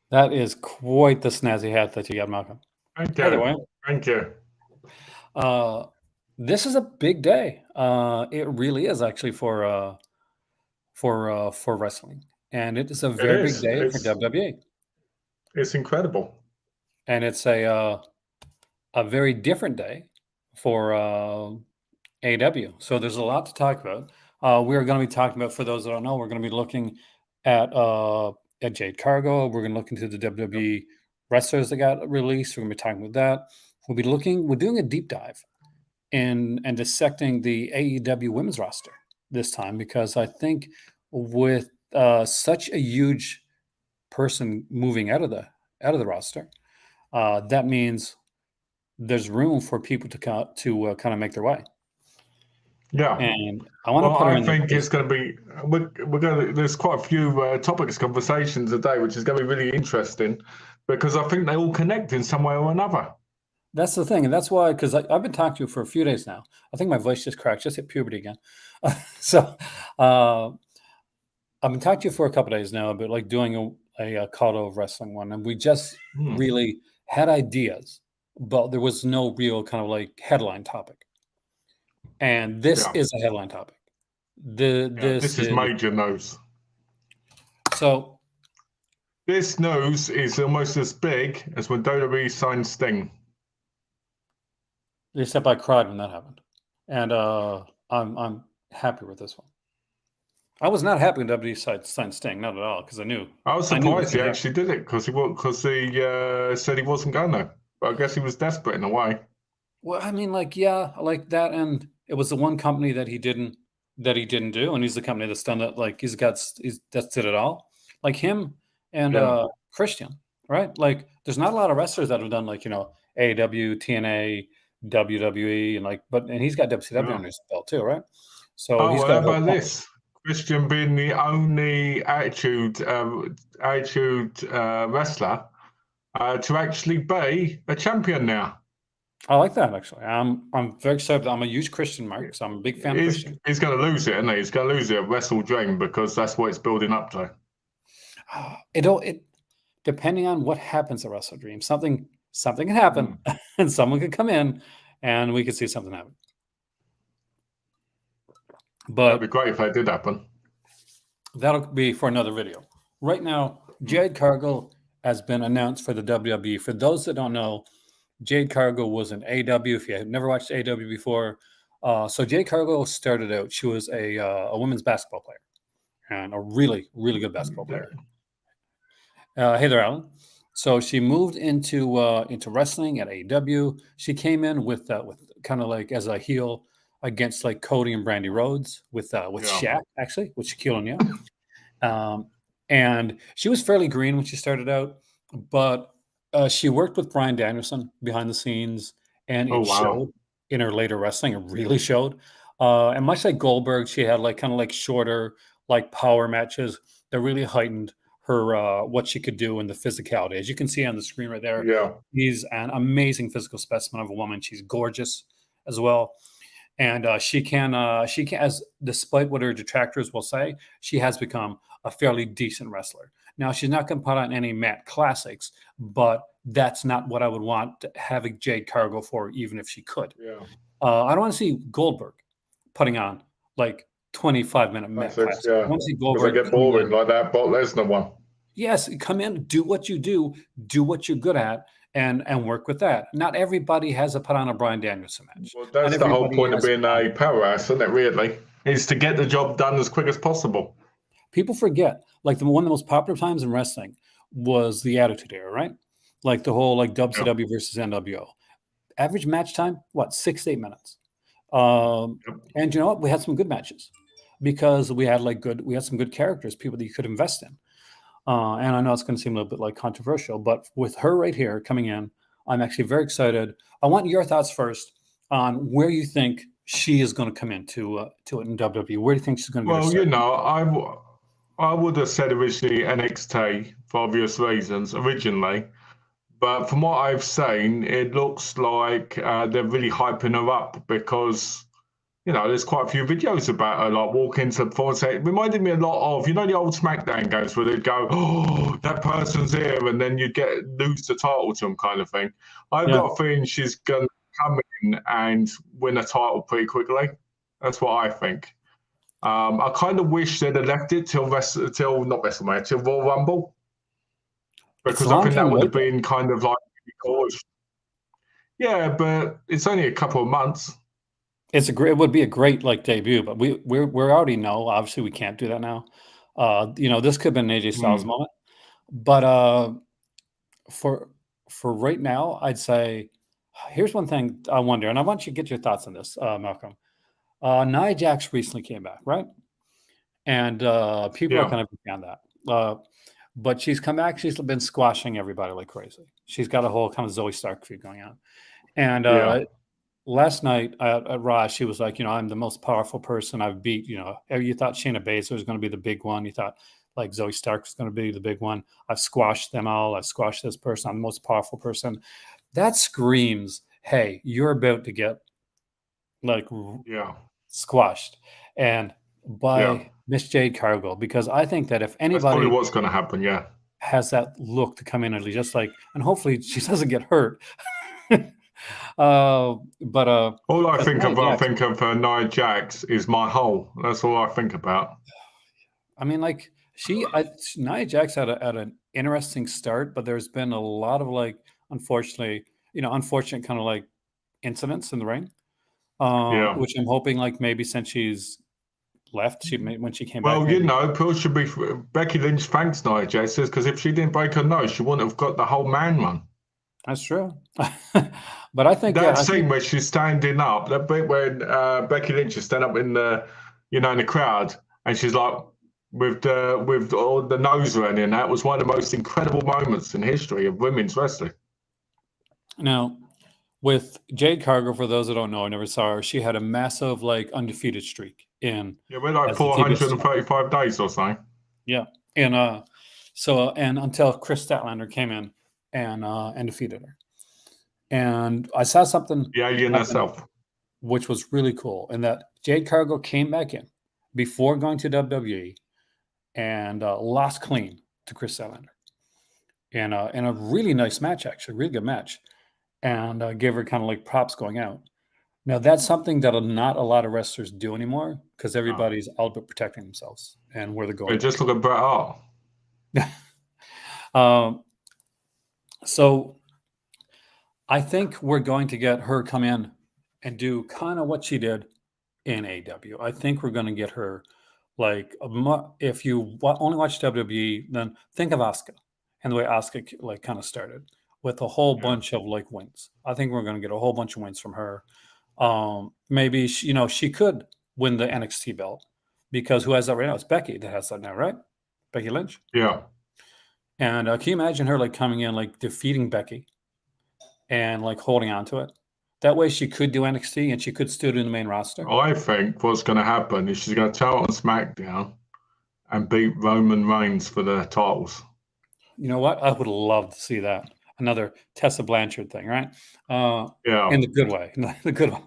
That is quite the snazzy hat that you got, Malcolm. Thank Hey there, you. Wayne. Thank you. This is a big day. It really is actually for wrestling, and it is a It very big is. day for WWE, It's incredible. and it's a very different day for AEW. So there's a lot to talk about. We're going to be talking about, for those that don't know, we're going to be looking at Jade Cargill. We're going to look into the WWE wrestlers that got released. We're going to be talking about that. We're doing a deep dive in and dissecting the AEW women's roster this time, because I think with such a huge person moving out of the roster, that means there's room for people to kind of make their way. Yeah. And I want to Well, put her I in there think because it's going to be. We're going to. There's quite a few topics, conversations today, which is going to be really interesting, because I think they all connect in some way or another. that's the thing, and that's why, because I've been talking to you for a few days now. I think my voice just cracked, just hit puberty again. So I've been talking to you for a couple days now about like doing a Call of Wrestling one, and we just really had ideas, but there was no real kind of like headline topic. And this is a headline topic. This is major news. So this news is almost as big as when WWE signed Sting. Except I cried when that happened, and I'm happy with this one. I was not happy when WWE signed Sting, not at all, because I knew. I was surprised he actually did it because he said he wasn't going to. But I guess he was desperate in a way. Well, I mean, like, yeah, like that, and it was the one company that he didn't do, and he's the company that's done that. Like, that's did it all. Like him and Christian, right? Like, there's not a lot of wrestlers that have done like AEW, TNA, WWE, and he's got WCW under his belt too, right? So he's got. How about this? Christian being the only attitude wrestler to actually be a champion now. I like that, actually. I'm very excited. I'm a huge Christian mark, so I'm a big fan of Christian. He's going to lose it, isn't he? He's going to lose it at Wrestle Dream because that's what it's building up to. It depending on what happens at Wrestle Dream, something can happen, and someone could come in, and we could see something happen. But that'd be great if that did happen. That'll be for another video. Right now, Jade Cargill has been announced for the WWE. For those that don't know, Jade Cargill was in AEW. If you have never watched AEW before, so Jade Cargill started out. She was a women's basketball player and a really, really good basketball player. Hey there, Alan. So she moved into wrestling at AEW. She came in with kind of like as a heel against like Cody and Brandy Rhodes with Shaq, actually, with Shaquille O'Neal. And she was fairly green when she started out, but she worked with Bryan Danielson behind the scenes, and it showed in her later wrestling. It really showed. And much like Goldberg, she had like kind of like shorter, like power matches that really heightened her what she could do in the physicality. As you can see on the screen right there, she's an amazing physical specimen of a woman. She's gorgeous as well. And she can, as despite what her detractors will say, she has become a fairly decent wrestler. Now, she's not going to put on any mat classics, but that's not what I would want having Jade Cargill for, even if she could. I don't want to see Goldberg putting on like 25-minute mat classics. I want to see Goldberg get boring like that Brock Lesnar one. Yes, come in, do what you do what you're good at, and work with that. Not everybody has to put on a Bryan Danielson match. Well, that's the whole point of being a powerhouse, isn't it, really? Is to get the job done as quick as possible. People forget, like one of the most popular times in wrestling was the Attitude Era, right? Like the whole like WCW versus NWO. Average match time, 6 to 8 minutes. And you know what? We had some good matches because we had some good characters, people that you could invest in. And I know it's going to seem a little bit like controversial, but with her right here coming in, I'm actually very excited. I want your thoughts first on where you think she is going to come into it in WWE. Where do you think she's going to go? Well, I would have said originally NXT for obvious reasons originally, but from what I've seen, it looks like they're really hyping her up because there's quite a few videos about her, like walking to the floor and say, it reminded me a lot of, the old SmackDown games where they'd go, oh, that person's here, and then you'd lose the title to them kind of thing. I've got a feeling she's going to come in and win a title pretty quickly. That's what I think. I kind of wish they'd have left it till not WrestleMania, till Royal Rumble. Because I think that would have been kind of like, yeah, but it's only a couple of months. It would be a great like debut, but we already know. Obviously, we can't do that now. This could have been an AJ Styles moment, but for right now, I'd say here's one thing I wonder, and I want you to get your thoughts on this, Malcolm. Nia Jax recently came back, right? And people are kind of beyond that. But she's come back. She's been squashing everybody like crazy. She's got a whole kind of Zoe Stark feud going on. And last night at Raw, she was like, I'm the most powerful person I've beat. You thought Shayna Baszler was going to be the big one. You thought like Zoe Stark was going to be the big one. I've squashed them all. I've squashed this person. I'm the most powerful person. That screams, hey, you're about to get like squashed. And by Miss Jade Cargill, because I think that if anybody, that's probably what's going to happen, has that look to come in and just like, and hopefully she doesn't get hurt. But all I think of Nia Jax is my hole. That's all I think about. I mean, like Nia Jax had an interesting start, but there's been a lot of like, unfortunate kind of like incidents in the ring, which I'm hoping like maybe since she's left, when she came back. Well, Pearl should be Becky Lynch thanks Nia Jax because if she didn't break her nose, she wouldn't have got the whole man run. That's true. But I think that scene where she's standing up, that bit when Becky Lynch is standing up in the, in the crowd, and she's like with all the nose running. That was one of the most incredible moments in history of women's wrestling. Now, with Jade Cargill, for those that don't know, I never saw her. She had a massive like undefeated streak in. Yeah, we're like 435 days or something. Yeah, and and until Chris Statelander came in and defeated her. And I saw something. The alien herself. Which was really cool. And that Jade Cargill came back in before going to WWE and lost clean to Chris Statelander. And a really nice match, actually, a really good match. And gave her kind of like props going out. Now, that's something that not a lot of wrestlers do anymore because everybody's all about protecting themselves and where they're going. They just look at Bret Hart. So I think we're going to get her come in and do kind of what she did in AEW. I think we're going to get her like, if you only watch WWE, then think of Asuka and the way Asuka like kind of started with a whole bunch of like wins. I think we're going to get a whole bunch of wins from her. Maybe she could win the NXT belt because who has that right now? It's Becky that has that now, right? Becky Lynch. Yeah. And can you imagine her like coming in like defeating Becky and like holding on to it? That way she could do NXT and she could still do the main roster. I think what's going to happen is she's going to turn on SmackDown and beat Roman Reigns for the titles. You know what? I would love to see that. Another Tessa Blanchard thing, right? In the good way. The good one.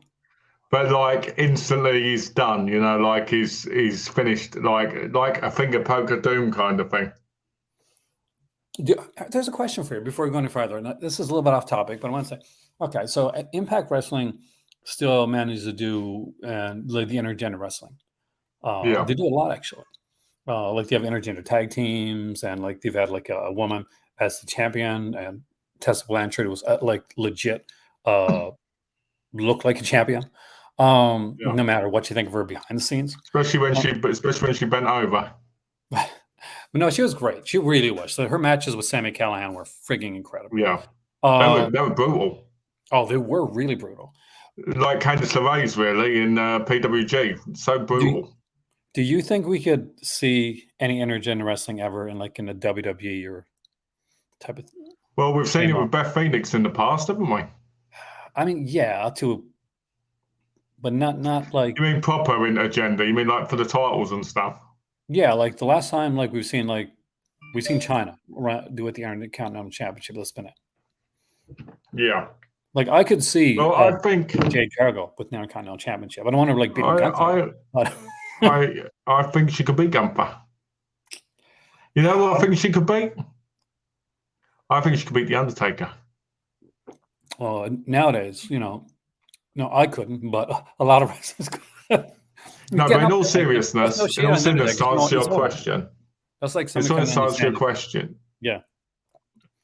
But like instantly he's done, like he's finished, like a finger poke of doom kind of thing. There's a question for you before we go any further. And this is a little bit off topic, but I want to say, okay, so Impact Wrestling still manages to do like the intergender wrestling. They do a lot actually. Like they have intergender tag teams, and like they've had like a woman as the champion, and Tessa Blanchard was like legit looked like a champion. No matter what you think of her behind the scenes, especially when she bent over. But no, she was great. She really was. So her matches with Sami Callihan were frigging incredible. Yeah, they were brutal. Oh, they were really brutal. Like Candice LeRae's really in PWG. So brutal. Do you think we could see any intergender wrestling ever in the WWE or type of? Well, we've seen it with Beth Phoenix in the past, haven't we? I mean, yeah, but not like. You mean proper intergender? You mean like for the titles and stuff? Yeah, like the last time, like we've seen China do it the Intercontinental Championship. Let's spin it. Yeah. Like I could see Well, I think Jade Cargill with the Intercontinental Championship. I don't want to like beat Gunther. I think she could beat Gunther. You know what I think she could beat? I think she could beat the Undertaker. Nowadays, no, I couldn't, but a lot of wrestlers could. No, but in all seriousness, to answer your question. That's like somebody coming to answer your question. Yeah.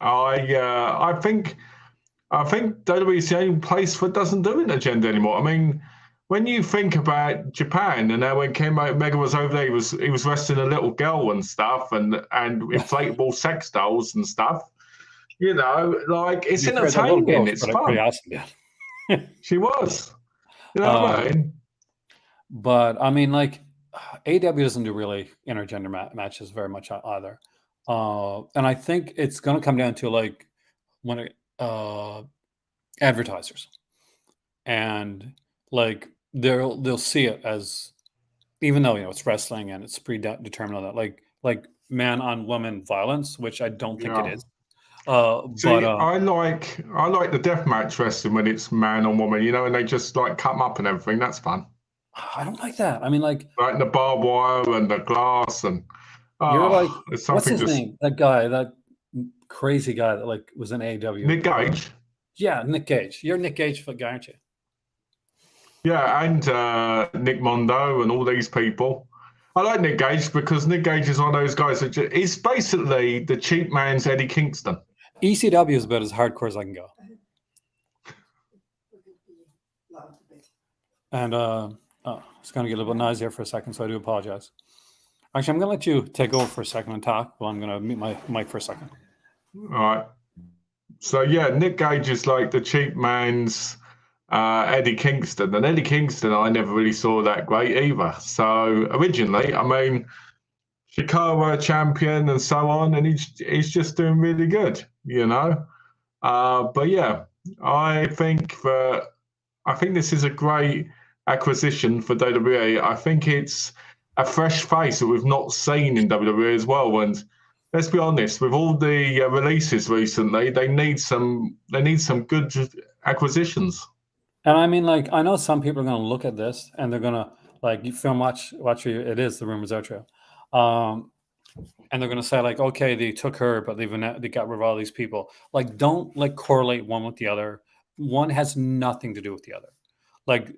I think WWE is the only place that doesn't do an agenda anymore. I mean, when you think about Japan and when Ken Omega was over there, he was wrestling a little girl and stuff, and inflatable sex dolls and stuff. You know, like it's entertaining. It's fun. Pretty awesome, yeah. She was. You know what I mean? But I mean, like AEW doesn't do really intergender matches very much either. And I think it's going to come down to like when advertisers, and like they'll see it as, even though it's wrestling and it's predetermined on that, like man on woman violence, which I don't think it is. See, I like the deathmatch wrestling when it's man on woman, and they just like cut them up and everything. That's fun. I don't like that. I mean, like the barbed wire and the glass and you're like, what's his name? That guy, that crazy guy that like was in AEW. Nick Gage. Yeah, Nick Gage. You're a Nick Gage guy, aren't you? Yeah, and Nick Mondo and all these people. I like Nick Gage because Nick Gage is one of those guys that is basically the cheap man's Eddie Kingston. ECW is about as hardcore as I can go. And it's going to get a little bit noisier for a second, so I do apologize. Actually, I'm going to let you take over for a second and talk while I'm going to mute my mic for a second. All right. So, yeah, Nick Gage is like the cheap man's Eddie Kingston. And Eddie Kingston, I never really saw that great either. So, originally, I mean, Chicago champion and so on, and he's just doing really good, But, yeah, I think this is a great acquisition for WWE. I think it's a fresh face that we've not seen in WWE as well. And let's be honest, with all the releases recently, they need some good acquisitions. And I mean, like, I know some people are going to look at this and they're going to like, you film watch it is the rumors are true, and they're going to say like, okay, they took her, but they got rid of all these people. Like, don't like correlate one with the other. One has nothing to do with the other. Like,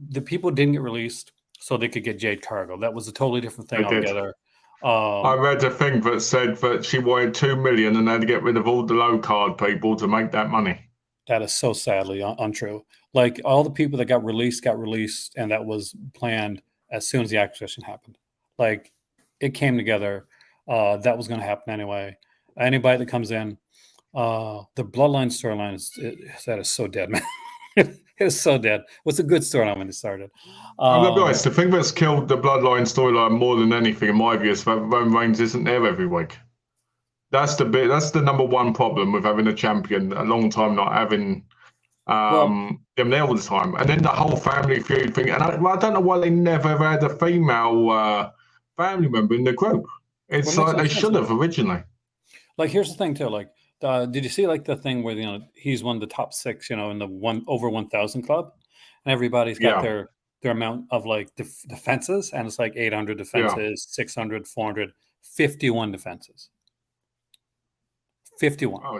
the people didn't get released so they could get Jade Cargill. That was a totally different thing altogether. I read a thing that said that she wanted $2 million and had to get rid of all the low card people to make that money. That is so sadly untrue. Like, all the people that got released, and that was planned as soon as the acquisition happened. Like, it came together. That was going to happen anyway. Anybody that comes in, the Bloodline storyline is so dead, man. It was so dead. What's a good storyline when it started? I'm going to be honest, the thing that's killed the Bloodline storyline more than anything, in my view, is that Roman Reigns isn't there every week. That's the number one problem with having a champion a long time not having them there all the time. And then the whole family feud thing. And I don't know why they never had a female family member in the group. It's like they should have originally. Like, here's the thing too. Like, did you see like the thing where he's one of the top 6, in the over 1,000 club, and everybody's got their amount of like defenses, and it's like 800 defenses, 600, 400, 51 defenses. 51. Oh,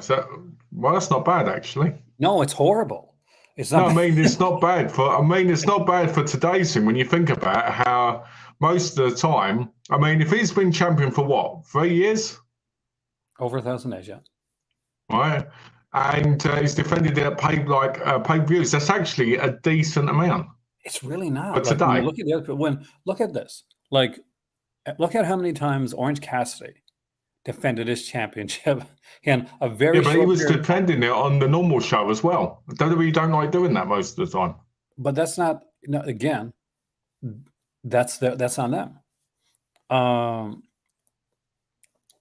well, that's not bad actually. No, it's horrible. It's not. No, I mean it's not bad for today's thing when you think about how most of the time. I mean, if he's been champion for what, 3 years? Over 1,000 days, yeah. Right, and he's defended it at pay-per-views. That's actually a decent amount. It's really not. But today, look at the other. Look at this. Like, look at how many times Orange Cassidy defended his championship in a very. Yeah, but he was defending it on the normal show as well. WWE don't like doing that most of the time. But that's not. Again, that's on them.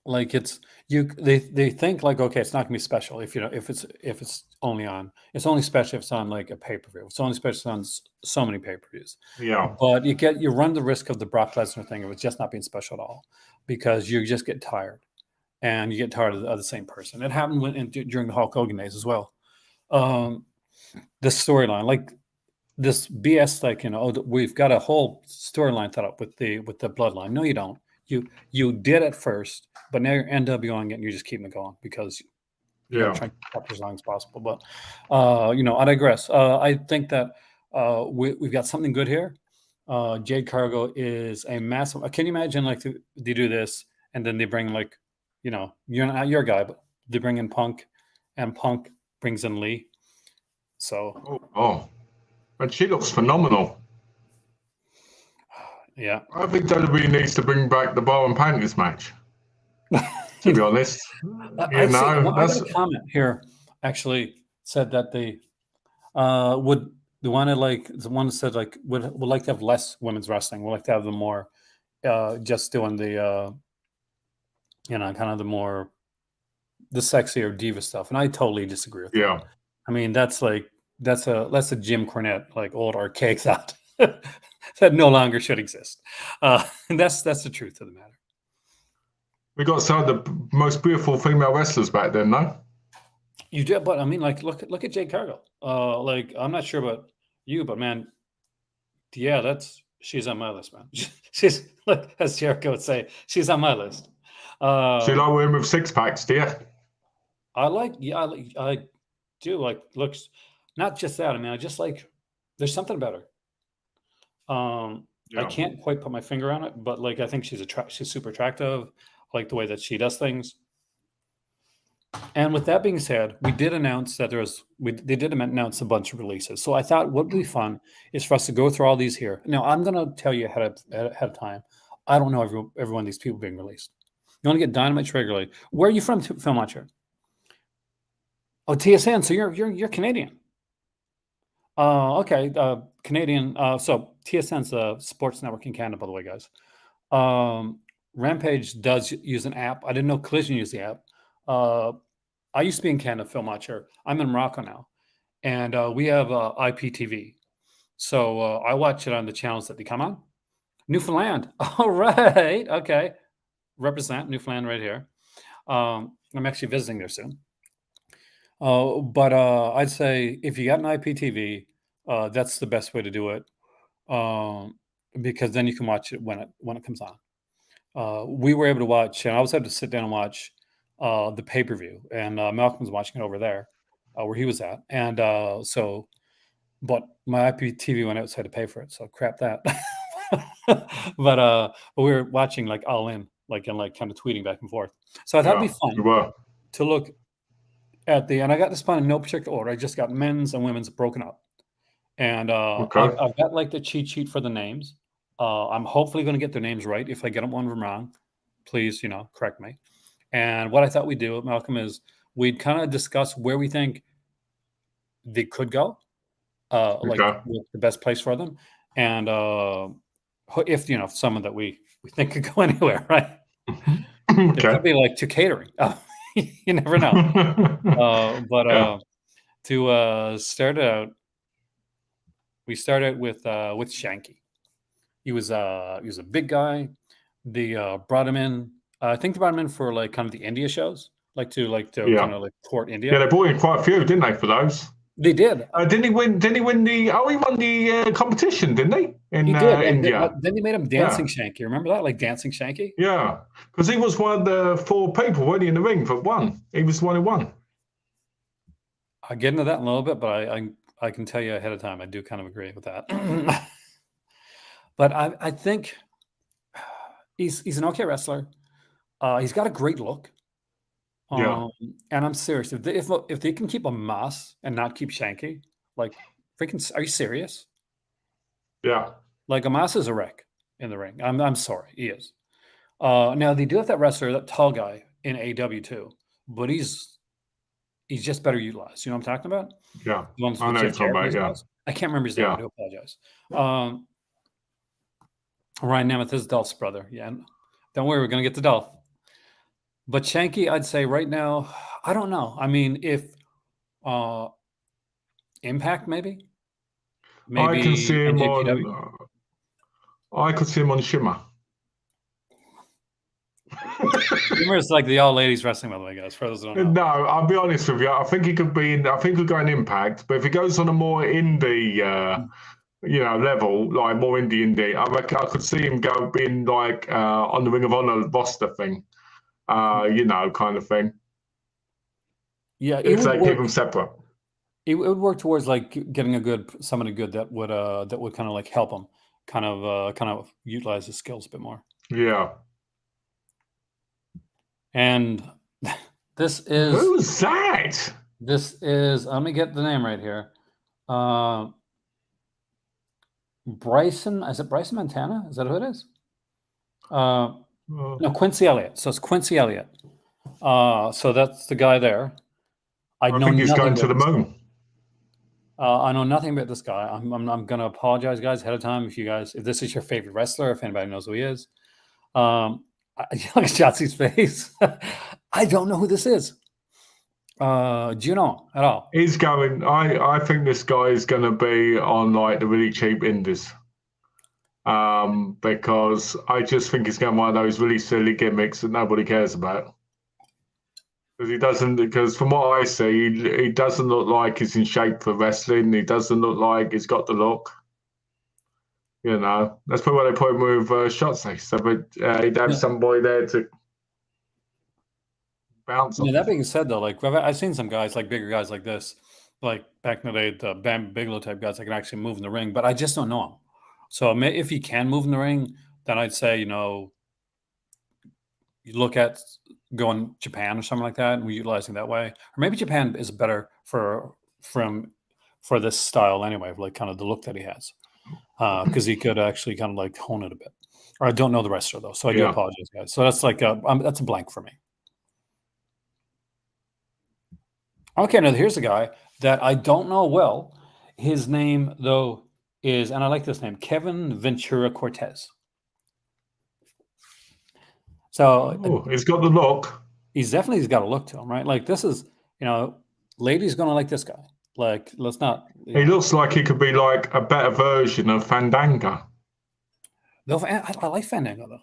Like, it's they think like, okay, it's not gonna be special if it's only special if it's on like a pay-per-view. It's only special on so many pay-per-views. Yeah. But you run the risk of the Brock Lesnar thing of it just not being special at all, because you just get tired, and you get tired of the same person. It happened during the Hulk Hogan days as well. this storyline, like this BS, like, you know, we've got a whole storyline set up with the bloodline. No, you don't. You did it first, but now you're NWOing it and you're just keeping it going because you got to try and keep up as long as possible. But you know, I digress. I think that we've got something good here. Jade Cargill is a massive. Can you imagine, like, they do this and then they bring, like, you know, you're not your guy, but they bring in Punk, and Punk brings in Lee. So but she looks phenomenal. Yeah, I think WWE needs to bring back the bar and panties match. To be honest, I got a comment here. Actually, said that they would. The one that, like, the one that said, like, would like to have less women's wrestling. Would like to have them more, just doing the, you know, kind of the sexier diva stuff. And I totally disagree with that. I mean, that's a Jim Cornette, like, old archaic thought that no longer should exist. And that's the truth of the matter. We got some of the most beautiful female wrestlers back then, no? You did, but I mean, like, look at Jade Cargill. Like, I'm not sure about you, but man, yeah, she's on my list, man. She's, like, as Jericho would say, she's on my list. So you like women with six packs, do you? I do like looks. Not just that. I mean, I just like. There's something about her. I can't quite put my finger on it, but, like, I think she's super attractive. I like the way that she does things. And with that being said, we did announce that they did announce a bunch of releases. So I thought what would be fun is for us to go through all these here. Now, I'm going to tell you ahead of time. I don't know every one of these people being released. You want to get Dynamite regularly. Where are you from, Film Watcher? Oh, TSN. So you're Canadian. Okay, Canadian. So TSN's a sports network in Canada, by the way, guys. Rampage does use an app. I didn't know Collision used the app. I used to be in Canada, Film Watcher. I'm in Morocco now, and we have IPTV. So I watch it on the channels that they come on. Newfoundland. All right. Okay. Represent Newfoundland right here. I'm actually visiting there soon. But I'd say if you got an IPTV, that's the best way to do it, because then you can watch it when it comes on. We were able to watch, and I was able to sit down and watch the pay-per-view, and Malcolm was watching it over there, where he was at, and but my IPTV went out, so I had to pay for it. So crap that. but we were watching, like, All In, like, and, like, kind of tweeting back and forth. So I thought it'd be fun to look at and I got this fun in no particular order. I just got men's and women's broken up, and I've got, like, the cheat sheet for the names. I'm hopefully going to get their names right. If I get one of them wrong, please, you know, correct me. And what I thought we'd do, Malcolm, is we'd kind of discuss where we think they could go, like, the best place for them, and if, you know, someone that we think could go anywhere, right? It could be, like, to catering. You never know. To start out, we started with Shanky. He was a big guy. They brought him in. I think they brought him in for, like, kind of the India shows, like to kind of, like, court India. Yeah, they brought in quite a few, didn't they, for those? They did. Didn't he win the? Oh, he won the competition, didn't he? He did. India. Then they made him Dancing Shanky. Remember that, like, Dancing Shanky? Yeah, because he was one of the 4 people, weren't he, in the ring for one? He was the one who won. I'll get into that in a little bit, but I can tell you ahead of time, I do kind of agree with that. But I think he's an okay wrestler. He's got a great look. And I'm serious. If they can keep a Moss and not keep Shanky, like, freaking, are you serious? Yeah. Like, a Moss is a wreck in the ring. I'm sorry, he is. Now they do have that wrestler, that tall guy in AEW too, but he's just better utilized. You know what I'm talking about? Yeah. I know what you're talking about. Yeah. I can't remember his name. I do apologize. Ryan Nemeth is Dolph's brother. Yeah. Don't worry, we're gonna get to Dolph. But Shanky, I'd say right now, I don't know. I mean, if Impact, maybe I can see him on. I could see him on Shimmer. Boomer is like the all ladies wrestling, by the way, guys. For those who don't know. No, I'll be honest with you. I think he could be in. I think he'll go in Impact, but if he goes on a more indie, level, like more indie, I reckon I could see him go being like on the Ring of Honor roster thing, kind of thing. Yeah, if they keep them separate. It would work towards like getting somebody good that would kind of like help him, kind of utilize his skills a bit more. Yeah. And this is who's that? This is let me get the name right here. Bryson, is it Bryson Montana? Is that who it is? No, Quincy Elliott. So it's Quincy Elliott. So that's the guy there. I think he's going to the moon. I know nothing about this guy. I'm going to apologize, guys, ahead of time if this is your favorite wrestler, if anybody knows who he is. Look at Shotzi's face. I don't know who this is. Do you know at all? He's going. I think this guy is going to be on like the really cheap indies. Because I just think he's going one of those really silly gimmicks that nobody cares about. Because from what I see, he doesn't look like he's in shape for wrestling. He doesn't look like he's got the look. That's probably why they put him with Shotzi. So, but he'd have somebody there to bounce on. That being said, though, like I've seen some guys, like bigger guys like this, like back in the day, the Bam Bigelow type guys that can actually move in the ring, but I just don't know him. So if he can move in the ring, then I'd say, you look at going Japan or something like that and utilizing that way. Or maybe Japan is better for this style anyway, like kind of the look that he has. Because he could actually kind of like hone it a bit. Or I don't know the wrestler though, so I do apologize, guys. So that's like that's a blank for me. Okay, now here's a guy that I don't know well. His name though is, and I like this name, Kevin Ventura Cortez. So he's got the look. He's got a look to him, right? Like this is, ladies gonna like this guy. Like, let's not. He looks like he could be like a better version of Fandango. No, I like Fandango though.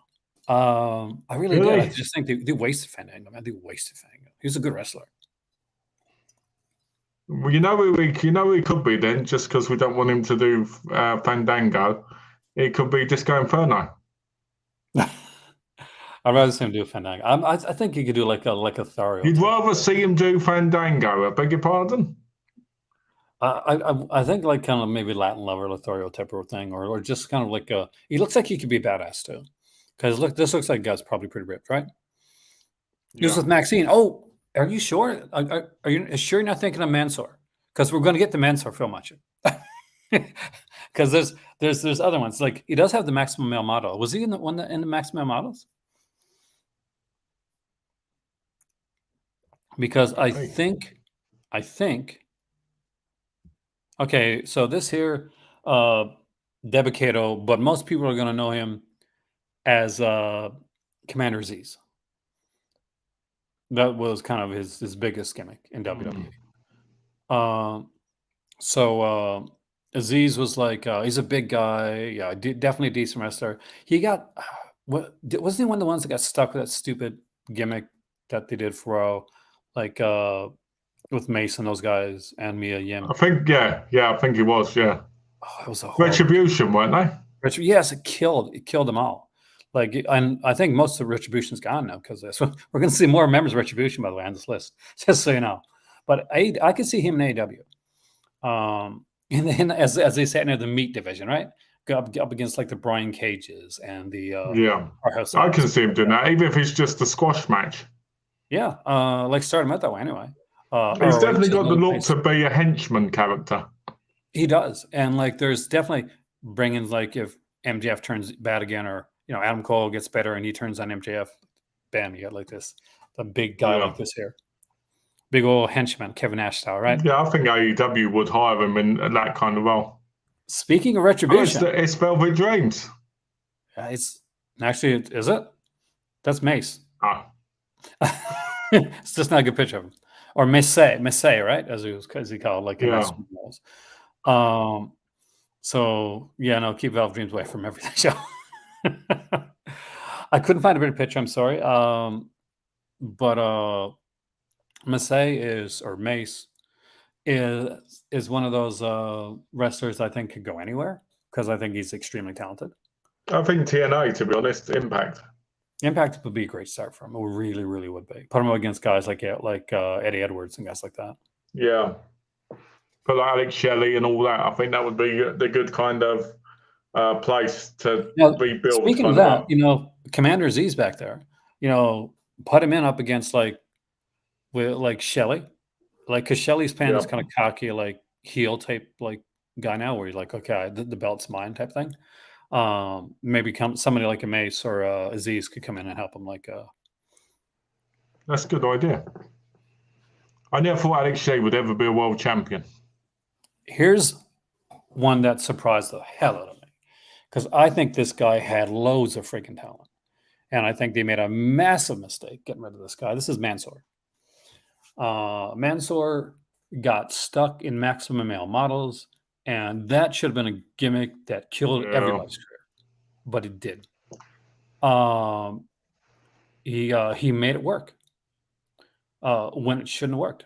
I really do. I just think they wasted Fandango, man. They wasted Fandango. He was a good wrestler. Well, who he could be then, just because we don't want him to do Fandango. It could be Disco Inferno. I'd rather see him do Fandango. I think he could do like a Lothario. You'd rather see him do Fandango, I beg your pardon? I think like kind of maybe Latin lover, Lothario type of thing, or just kind of like he looks like he could be badass too. Because this looks like a guy's probably pretty ripped, right? He was with Maxine. Oh, are you sure? Are you sure you're not thinking of Mansour? Because we're going to get the Mansour film on you. Because there's other ones. Like he does have the Maximum Male Model. Was he in the Maximum Male Models? Because I think. Okay, so this here, Debicato, but most people are going to know him as Commander Aziz. That was kind of his biggest gimmick in WWE. So Aziz was like, he's a big guy. Yeah, definitely a decent wrestler. He got, wasn't he one of the ones that got stuck with that stupid gimmick that they did for, with Mace and those guys and Mia Yim? I think, I think he was, yeah. Oh, it was a Retribution, weren't they? Yes, it killed them all. And I think most of Retribution's gone now because we're going to see more members of Retribution, by the way, on this list, just so you know. But I could see him in AEW. As they say, in the meat division, right? Up against like the Brian Cages and the I can see him doing that, even if it's just a squash match. Yeah, start him out that way anyway. He's definitely got the look to be a henchman character. He does, and there's definitely bringing if MJF turns bad again, or Adam Cole gets better and he turns on MJF, bam, you got the big guy like this here, big old henchman, Kevin Nash style, right? Yeah, I think AEW would hire him in that kind of role. Speaking of Retribution, it's Velvet Dreams. It's actually, is it? That's Mace. It's just not a good picture of him. Or Mace, right? As he called, So keep Velvet Dreams away from everything. Show. I couldn't find a better picture. I'm sorry. But Mace is one of those wrestlers I think could go anywhere because I think he's extremely talented. I think TNA, to be honest, Impact. Impact would be a great start for him. It really, really would be. Put him up against guys like Eddie Edwards and guys like that. Yeah. Put like Alex Shelley and all that. I think that would be the good kind of place to rebuild. Speaking of that, Commander Aziz back there, put him in up against like Shelley. Like, because Shelley's pan is kind of cocky, like heel type, like guy now, where you're like, okay, the belt's mine type thing. Maybe somebody like a Mace or Aziz could come in and help him. That's a good idea. I never thought Alex Shea would ever be a world champion. Here's one that surprised the hell out of me, because I think this guy had loads of freaking talent, and I think they made a massive mistake getting rid of this guy. This is Mansour. Mansour got stuck in Maximum Male Models, and that should have been a gimmick that killed everybody's career, but it did. He made it work when it shouldn't have worked,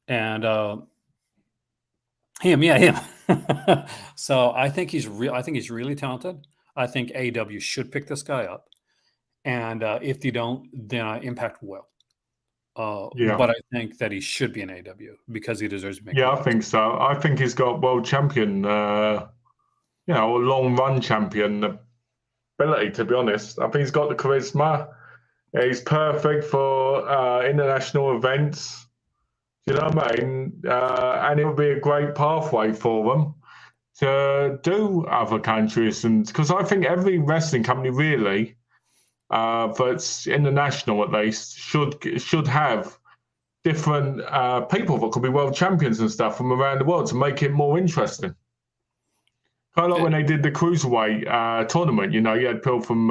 and him. So I think he's really talented. I think AEW should pick this guy up, and if they don't, then Impact will. But I think that he should be in AEW because he deserves to make. Yeah, I think so. I think he's got world champion, long run champion ability. To be honest, I think he's got the charisma. He's perfect for international events. You know what I mean? And it would be a great pathway for them to do other countries, and because I think every wrestling company really. But international at least should have different people that could be world champions and stuff from around the world to make it more interesting. Kind of like when they did the cruiserweight tournament, you had people from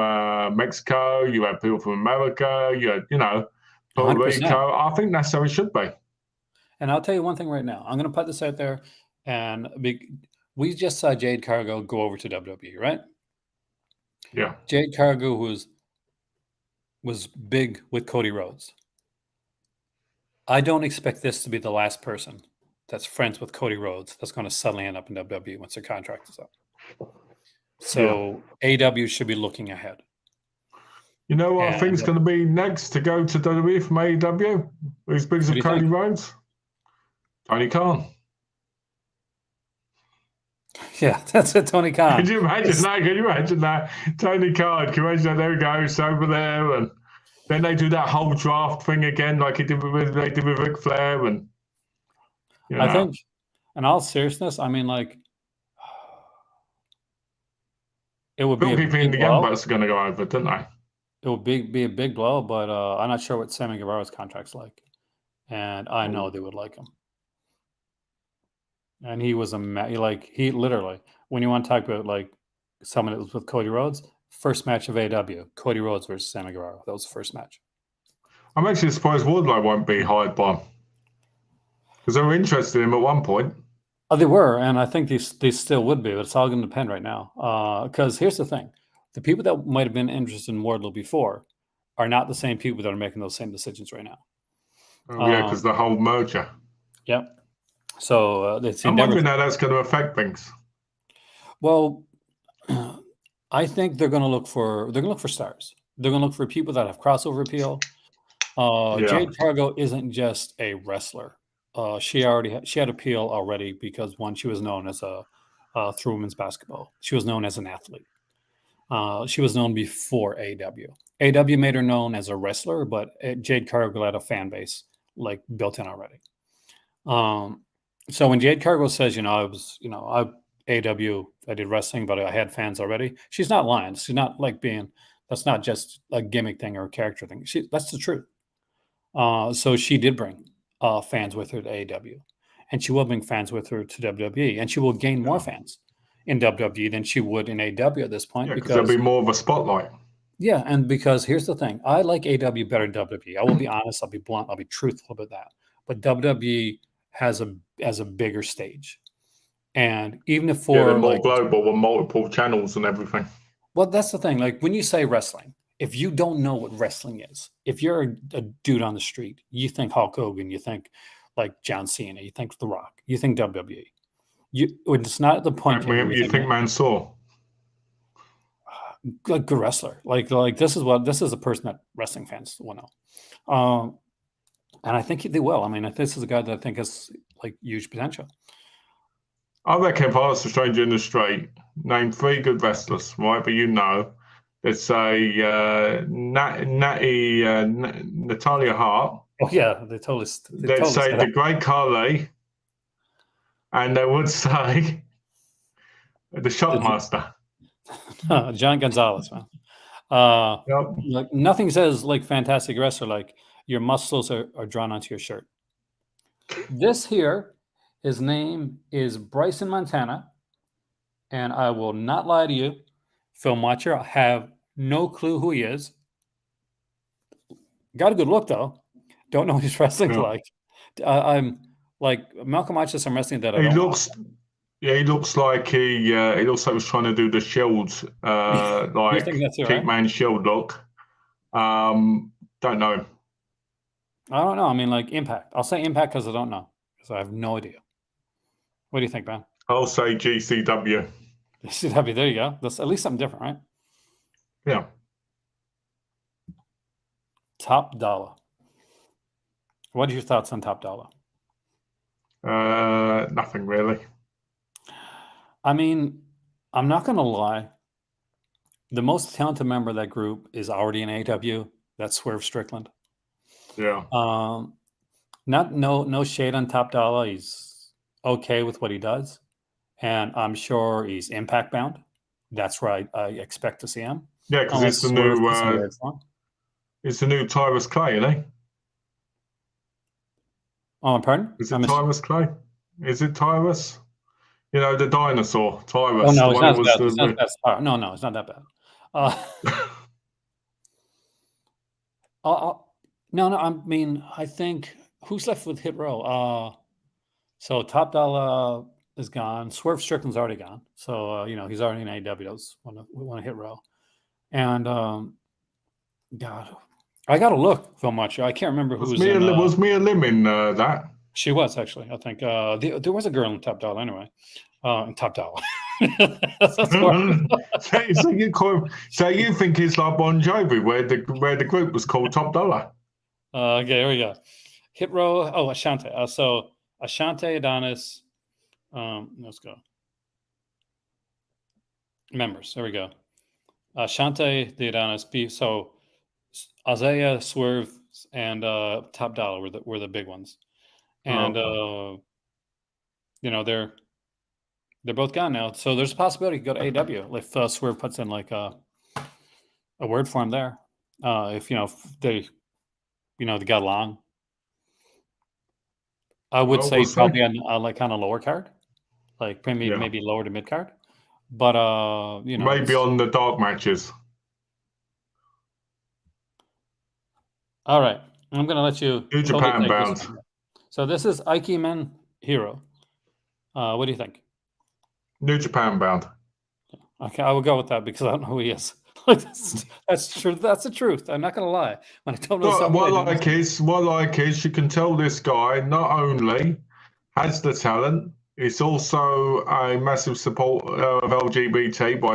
Mexico, you had people from America, you had Puerto 100%. Rico. I think that's how it should be. And I'll tell you one thing right now. I'm going to put this out there, and we just saw Jade Cargill go over to WWE, right? Yeah. Jade Cargill was big with Cody Rhodes. I don't expect this to be the last person that's friends with Cody Rhodes that's going to suddenly end up in WWE once their contract is up. So AEW should be looking ahead. You know what I think is going to be next to go to WWE from AEW? Who's big as Cody Rhodes? Tony Khan. Yeah, that's it, Tony Khan. Could you imagine that? Can you imagine that? Tony Khan, can you imagine that? There he goes over there, and then they do that whole draft thing again, like they did with Ric Flair, and I think, in all seriousness, I mean, like, it would be a big the Young Bucks are going to go over, don't they? It would be a big blow, but I'm not sure what Sammy Guevara's contract's like, and I know they would like him. And he was he literally, when you want to talk about like someone that was with Cody Rhodes, first match of AEW, Cody Rhodes versus Sammy Guevara. That was the first match. I'm actually surprised Wardlow won't be hired by him, because they were interested in him at one point. Oh, they were, and I think they still would be, but it's all going to depend right now. Because here's the thing. The people that might have been interested in Wardlow before are not the same people that are making those same decisions right now. Oh, yeah, because the whole merger. Yep. So I'm wondering how that's going to affect things. Well, I think they're going to look for stars. They're going to look for people that have crossover appeal. Jade Cargill isn't just a wrestler. She had appeal already because one, she was known as through women's basketball. She was known as an athlete. She was known before AEW. AEW made her known as a wrestler, but Jade Cargill had a fan base like built in already. So when Jade Cargill says, AEW, I did wrestling, but I had fans already. She's not lying. She's not that's not just a gimmick thing or a character thing. That's the truth. So she did bring fans with her to AEW, and she will bring fans with her to WWE, and she will gain more fans in WWE than she would in AEW at this point. Because there'll be more of a spotlight. Yeah, and because here's the thing. I like AEW better than WWE. I will be honest. I'll be blunt. I'll be truthful about that. But WWE has a bigger stage, and even if they're more global with multiple channels and everything. Well, that's the thing. Like when you say wrestling, if you don't know what wrestling is, if you're a dude on the street, you think Hulk Hogan, you think like John Cena, you think The Rock, you think WWE. It's not at the point yet where You think Mansour? Like good wrestler. Like this is a person that wrestling fans will know. And I think they will. I mean, this is a guy that I think has like huge potential. I reckon if I was a stranger in the street, name 3 good wrestlers, right? But let's say Natalia Hart. Oh yeah, they totally say the Great Khali, and they would say the Shockmaster. John Gonzalez, man. Yep. Like nothing says like fantastic wrestler like your muscles are drawn onto your shirt. This here, his name is Bryson Montana, and I will not lie to you, film watcher. I have no clue who he is. Got a good look though. Don't know what his wrestling's like. I'm like Malcolm watches some wrestling that I don't looks. Know. Yeah, he looks like he looks like he was trying to do the Shield, like Keepman right? Shield look. Don't know. I don't know. I mean, like Impact. I'll say Impact because I don't know because I have no idea. What do you think, man? I'll say GCW. GCW. There you go. That's at least something different, right? Yeah. Top Dollar. What are your thoughts on Top Dollar? Nothing really. I mean, I'm not going to lie. The most talented member of that group is already in AEW. That's Swerve Strickland. Yeah. No shade on Top Dollar. He's okay with what he does, and I'm sure he's Impact bound. That's where I expect to see him. Yeah, because it's the new. It's the new Tyrus Clay, isn't he? Oh, pardon? Is it Tyrus Clay? Is it Tyrus? You know, the dinosaur, Tyrus. Oh, no, it's not bad. It's not that no, it's not that bad. No, I mean, I think, who's left with Hit Row? So Top Dollar is gone. Swerve Strickland's already gone. So, he's already in AEW. We want to Hit Row. And, God, I got to look so much. I can't remember who was Mia Lim in that? She was, actually, I think. There was a girl in Top Dollar anyway. In Top Dollar. So you think it's like Bon Jovi, where the group was called Top Dollar? Okay, here we go. Hit Row. Oh, Ashante. So Ashante, Adonis. Let's go. Members. There we go. Ashante, the Adonis. So Isaiah, Swerve, and Top Dollar were the big ones. And they're both gone now. So there's a possibility to go to AEW if Swerve puts in like a word for him there. If they got along. I would say probably on a lower card, like maybe lower to mid card, but maybe on the dark matches. All right, I'm gonna let you. New Japan bound. So this is Aikiman Hero. What do you think? New Japan bound. Okay, I will go with that because I don't know who he is. That's true. That's the truth. I'm not going to lie. When I don't know something. What I like is you can tell this guy not only has the talent, he's also a massive supporter of LGBT by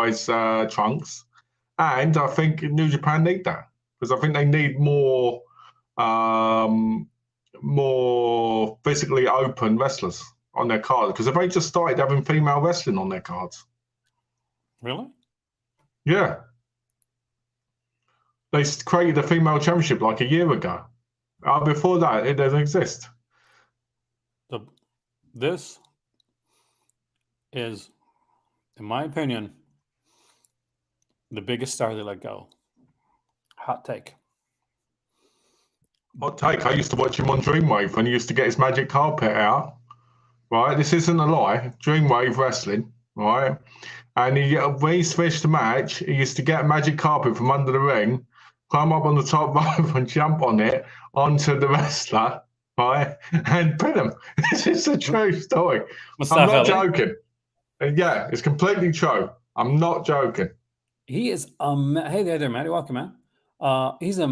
his trunks, and I think New Japan need that because I think they need more physically open wrestlers on their card because if they just started having female wrestling on their cards. Really? Yeah. They created a female championship like a year ago. Before that, it doesn't exist. This is, in my opinion, the biggest star they let go. Hot take. Hot take. I used to watch him on Dreamwave when he used to get his magic carpet out. Right? This isn't a lie. Dreamwave Wrestling. Right? And when he switched the match, he used to get a magic carpet from under the ring, climb up on the top rope and jump on it onto the wrestler, right? And pin him. This is a true story. I'm not joking. Yeah, it's completely true. I'm not joking. He is hey there, Matty. Welcome, man. He's a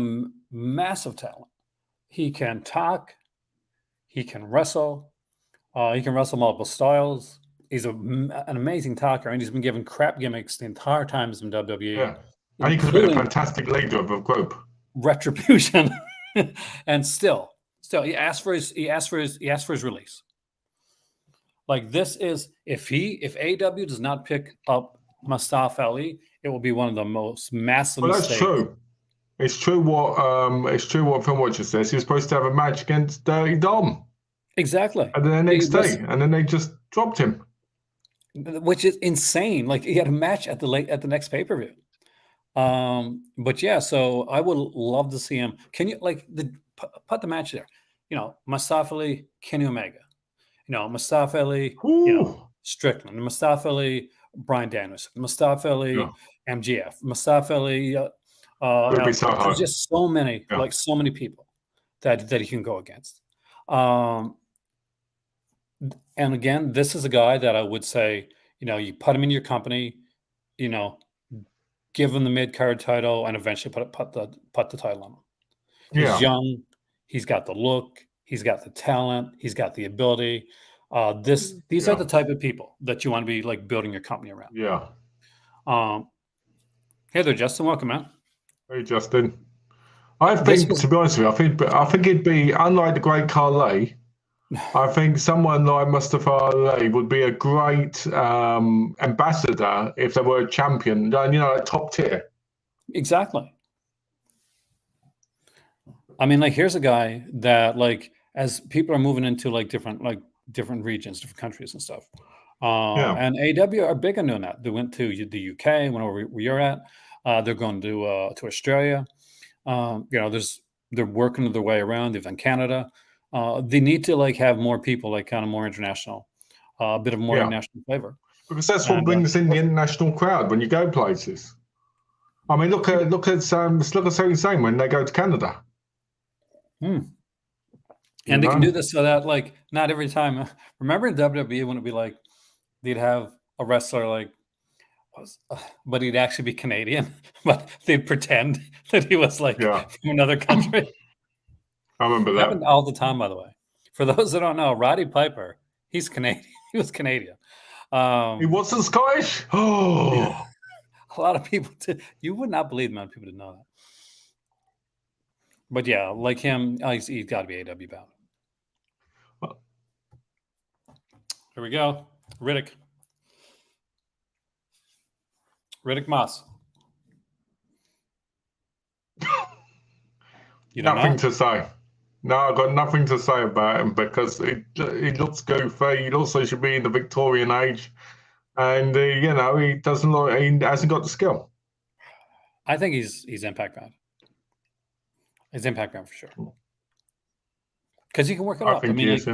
massive talent. He can talk. He can wrestle. He can wrestle multiple styles. He's an amazing talker, and he's been given crap gimmicks the entire time he's in WWE, Yeah, and he could have been a fantastic leader of a group. Retribution, and still, he asked for his release. Like this is if AEW does not pick up Mustafa Ali, it will be one of the most massive. Well, that's true. It's true what Phil Watcher says. He was supposed to have a match against Dirty Dom. Exactly. And then the next day, and then they just dropped him, which is insane. Like he had a match at the next pay-per-view. But yeah, so I would love to see him. Can you put the match there? Mustafa Ali, Kenny Omega. Mustafa Ali, Strickland. Mustafa Ali, Bryan Danielson. Mustafa Ali, MGF. Mustafa Ali. There's just so many, so many people that he can go against. And again, this is a guy that I would say, you put him in your company, give him the mid-card title, and eventually put the title on him. He's young. He's got the look. He's got the talent. He's got the ability. These are the type of people that you want to be building your company around. Yeah. Hey there, Justin. Welcome, man. Hey, Justin. I think, to be honest with you, I think it'd be, unlike the great Carly, I think someone like Mustafa Ali would be a great ambassador if they were a champion, a top tier. Exactly. I mean, here's a guy that, as people are moving into different regions, different countries and stuff. And AEW are big on doing that. They went to the UK, where you're at. They're going to Australia. They're working their way around. They've done Canada. They need to have more people, kind of more international, a bit of more international flavor. Because that's what brings in the international crowd when you go places. I mean, look at something saying when they go to Canada. And they can do this so that not every time. Remember in WWE when it'd be they'd have a wrestler but he'd actually be Canadian, but they'd pretend that he was from another country. I remember that. Happened all the time, by the way. For those that don't know, Roddy Piper, he's Canadian. He was Canadian. He wasn't Scottish? Oh. Yeah. A lot of people you would not believe the amount of people didn't know that. But yeah, like him, he's got to be AEW bound. Here we go. Riddick Moss. Nothing to say. No, I've got nothing to say about him because he looks goofy. He also should be in the Victorian age, and he doesn't look. He hasn't got the skill. I think he's Impact bound. He's Impact bound for sure. Because he can work it up. I mean, he is,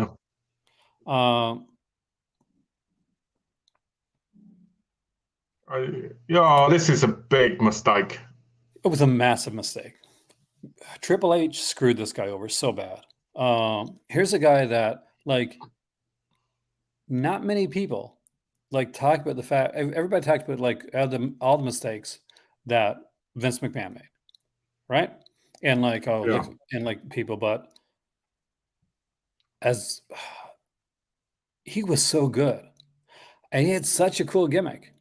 this is a big mistake. It was a massive mistake. Triple H screwed this guy over so bad. Here's a guy that not many people talk about the fact. Everybody talks about all the mistakes that Vince McMahon made, right? And people, but as he was so good, and he had such a cool gimmick.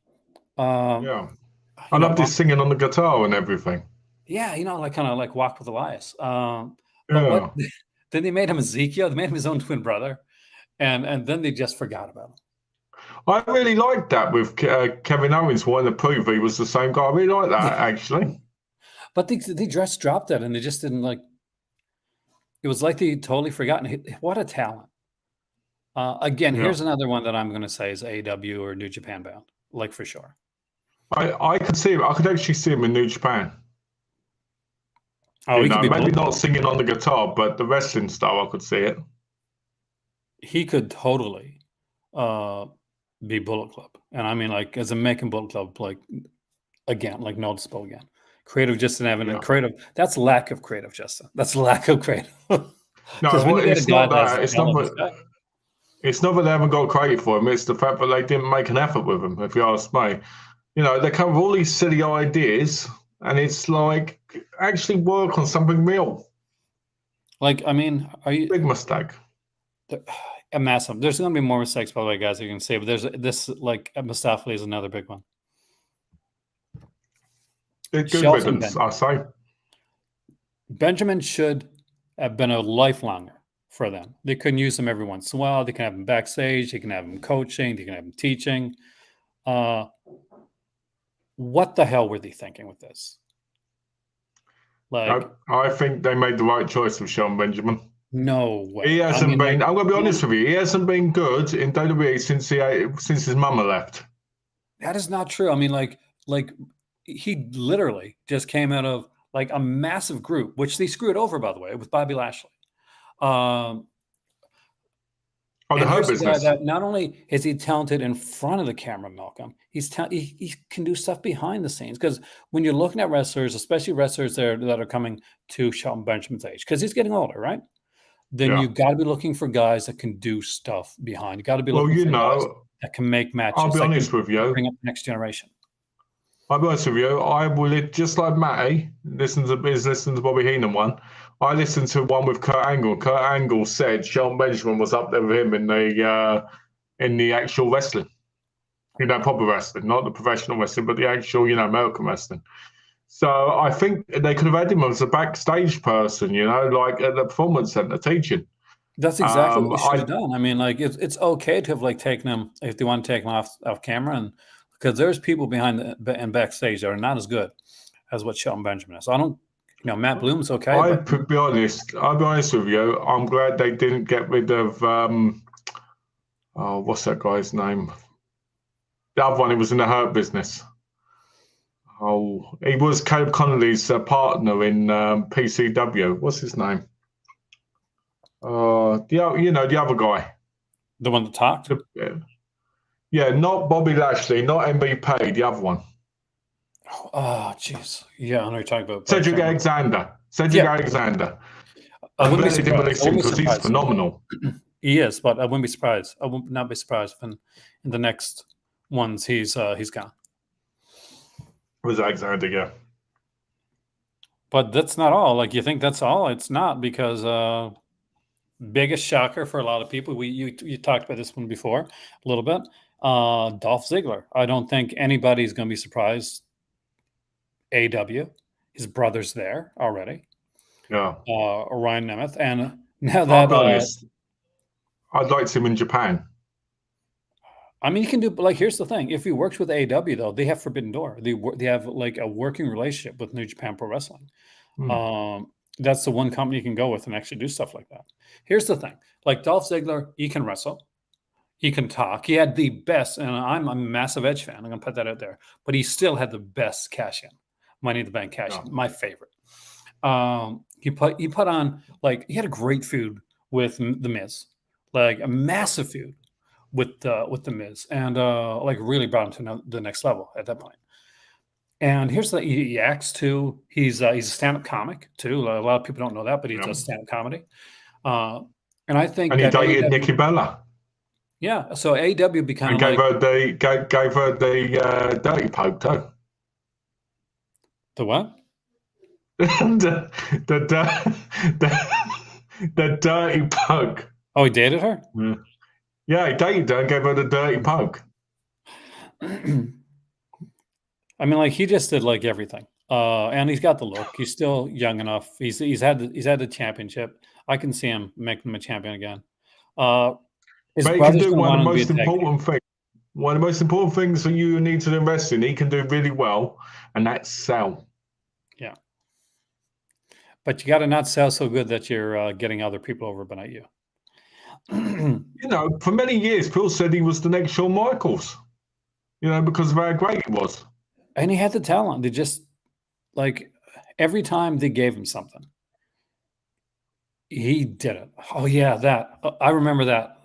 I love this singing on the guitar and everything. Yeah, kind of Walk with Elias. Then they made him Ezekiel. They made him his own twin brother, and then they just forgot about him. I really liked that with Kevin Owens wanting to prove he was the same guy. I really like that actually. But they just dropped that, and they just didn't It was like they totally forgotten. What a talent! Again, here's another one that I'm going to say is AEW or New Japan bound, for sure. I could see him. I could actually see him in New Japan. Oh, maybe not singing on the guitar, but the wrestling style, I could see it. He could totally be Bullet Club, and I mean, as a making Bullet Club, again, noticeable again. Creative Justin Evans, creative. That's lack of creative, Justin. That's lack of creative. No, it's not that. It's not that they haven't got credit for him. It's the fact that they didn't make an effort with him, if you ask me. You know, they come with all these silly ideas, and it's like actually work on something real. Like, I mean, are you big mistake? A massive. There's going to be more mistakes, by the way, guys. You can say, but there's this like Mustafa Ali is another big one. Good Shelton riddance, I say. Benjamin should have been a lifelonger for them. They couldn't use him every once in a while. They can have him backstage. They can have him coaching. They can have him teaching. What the hell were they thinking with this? Like, I think they made the right choice with Shelton Benjamin. No way. He hasn't been. Like, I'm going to be honest with you. He hasn't been good in WWE since his mama left. That is not true. I mean, like he literally just came out of like a massive group, which they screwed over, by the way, with Bobby Lashley. The Hurt Business. That not only is he talented in front of the camera, Malcolm, he can do stuff behind the scenes. Because when you're looking at wrestlers, especially wrestlers that are coming to Shelton Benjamin's age, because he's getting older, right? Then you got to be looking for guys that can do stuff behind. You got to be looking for guys that can make matches. I'll be honest with you. Bring up the next generation. I'll be honest with you. I will, just like Matty listen to Bobby Heenan one. I listened to one with Kurt Angle. Kurt Angle said Shelton Benjamin was up there with him in the actual wrestling. You know, proper wrestling, not the professional wrestling, but the actual, American wrestling. So I think they could have had him as a backstage person, like at the performance center teaching. That's exactly what they should have done. I mean, like it's okay to have like taken them if they want to take them off camera, and because there's people behind and backstage that are not as good as what Shelton Benjamin is. So I don't, Matt Bloom's okay. I'll be honest with you. I'm glad they didn't get rid of what's that guy's name? The other one who was in the Hurt Business. Oh, he was Caleb Connolly's partner in PCW. What's his name? The other guy. The one that talked? Yeah, not Bobby Lashley, not MVP, the other one. Oh, jeez. Yeah, I know you're talking about. Cedric Alexander. Alexander. I wouldn't be surprised because he's phenomenal. He is, but I wouldn't be surprised. I would not be surprised if in the next ones he's gone. Was Alexander, yeah. But that's not all. Like, you think that's all? It's not, because biggest shocker for a lot of people. You talked about this one before a little bit. Dolph Ziggler. I don't think anybody's going to be surprised. AEW, his brother's there already. Yeah. Ryan Nemeth, and now that I'd like him in Japan. I mean, you can do, like, here's the thing. If he works with AEW, though, they have Forbidden Door. They have, like, a working relationship with New Japan Pro Wrestling. That's the one company you can go with and actually do stuff like that. Here's the thing. Like, Dolph Ziggler, he can wrestle. He can talk. He had the best, and I'm a massive Edge fan. I'm going to put that out there. But he still had the best cash-in. Money in the Bank cash-in. My favorite. He put on, like, he had a great feud with The Miz. Like, a massive feud with the Miz, and like really brought him to the next level at that point. And here's he acts too. He's a stand-up comic too. A lot of people don't know that, but he does stand-up comedy. And I think he dated Nikki Bella. Yeah, so AEW became gave her the dirty poke too. The what? the dirty poke. Oh, he dated her? Yeah, he dated her and gave her the dirty poke. I mean, like, he just did like everything, and he's got the look. He's still young enough. He's had the championship. I can see him making him a champion again. His but he can do one of the most important things. One of the most important things that you need to invest in. He can do really well, and that's sell. Yeah, but you got to not sell so good that you're getting other people over, but not you. For many years, Phil said he was the next Shawn Michaels. Because of how great he was. And he had the talent. They just, like, every time they gave him something, he did it. Oh yeah, that I remember that.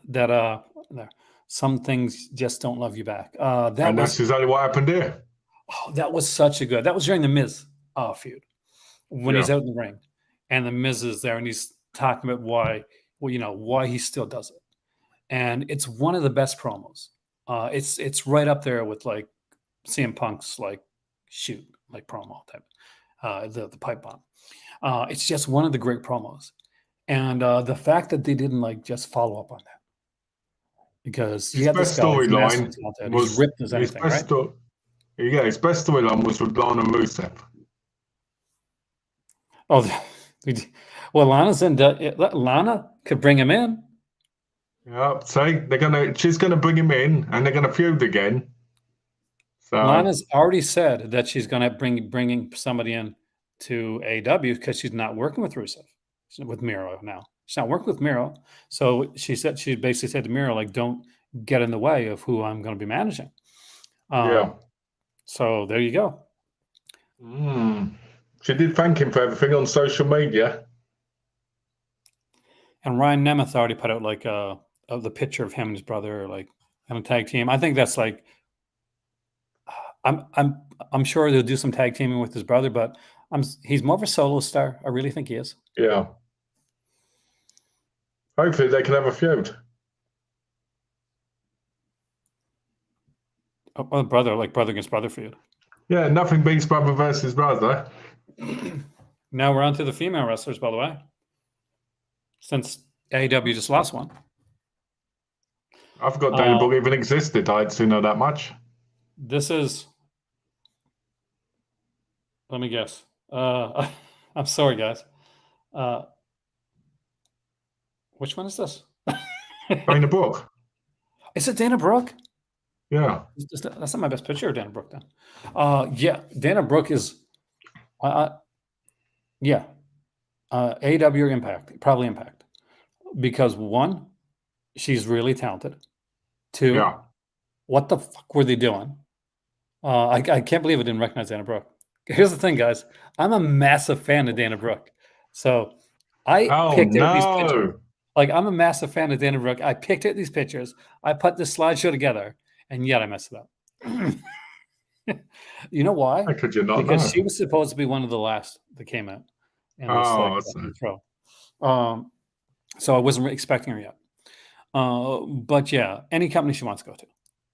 Some things just don't love you back. That's exactly what happened there. Oh, that was such a good. That was during the Miz feud when he's out in the ring, and the Miz is there, and he's talking about why he still does it, and it's one of the best promos. It's right up there with like CM Punk's like shoot, like promo type, the pipe bomb. It's just one of the great promos. And the fact that they didn't like just follow up on that. Because you His got this best guy, he's massive storyline talented, he's was ripped as his anything, right? his best storyline was with Lana Rusev. Oh, well, Lana's in. Lana could bring him in. Yeah, see, she's gonna bring him in, and they're gonna feud again. So Lana's already said that she's gonna bringing somebody in to AEW because she's not working with Rusev, with Miro now. She's not working with Miro, so she basically said to Miro, like, don't get in the way of who I'm going to be managing. yeah. So there you go. She did thank him for everything on social media. And Ryan Nemeth already put out like of the picture of him and his brother, like in a tag team. I think that's like, I'm sure they'll do some tag teaming with his brother, but he's more of a solo star. I really think he is. Yeah. Hopefully they can have a feud. Oh, brother against brother feud. Yeah, nothing beats brother versus brother. Now we're on to the female wrestlers, by the way. Since AEW just lost one. I forgot Dana Brooke even existed. I didn't know that much. This is, let me guess. I'm sorry, guys. Which one is this? Dana Brooke. Is it Dana Brooke? Yeah. That's not my best picture of Dana Brooke then. Yeah, Dana Brooke is, yeah. AEW or Impact, probably Impact. Because one, she's really talented. Two, yeah. What the fuck were they doing? I can't believe I didn't recognize Dana Brooke. Here's the thing, guys. I'm a massive fan of Dana Brooke. So I picked out these pictures. Like, I'm a massive fan of Dana Brooke. I picked out these pictures. I put this slideshow together, and yet I messed it up. You know why? How could you not Because know? she was supposed to be one of the last that came out in this intro. So I wasn't expecting her yet. But yeah, any company she wants to go to.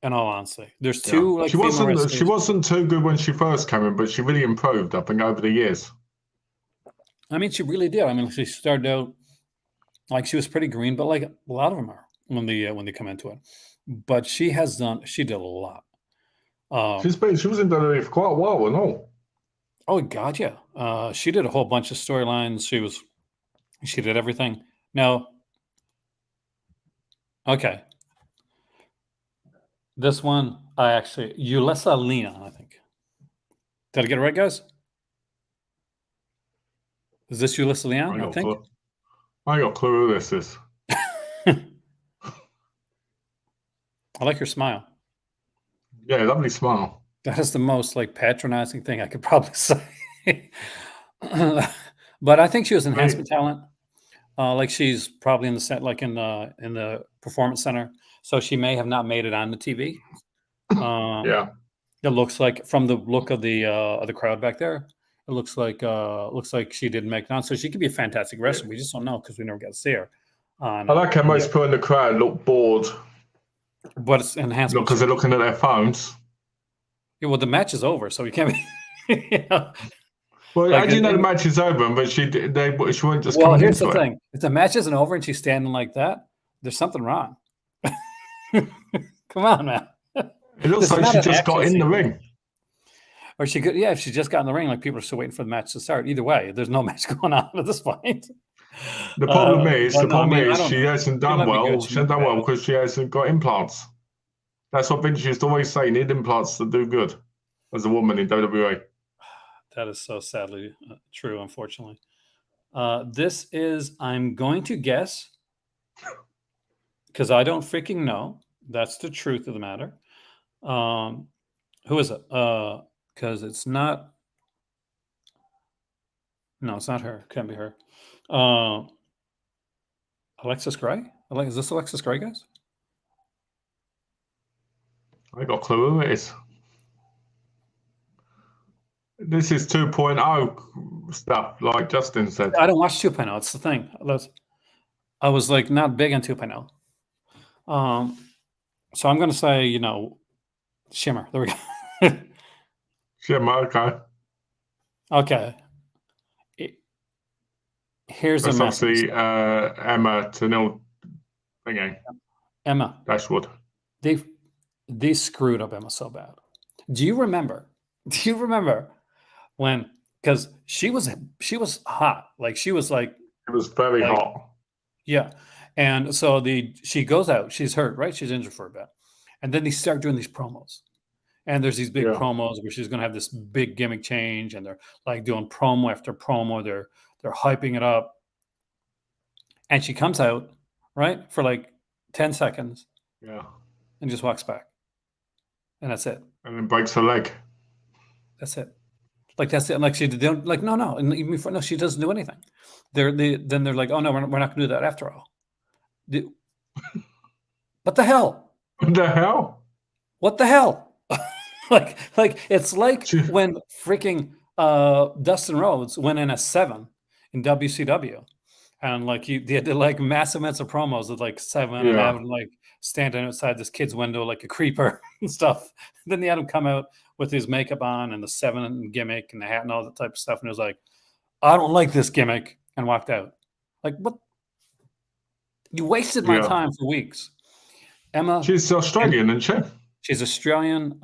In all honesty, there's two. Yeah. Like she wasn't too good when she first came in, but she really improved. I think over the years. I mean, she really did. I mean, she started out like she was pretty green, but like a lot of them are when they come into it. But she did a lot. She was in WWE for quite a while, and all. Oh God, yeah. She did a whole bunch of storylines. She did everything. Now, okay. This one, Salina, I think. Did I get it right, guys? Is this Salina? I think. I got a clue who this is. I like your smile. Yeah, lovely smile. That is the most like patronizing thing I could probably say. But I think she was enhancement talent. Like she's probably in the set, like in the performance center. So she may have not made it on the TV. Yeah. It looks like from the look of the crowd back there, it looks like she didn't make it on. So she could be a fantastic wrestler. We just don't know because we never got to see her. I like how most people in the crowd look bored. But it's enhancement because they're looking at their phones. Yeah, well, the match is over, so you can't be. You know? Well, like, how do you know the match is over? But she won't just. Well, here's the thing: if the match isn't over and she's standing like that, there's something wrong. Come on, man. It looks like she just got in the ring. Or she could, if she just got in the ring, like people are still waiting for the match to start. Either way, there's no match going on at this point. The problem is she hasn't done well. She hasn't done well because she hasn't got implants. That's what Vince used to always say: need implants to do good as a woman in WWE. That is so sadly true, unfortunately. This is, I'm going to guess, because I don't freaking know. That's the truth of the matter. Who is it? Because it's not. No, it's not her. Can't be her. Alexis Gray? Is this Alexis Gray, guys? I got a clue who it is. This is 2.0 stuff, like Justin said. I don't watch 2.0. It's the thing. I was like not big on 2.0. So I'm going to say, Shimmer. There we go. Okay. Okay. Here's That's a message. obviously Emma Tennille thingy. Emma. Dashwood. They screwed up Emma so bad. Do you remember? Do you remember when? Because she was hot. Like she was like. It was very hot. Yeah. And so she goes out. She's hurt, right? She's injured for a bit. And then they start doing these promos. And there's these big promos where she's going to have this big gimmick change, and they're like doing promo after promo. They're hyping it up. And she comes out, right, for like 10 seconds. Yeah. And just walks back. And that's it. And then breaks her leg. That's it. Like that's it. Like she don't like no. And even before, no, she doesn't do anything. Then they're like, oh no, we're not going to do that after all. What the hell? What the hell? What the hell? like it's like when freaking Dustin Rhodes went in a 7 in WCW, and like they did like massive amounts of promos with like 7 and having like standing outside this kid's window like a creeper and stuff. Then they had him come out with his makeup on and the 7 gimmick and the hat and all that type of stuff, and it was like, I don't like this gimmick, and walked out. Like, what? You wasted my time for weeks. Emma. She's Australian, isn't she? She's Australian.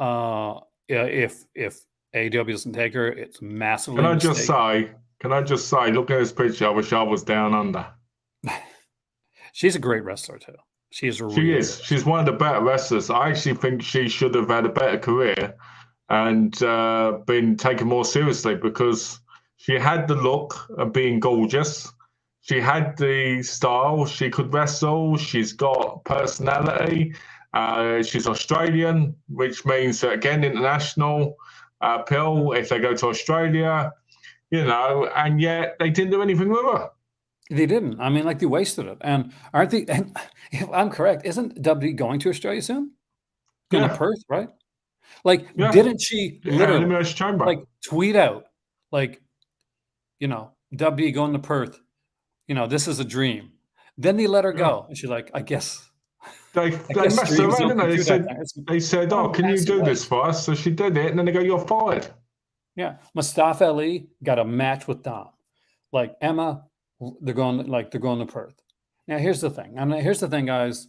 If AEW doesn't take her, it's massively. Can I just say, look at this picture. I wish I was down under. She's a great wrestler too. She is. She's one of the better wrestlers. I actually think she should have had a better career and been taken more seriously, because she had the look of being gorgeous. She had the style. She could wrestle. She's got personality. She's Australian, which means that, again, international appeal if they go to Australia, and yet they didn't do anything with her. They didn't. I mean, like, they wasted it. And aren't they? And if I'm correct, isn't WWE going to Australia soon? Going to Perth, right? Like, didn't she literally like tweet out, like, WWE going to Perth? This is a dream. Then they let her go, and she's like, I guess. They messed her around, didn't they? They said, oh, can you do this for us? So she did it, and then they go, you're fired. Yeah. Mustafa Ali got a match with Dom. Like, Emma, they're going to Perth. Now, here's the thing. Here's the thing, guys.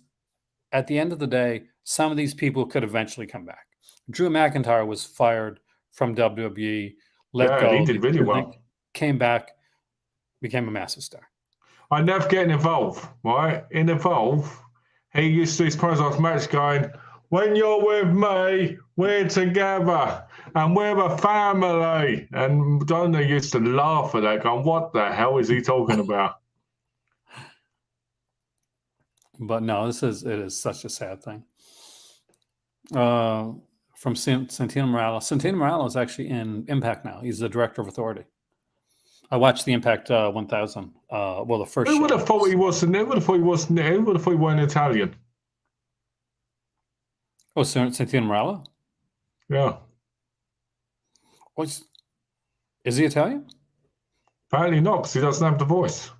At the end of the day, some of these people could eventually come back. Drew McIntyre was fired from WWE, let go. He did really well. Came back, became a massive star. I never get involved, right? In Evolve, he used to his post match going, when you're with me, we're together and we're a family. And Donna used to laugh at that, going, what the hell is he talking about? But no, it is such a sad thing. From Santino Morales. Santino Morales is actually in Impact now. He's the director of Authority. I watched the Impact 1000. The first. Who would have thought he wasn't? Who would have thought he wasn't? Who would have thought he weren't Italian? Oh, Santino Morales. Yeah. Is he Italian? Apparently not, because he doesn't have the voice.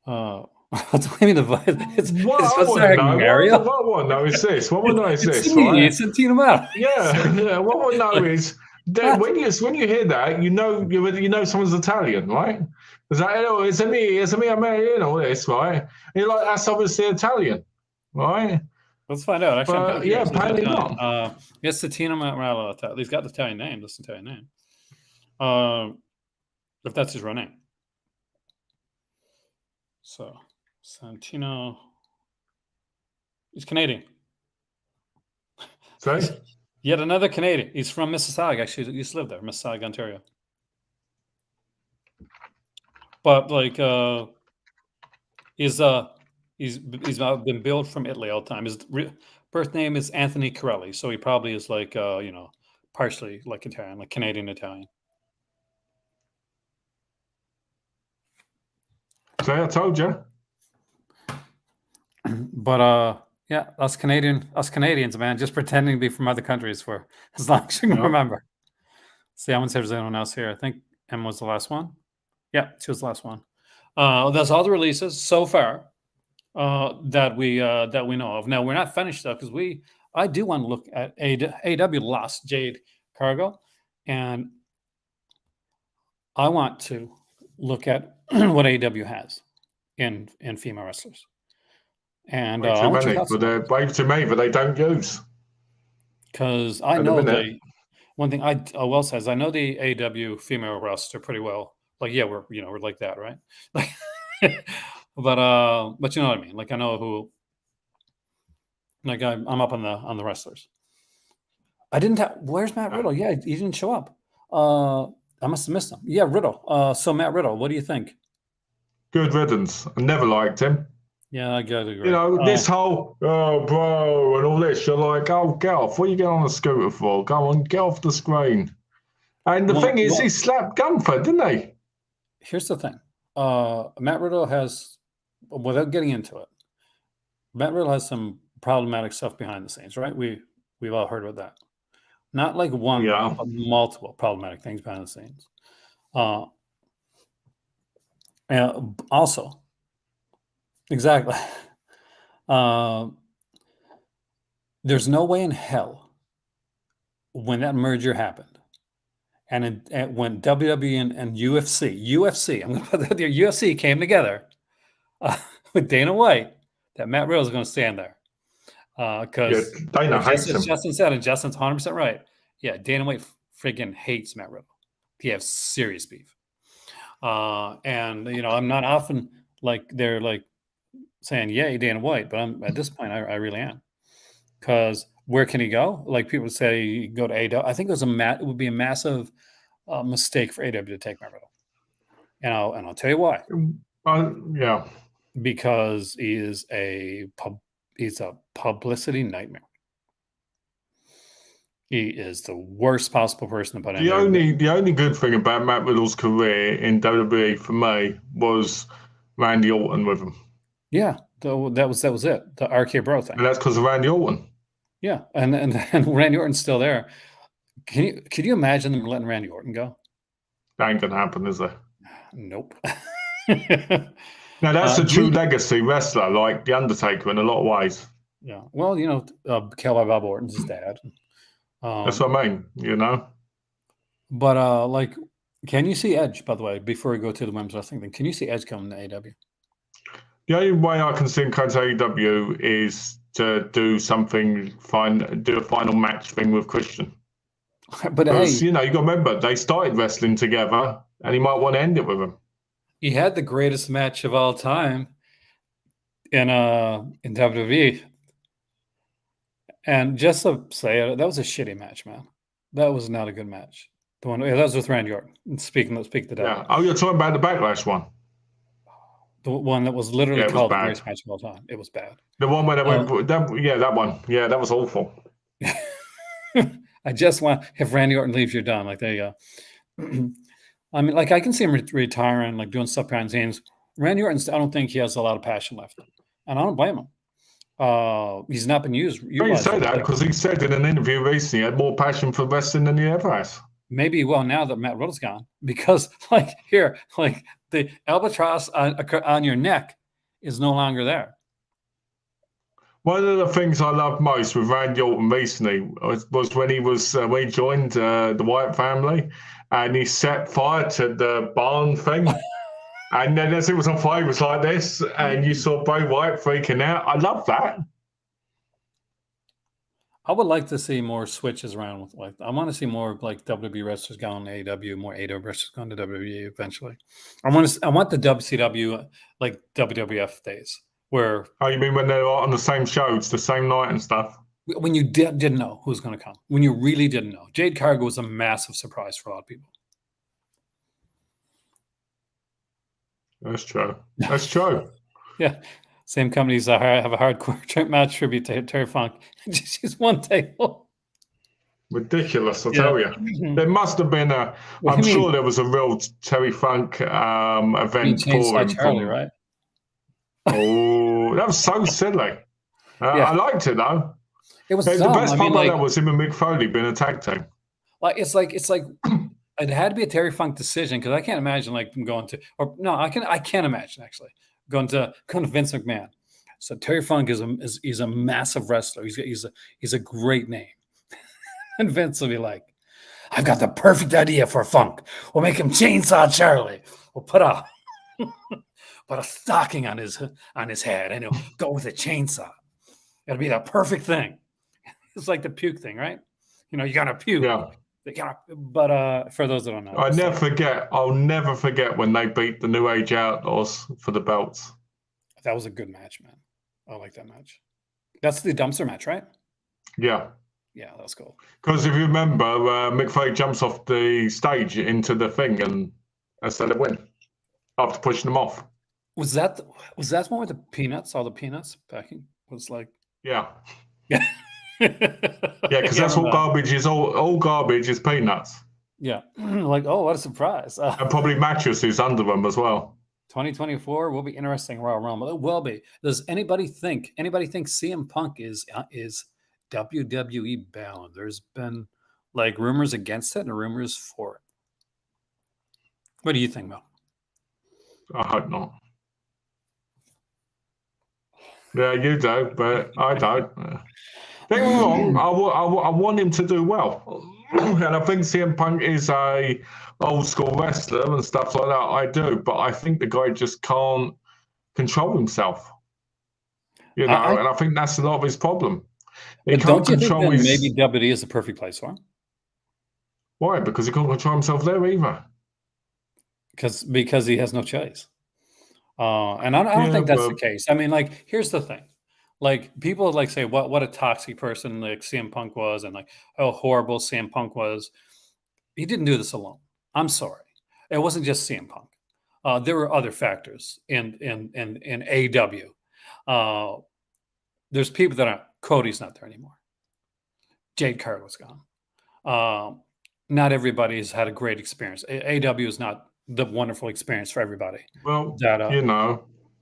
What do you mean the voice? What I want to know is this. What I want to know is this. It's Santino Morales. Yeah. What I want to know is. When you hear that, you know someone's Italian, right? It's like, oh, it's me, I'm all this, right? And you're like, that's obviously Italian, right? Let's find out. Actually, apparently not. Yes, Santino Morales. He's got the Italian name. That's the Italian name. If that's his real name. So, Santino. He's Canadian. Sorry? Yet another Canadian. He's from Mississauga. Actually, he used to live there, Mississauga, Ontario. But like, he's been billed from Italy all the time. His birth name is Anthony Corelli, so he probably is like, partially like Italian, like Canadian Italian. So I told you. But yeah, us Canadians, man, just pretending to be from other countries for as long as you can remember. See, I wouldn't say there's anyone else here. I think Emma was the last one. Yeah, she was the last one. That's all the releases so far that we know of. Now we're not finished though, because I do want to look at AEW lost Jade Cargill, and I want to look at what AEW has in female wrestlers. And way I too want your many, thoughts, but they're way too many, but they don't use. because I At the know minute. one thing I will say is I know the AEW female roster pretty well. Like, yeah, we're like that, right? Like, but you know what I mean. Like, I know who. Like, I'm up on the wrestlers. I didn't have. Where's Matt Riddle? Yeah, he didn't show up. I must have missed him. Yeah, Riddle. So Matt Riddle, what do you think? Good riddance. I never liked him. Yeah, I gotta agree. You know, this whole, oh, bro, and all this, you're like, oh, get off. What are you getting on the scooter for? Go on, get off the screen. And the thing is, he slapped Gunther, didn't he? Here's the thing. Matt Riddle has, without getting into it, Matt Riddle has some problematic stuff behind the scenes, right? We've all heard about that. Not like one, Yeah. but multiple problematic things behind the scenes. And also, exactly. There's no way in hell when that merger happened, and when WWE and UFC, I'm going to put that there, UFC came together with Dana White, that Matt Riddle is going to stand there. Because Dana hates him. Justin said, and Justin's 100% right. Yeah, Dana White freaking hates Matt Riddle. He has serious beef. And I'm not often like they're like saying, "Yay, Dana White," but at this point, I really am. Because where can he go? Like, people say, he can go to AEW. I think it would be a massive mistake for AEW to take Matt Riddle, and I'll tell you why. Yeah. Because he's a publicity nightmare. He is the worst possible person to put in. The only good thing about Matt Riddle's career in WWE for me was Randy Orton with him. Yeah, that was it. The RK Bro thing. And that's because of Randy Orton. Yeah, and Randy Orton's still there. Could you imagine them letting Randy Orton go? That ain't gonna happen, is it? Nope. Now that's a true legacy wrestler, like The Undertaker in a lot of ways. Yeah. Well, killed by Bob Orton's his dad. That's what I mean, But like, can you see Edge, by the way, before we go to the women's wrestling thing? Can you see Edge coming to AEW? The only way I can see him come to AEW is to do something do a final match thing with Christian. But because, you got to remember, they started wrestling together, and he might want to end it with him. He had the greatest match of all time in WWE. And just to say it, that was a shitty match, man. That was not a good match. The one that was with Randy Orton. Speak the devil. Yeah. Oh, you're talking about the Backlash one. The one that was literally called the greatest match of all time. It was bad. The one where they went, that one. Yeah, that was awful. I just want, if Randy Orton leaves, you're done. Like, there you go. I mean, like, I can see him retiring, like doing stuff behind the scenes. Randy Orton, I don't think he has a lot of passion left, and I don't blame him. He's not been used. You say that because he said in an interview recently he had more passion for wrestling than he ever has. Maybe he will now that Matt Riddle's gone, because the albatross on your neck is no longer there. One of the things I loved most with Randy Orton recently was when he joined the Wyatt family, and he set fire to the barn thing. And then as it was on fire, it was like this, and you saw Bray Wyatt freaking out. I love that. I would like to see more switches around with I want to see more like WWE wrestlers going to AEW, more AEW wrestlers going to WWE eventually. I want the WCW like WWF days where. Oh, you mean when they're on the same show, it's the same night and stuff? When you didn't know who was going to come, when you really didn't know. Jade Cargill was a massive surprise for a lot of people. That's true. That's true. Yeah. Same companies have a hardcore match tribute to Terry Funk. She's one table. Ridiculous, I tell you. There must have been I'm sure there was a real Terry Funk event for him. Charlie, right? Oh, that was so silly. I liked it, though. It was the best part about that was him and Mick Foley being a tag team. Like, it's like it had to be a Terry Funk decision, because I can't imagine like going to, or no, I can't imagine actually going to Vince McMahon. So Terry Funk he's a massive wrestler. He's a great name. And Vince will be like, I've got the perfect idea for Funk. We'll make him Chainsaw Charlie. We'll put a stocking on his head, and he'll go with a chainsaw. It'll be the perfect thing. It's like the puke thing, right? You gotta puke. Yeah. But for those that don't know, I'll never forget when they beat the New Age Outlaws for the belts. That was a good match, man. I like that match. That's the dumpster match, right? Yeah. Yeah, that's cool. Because if you remember, Mick Foley jumps off the stage into the thing and instead of win after pushing them off. Was that the one with the peanuts? All the peanuts packing was like. Yeah. Yeah. Yeah, because that's what garbage is. All garbage is peanuts. Yeah. Like, oh, what a surprise. And probably mattresses under them as well. 2024 will be interesting. Royal Rumble. It will be. Does anybody think CM Punk is WWE bound? There's been like rumors against it and rumors for it. What do you think, Mel? I hope not. Yeah, you do, but I don't. Don't get me wrong, I want him to do well. And I think CM Punk is a old school wrestler and stuff like that. I do, but I think the guy just can't control himself. And I think that's a lot of his problem. He can't control his... maybe WWE is the perfect place for him? Why? Because he can't control himself there either. Because he has no choice. And I don't think that's the case. I mean, like, here's the thing. Like, people like say what a toxic person like CM Punk was, and like how horrible CM Punk was. He didn't do this alone. I'm sorry. It wasn't just CM Punk. There were other factors in AEW. There's people that are Cody's not there anymore. Jade Cargill's gone. Not everybody's had a great experience. AEW is not the wonderful experience for everybody. Well,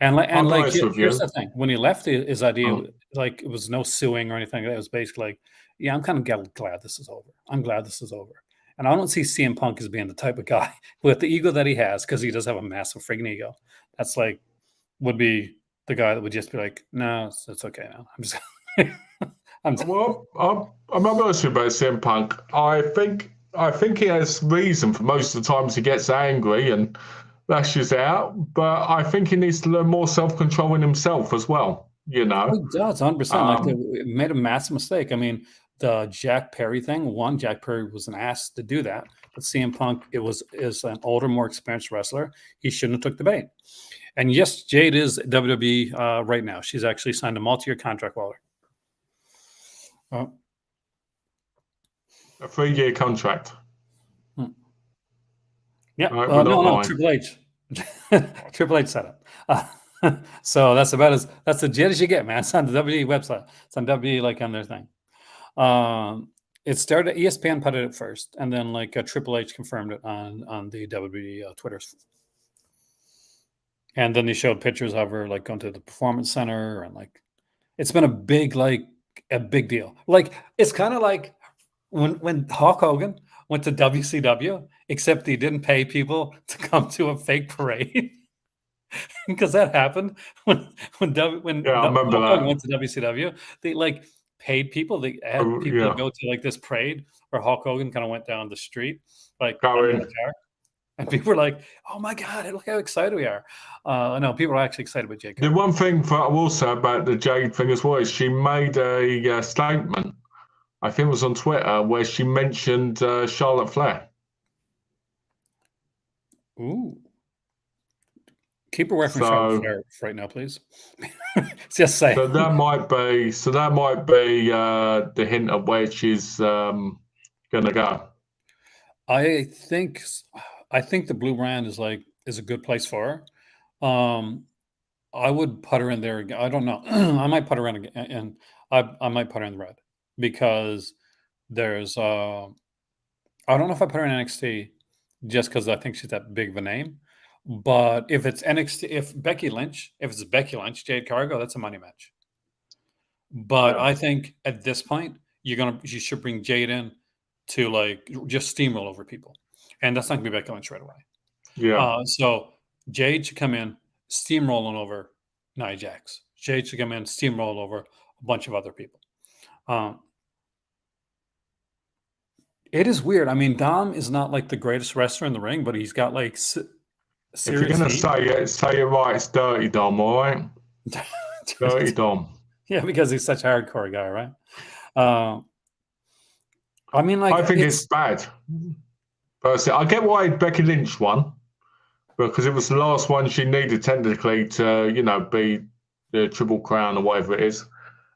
And here's the thing: when he left, his idea, like, it was no suing or anything. It was basically like, yeah, I'm kind of glad this is over. I'm glad this is over. And I don't see CM Punk as being the type of guy with the ego that he has, because he does have a massive friggin' ego. That's like, would be the guy that would just be like, no, it's okay now. Well, I'm not going to say about CM Punk. I think he has reason for most of the times he gets angry and lashes out, but I think he needs to learn more self-control in himself as well. He does 100%. Like, they made a massive mistake. I mean, the Jack Perry thing. Jack Perry was an ass to do that, but CM Punk is an older, more experienced wrestler. He shouldn't have took the bait. And yes, Jade is WWE right now. She's actually signed a multi-year contract with her. A 3-year contract. Yeah. No, Triple H. Triple H said it. So that's that's as legit as you get, man. It's on the WWE website. It's on WWE, like, on their thing. It started, ESPN put it at first, and then like Triple H confirmed it on the WWE Twitters. And then they showed pictures of her like going to the Performance Center, and like, it's been a big deal. Like, it's kind of like when Hulk Hogan went to WCW, except he didn't pay people to come to a fake parade. Because that happened when I remember Hulk Hogan went to WCW. They like paid people. They had people go to like this parade where Hulk Hogan kind of went down the street, like, in the car. And people were like, "Oh my God, look how excited we are!" No, people are actually excited about Jade. The one thing I will say about the Jade thing as well is she made a statement. I think it was on Twitter, where she mentioned Charlotte Flair. Ooh. Keep away from Charlotte Flair right now, please. Just say. So that might be the hint of where she's going to go. I think the blue brand is a good place for her. I would put her in there again. I don't know. I might put her in again, and I might put her in the red, because there's I don't know if I put her in NXT just because I think she's that big of a name. But if it's NXT, if it's Becky Lynch, Jade Cargill, that's a money match. But I think at this point, you should bring Jade in to like just steamroll over people, and that's not gonna be Becky Lynch right away. Yeah. So Jade should come in steamrolling over Nia Jax. Jade should come in, steamroll over a bunch of other people. It is weird. I mean, Dom is not like the greatest wrestler in the ring, but he's got like serious. If you're gonna say it right, it's Dirty Dom, all right? Dirty Dom. Yeah, because he's such a hardcore guy, right? I mean, like, I think it's bad. Personally, I get why Becky Lynch won, because it was the last one she needed technically to, be the Triple Crown or whatever it is,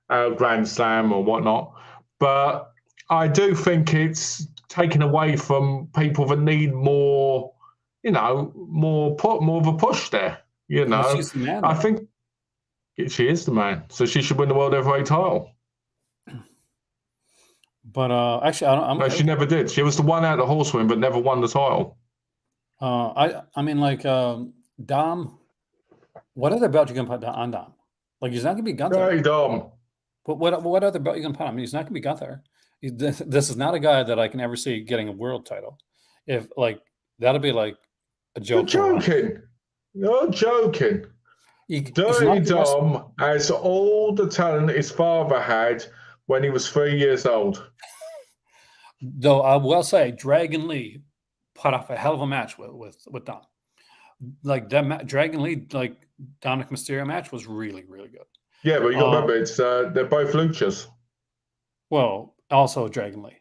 Grand Slam or whatnot. But I do think it's taken away from people that need more, more of a push there. Well, she's the man, I think she is the man, so she should win the World Heavyweight title. But actually, No, she never did. She was the one out of the horsewomen, but never won the title. I mean, like, Dom. What other belt you gonna put on Dom? Like, he's not gonna be Gunther. Hey, Dom. But what other belt you gonna put on? I mean, he's not gonna be Gunther. This is not a guy that I can ever see getting a world title. If like that'll be like a joke. You're joking. You're joking. Dirty Dom has all the talent his father had when he was 3 years old. Though I will say, Dragon Lee put off a hell of a match with Dom. Like that Dragon Lee, like Dominic Mysterio match was really, really good. Yeah, but you got to remember, it's they're both luchas. Well, also Dragon Lee.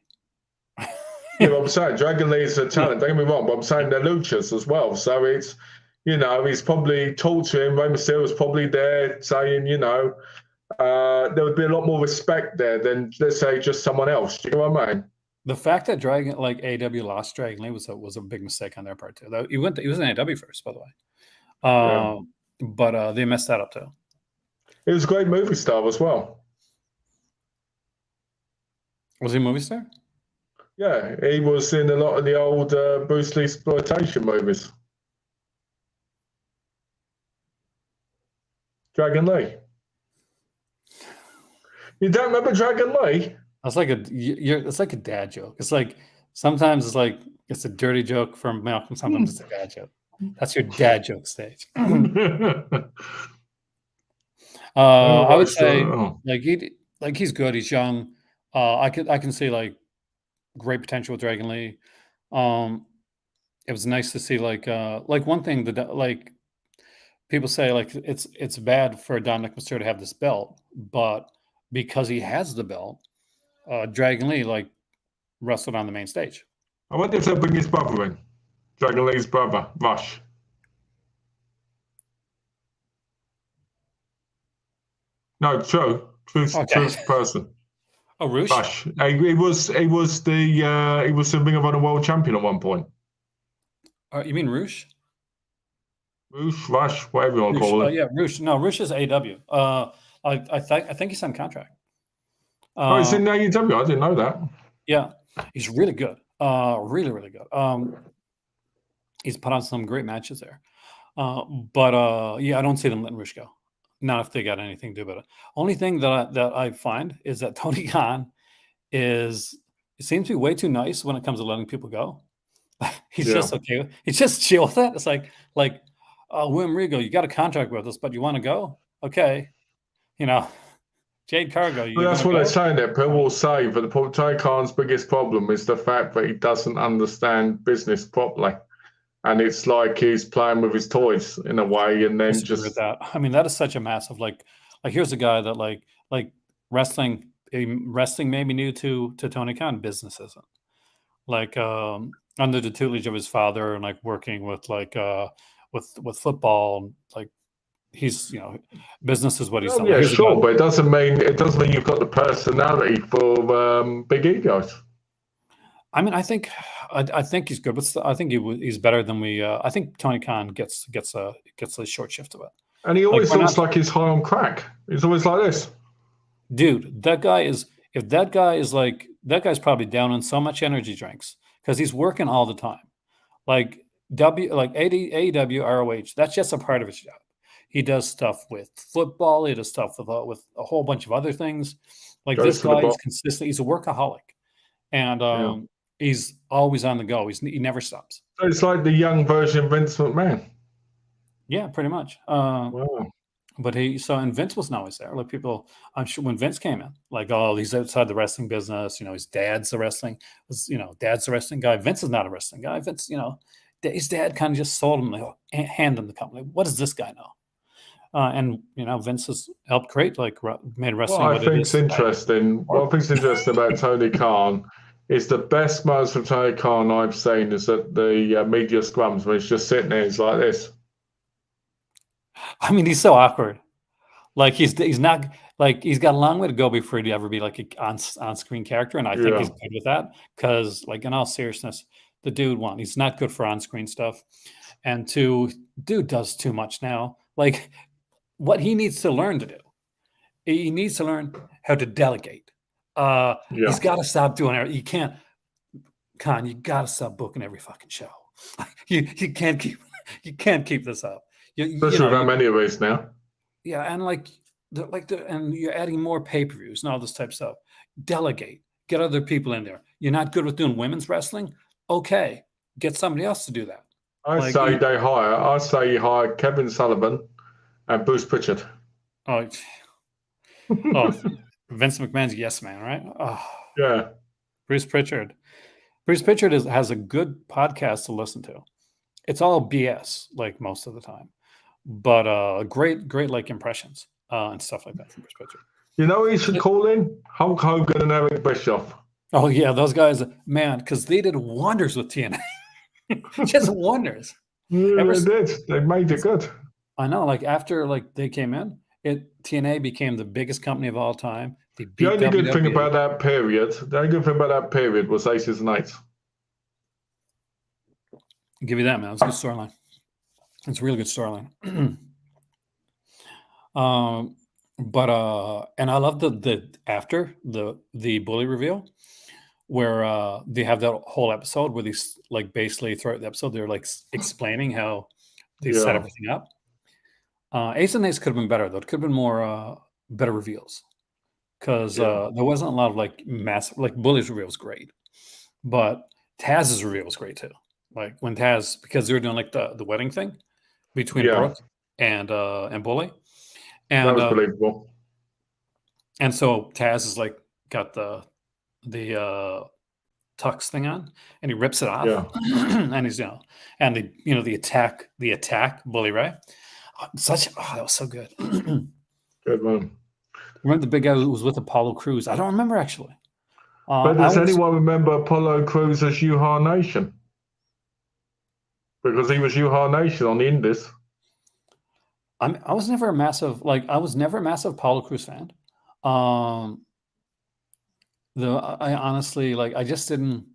Yeah, but I'm saying Dragon Lee is a talent. Don't get me wrong, but I'm saying they're luchas as well. So it's, he's probably talked to him. Rey Mysterio was probably there saying, there would be a lot more respect there than, let's say, just someone else. Do you know what I mean? The fact that AEW lost Dragon Lee was a big mistake on their part too. Though he was in AEW first, by the way. But they messed that up too. It was a great movie star as well. Was he a movie star? Yeah, he was in a lot of the old Bruce Lee exploitation movies. Dragon Lee. You don't remember Dragon Lee? That's like it's like a dad joke. It's like sometimes it's a dirty joke from Malcolm. Sometimes it's a dad joke. That's your dad joke stage. I would say he's good. He's young. I can see like great potential with Dragon Lee. It was nice to see like one thing that like people say like it's bad for Dominic Mysterio to have this belt, but because he has the belt, Dragon Lee like wrestled on the main stage. I wonder if they'll bring his brother in. Dragon Lee's brother, Rush. No, true person. Oh, Rush. Rush. He was the Ring of Honor World Champion at one point. You mean Rush? Rush, whatever you want to call it. Yeah, Rush. No, Rush is AEW. I think he's on contract. He's in AEW. I didn't know that. Yeah, he's really good. Really, really good. He's put on some great matches there. But I don't see them letting Rush go. Not if they got anything to do with it. Only thing that I find is that Tony Khan seems to be way too nice when it comes to letting people go. He's just okay. He's just chill with it. It's like William Regal, you got a contract with us, but you want to go? Okay. Jade Cargill. Well, that's what they're saying there. People will say that Tony Khan's biggest problem is the fact that he doesn't understand business properly. And it's like he's playing with his toys in a way, and then just that. I mean, that is such a massive like here's a guy that like wrestling may be new to Tony Khan. Business isn't. Like under the tutelage of his father and like working with with football, like he's business is what he's done. Yeah, sure, but it doesn't mean you've got the personality for big egos. I mean, I think he's good, but I think he's better than we. I think Tony Khan gets a short shift of it. And he always looks like he's high on crack. He's always like this. Dude, that guy is. If that guy is like that guy's probably down on so much energy drinks because he's working all the time. Like AEW, ROH, that's just a part of his job. He does stuff with football. He does stuff with a whole bunch of other things. Like this guy is consistent. He's a workaholic, and he's always on the go. He never stops. So it's like the young version of Vince McMahon. Yeah, pretty much. Wow. But and Vince wasn't always there. Like people, I'm sure when Vince came in, like, oh, he's outside the wrestling business. His dad's the wrestling, dad's the wrestling guy. Vince is not a wrestling guy. Vince, his dad kind of just sold him, hand him the company. What does this guy know? And Vince has helped create, made wrestling What I what it think's is. interesting. What I think's interesting about Tony Khan is the best moments from Tony Khan I've seen is at the media scrums when he's just sitting there. He's like this. I mean, he's so awkward. Like he's not like he's got a long way to go before he'd ever be like an on-screen character, and I think he's good with that because, like, in all seriousness, the dude, one, he's not good for on-screen stuff, and two, dude does too much now. Like, what he needs to learn to do, he needs to learn how to delegate. He's got to stop doing it. You can't, Khan. You got to stop booking every fucking show. you can't keep this up. Especially with how many of us now. Yeah, and and you're adding more pay-per-views and all this type of stuff. Delegate, get other people in there. You're not good with doing women's wrestling? Okay, get somebody else to do that. I say you hire Kevin Sullivan and Bruce Pritchard. Oh, Vince McMahon's yes man, right? Oh, yeah. Bruce Pritchard. Bruce Pritchard has a good podcast to listen to. It's all BS, like, most of the time. But great like impressions and stuff like that from Bruce Pritchard. You know who you should call in? Hulk Hogan and Eric Bischoff. Oh yeah, those guys, man, because they did wonders with TNA. Just wonders. Yeah, they did. They made it good. I know. Like, after they came in, TNA became the biggest company of all time. They beat the only WWE. good thing about that period was Aces and Eights. I'll give you that, man. It's a good storyline. It's a really good storyline. And I love the after the bully reveal, where they have that whole episode where they basically throughout the episode they're explaining how they set everything up. Ace and Ace could have been better though. It could have been more better reveals because there wasn't a lot of massive Bully's reveal was great, but Taz's reveal was great too. Like when Taz, because they were doing the wedding thing between Brooke and Bully, and that was believable. And so Taz is got the tux thing on, and he rips it off, and he's and the attack Bully Ray. That was so good. Good man. Remember the big guy who was with Apollo Crews? I don't remember actually. But does anyone remember Apollo Crews as Uhaa Nation? Because he was Uhaa Nation on the Indies. I was never a massive Apollo Crews fan. I honestly I just didn't.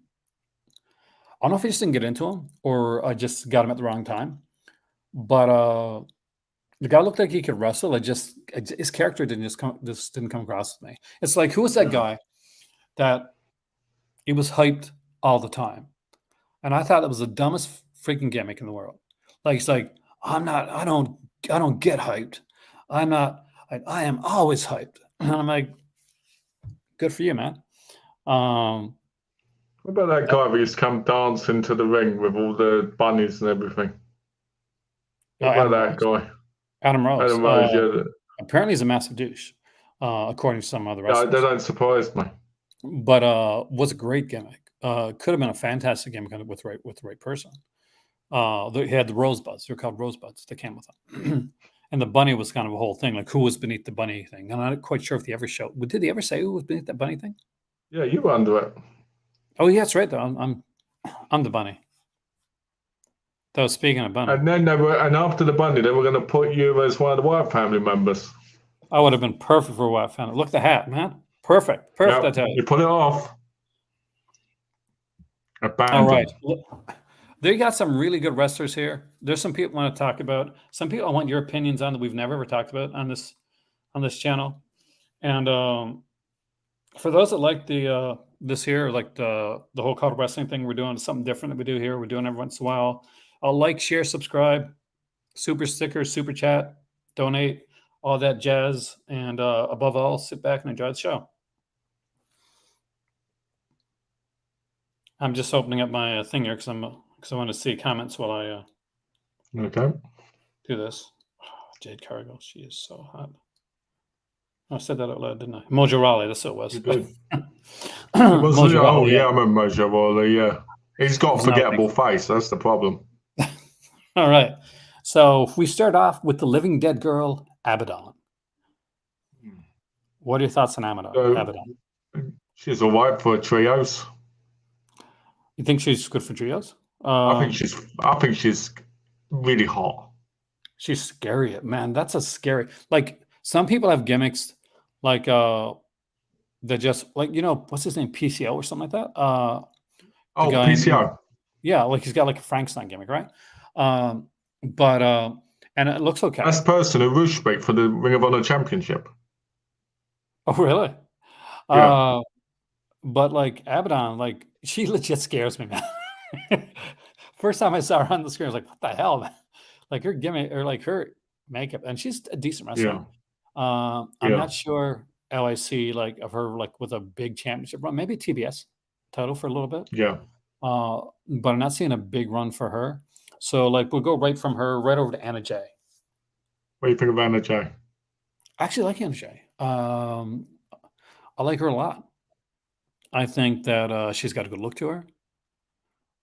I don't know if I just didn't get into him or I just got him at the wrong time. But the guy looked like he could wrestle. His character didn't come across with me. It's like, who was that guy that he was hyped all the time? And I thought it was the dumbest freaking gimmick in the world. He's like, I don't get hyped. I am always hyped. And I'm like, good for you, man. What about that guy who used to come dance into the ring with all the bunnies and everything? What about that guy? Adam Rose. Adam Rose, apparently he's a massive douche, according to some other wrestlers. That don't surprise me. But was a great gimmick. Could have been a fantastic gimmick with the right person. He had the rosebuds. They're called rosebuds that came with them. And the bunny was kind of a whole thing, like who was beneath the bunny thing. And I'm not quite sure if they ever showed. Did they ever say who was beneath that bunny thing? Yeah, you were under it. Oh, yeah, that's right. Though I'm the bunny. That was speaking of bunny. And then after the bunny, they were going to put you as one of the Wyatt family members. I would have been perfect for a Wyatt family. Look at the hat, man. Perfect. Yep. I tell you. You put it off. Abandoned. All right. They got some really good wrestlers here. There's some people I want to talk about. Some people I want your opinions on that we've never ever talked about on this channel. And for those that like this here, like the whole cult wrestling thing we're doing, something different that we do here. We're doing every once in a while. I'll like, share, subscribe, super sticker, super chat, donate, all that jazz. And above all, sit back and enjoy the show. I'm just opening up my thing here because I want to see comments while I do this. Jade Cargill, she is so hot. I said that out loud, didn't I? Mojo Rawley, that's what it was. You did. Mojo Rawley, yeah, I remember Mojo Rawley, yeah. He's got a forgettable face, that's the problem. All right. So we start off with the living dead girl, Abaddon. What are your thoughts on Abaddon? She's all right for trios. You think she's good for trios? I think she's really hot. She's scary, man. That's a scary. Like some people have gimmicks, like they're just like what's his name, PCO or something like that. PCO. Yeah, like he's got like a Frankenstein gimmick, right? But and it looks okay. That's the person who Rush beat for the Ring of Honor Championship. Oh, really? Yeah. But like Abaddon, like she legit scares me, man. First time I saw her on the screen, I was like, "What the hell, man?" Like her gimmick or like her makeup, and she's a decent wrestler. Yeah. I'm not sure LIC like of her like with a big championship run, maybe TBS title for a little bit. Yeah. But I'm not seeing a big run for her. So like we'll go right from her right over to Anna Jay. What do you think of Anna Jay? I actually like Anna Jay. I like her a lot. I think that she's got a good look to her.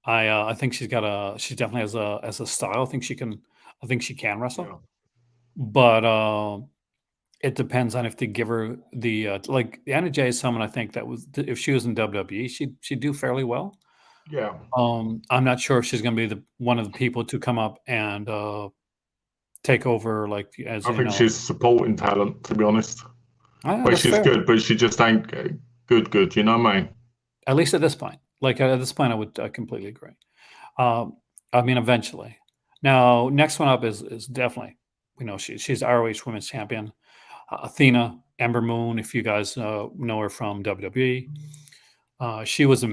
I think she definitely has a style. I think she can wrestle. Yeah. But it depends on if they give her the like Anna Jay is someone I think that was if she was in WWE, she'd do fairly well. Yeah. I'm not sure if she's going to be one of the people to come up and take over. Like as I think she's supporting talent, to be honest. Well, she's fair. good, but she just ain't good. You know what I mean? At least at this point. Like at this point, I would completely agree. I mean, eventually. Now, next one up is definitely, she's ROH Women's Champion, Athena Ember Moon. If you guys know her from WWE, she was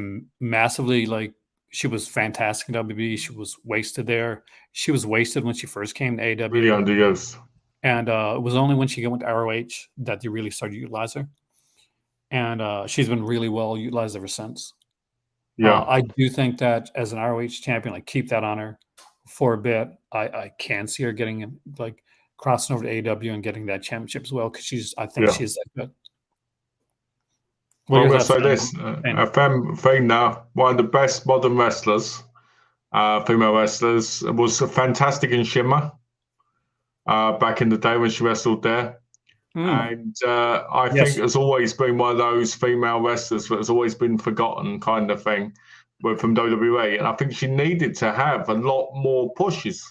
she was fantastic in WWE. She was wasted there. She was wasted when she first came to AEW. Really underused. And it was only when she went to ROH that they really started to utilize her. And she's been really well utilized ever since. Yeah. I do think that as an ROH champion, like keep that on her for a bit. I can see her getting like crossing over to AEW and getting that championship as well because I think she's that good. I'm going to say this: a female, one of the best modern wrestlers, female wrestlers, was fantastic in Shimmer back in the day when she wrestled there. And I think has always been one of those female wrestlers that has always been forgotten kind of thing from WWE. And I think she needed to have a lot more pushes.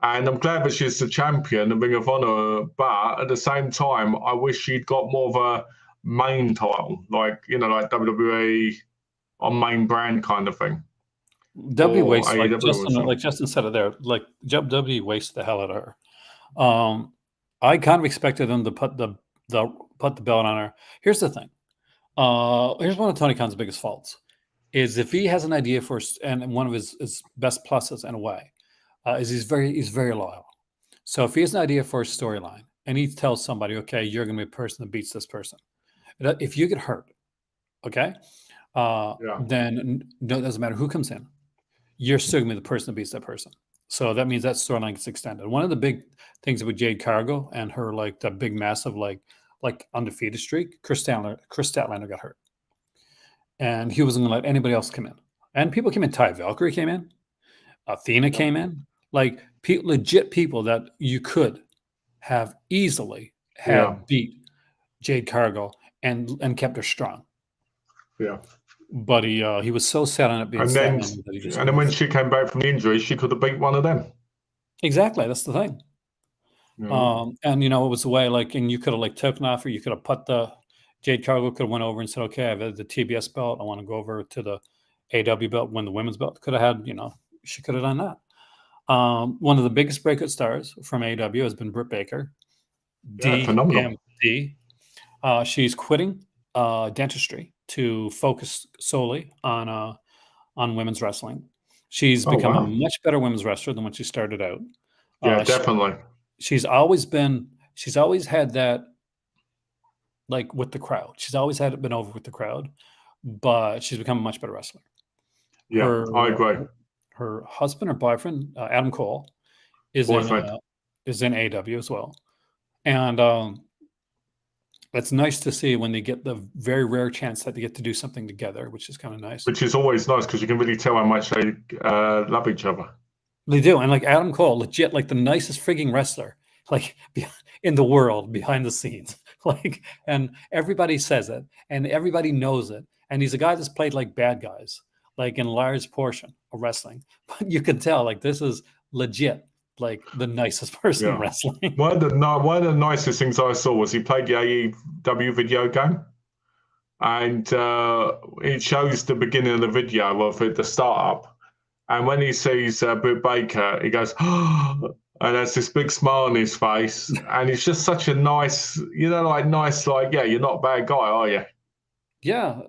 And I'm glad that she's the champion of Ring of Honor. But at the same time, I wish she'd got more of a main title, like WWE on main brand kind of thing. WWE wastes, like Justin said it there, like WWE wastes the hell out of her. I kind of expected them to put the belt on her. Here's the thing. Here's one of Tony Khan's biggest faults is if he has an idea for, and one of his best pluses in a way, is he's very loyal. So if he has an idea for a storyline and he tells somebody, okay, you're going to be a person that beats this person. If you get hurt, okay, then it doesn't matter who comes in. You're still going to be the person that beats that person. So that means that storyline gets extended. One of the big things with Jade Cargill and her like the big massive like undefeated streak, Chris Statelander got hurt, and he wasn't going to let anybody else come in. And people came in. Ty Valkyrie came in. Athena came in. Like legit people that you could have easily beat Jade Cargill and kept her strong. Yeah. But he was so set on it being Statlander that he just. And then when she came back from the injury, she could have beat one of them. Exactly, that's the thing. And it was the way and you could have taken off her. You could have put the Jade Cargill could have went over and said, okay, I have the TBS belt. I want to go over to the AW belt, win the women's belt. Could have had, she could have done that. One of the biggest breakout stars from AW has been Britt Baker. Phenomenal. She's quitting dentistry to focus solely on women's wrestling. She's become a much better women's wrestler than when she started out. Yeah, definitely. She's always had that with the crowd. She's always had it been over with the crowd, but she's become a much better wrestler. Yeah, I agree. Her husband or boyfriend, Adam Cole, is in is in AEW as well. And it's nice to see when they get the very rare chance that they get to do something together, which is kind of nice. Which is always nice because you can really tell how much they love each other. They do. And like Adam Cole, legit, like the nicest frigging wrestler, like in the world behind the scenes. Like, and everybody says it and everybody knows it. And he's a guy that's played like bad guys, like in a large portion of wrestling. But you can tell like this is legit, like the nicest person in wrestling. One of the nicest things I saw was he played the AEW video game. And it shows the beginning of the video of it, the startup. And when he sees Britt Baker, he goes, oh, and there's this big smile on his face. And it's just such a nice, yeah, you're not a bad guy, are you? Yeah.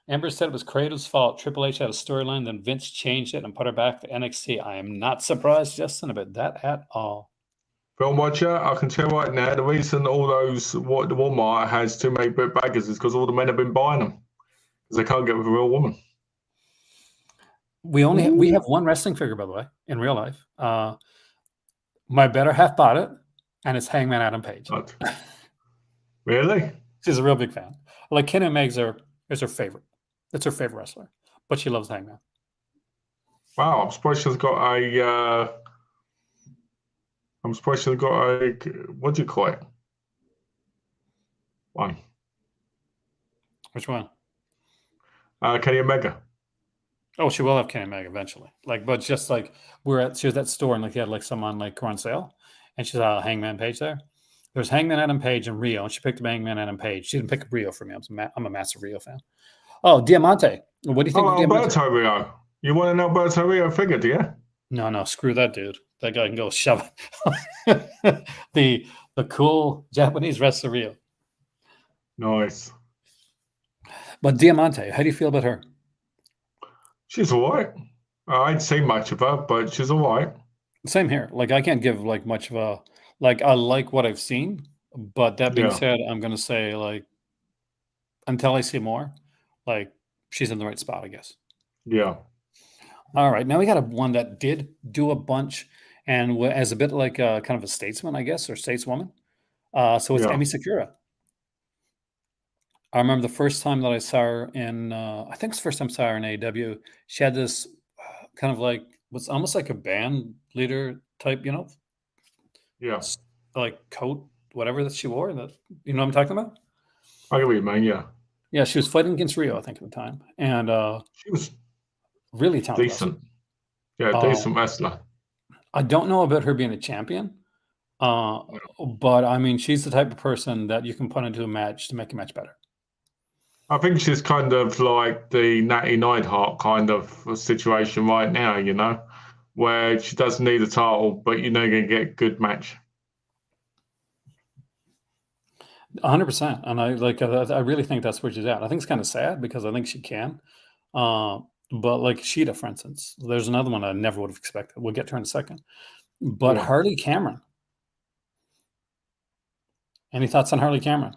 Amber said it was Creative's fault. Triple H had a storyline, then Vince changed it and put her back to NXT. I am not surprised, Justin, about that at all. Film watcher, I can tell right now, the reason all those, the Walmart has too many Britt Bakers is because all the men have been buying them. Because they can't get with a real woman. We have one wrestling figure, by the way, in real life. My better half bought it, and it's Hangman Adam Page. What? Really? She's a real big fan. Like Kenna Meg's is her favorite. It's her favorite wrestler, but she loves Hangman. Wow, I'm surprised she's got a. What do you call it? One. Which one? Kenny Omega. Oh, she will have Kenny Omega eventually. Like, but just like she was at the store and like they had like some on like on sale, and she's Hangman Page there. There's Hangman Adam Page and Rio, and she picked up Hangman Adam Page. She didn't pick up Rio for me. I'm a massive Rio fan. Oh, Diamante. What do you think of Diamante? Alberto Rio. You want an Alberto Rio figure, do you? No, screw that dude. That guy can go shove the cool Japanese wrestler Rio. Nice. But Diamante, how do you feel about her? She's all right. I ain't seen much of her, but she's all right. Same here. Like, I can't give like much of a like. I like what I've seen, but that being said, I'm gonna say like until I see more, like she's in the right spot, I guess. Yeah. All right. Now we got one that did do a bunch and as a bit like kind of a statesman, I guess, or stateswoman. So it's Emi Sakura. I remember the first time that I saw her in, I think it's the first time I saw her in AEW. She had this kind of like, was almost like a band leader type, like coat, whatever that she wore. That you know what I'm talking about? I get what you mean, yeah. Yeah, she was fighting against Rio, I think, at the time, and she was really talented. Decent, decent wrestler. I don't know about her being a champion, but I mean, she's the type of person that you can put into a match to make a match better. I think she's kind of like the Natty Neidhart kind of situation right now, where she doesn't need a title, but you're going to get a good match. 100%. And I really think that's where she's at. I think it's kind of sad because I think she can. But like Sheeta, for instance, there's another one I never would have expected. We'll get to her in a second. But Harley Cameron. Any thoughts on Harley Cameron?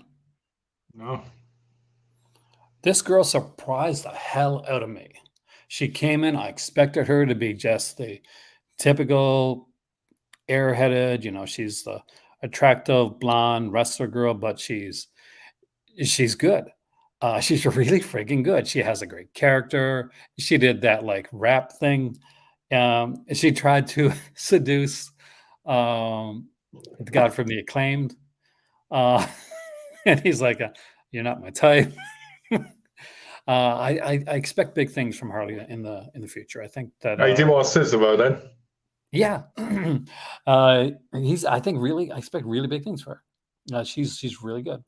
No. This girl surprised the hell out of me. She came in, I expected her to be just the typical airheaded, she's the attractive blonde wrestler girl, but she's good. She's really freaking good. She has a great character. She did that like rap thing. She tried to seduce the guy from the Acclaimed. And he's like, you're not my type. I expect big things from Harley in the future. I think that you did what I said about then. Yeah, I expect really big things for her. She's really good.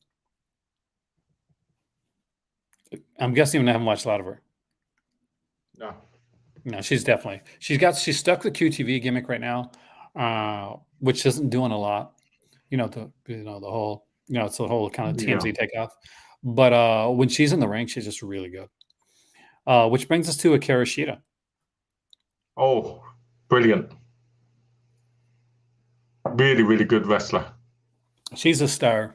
I'm guessing you haven't watched a lot of her. No, she's stuck with the QTV gimmick right now, which isn't doing a lot. The whole it's the whole kind of TMZ takeoff. But when she's in the ring, she's just really good. Which brings us to Akira Shida. Oh, brilliant. Really, really good wrestler. She's a star.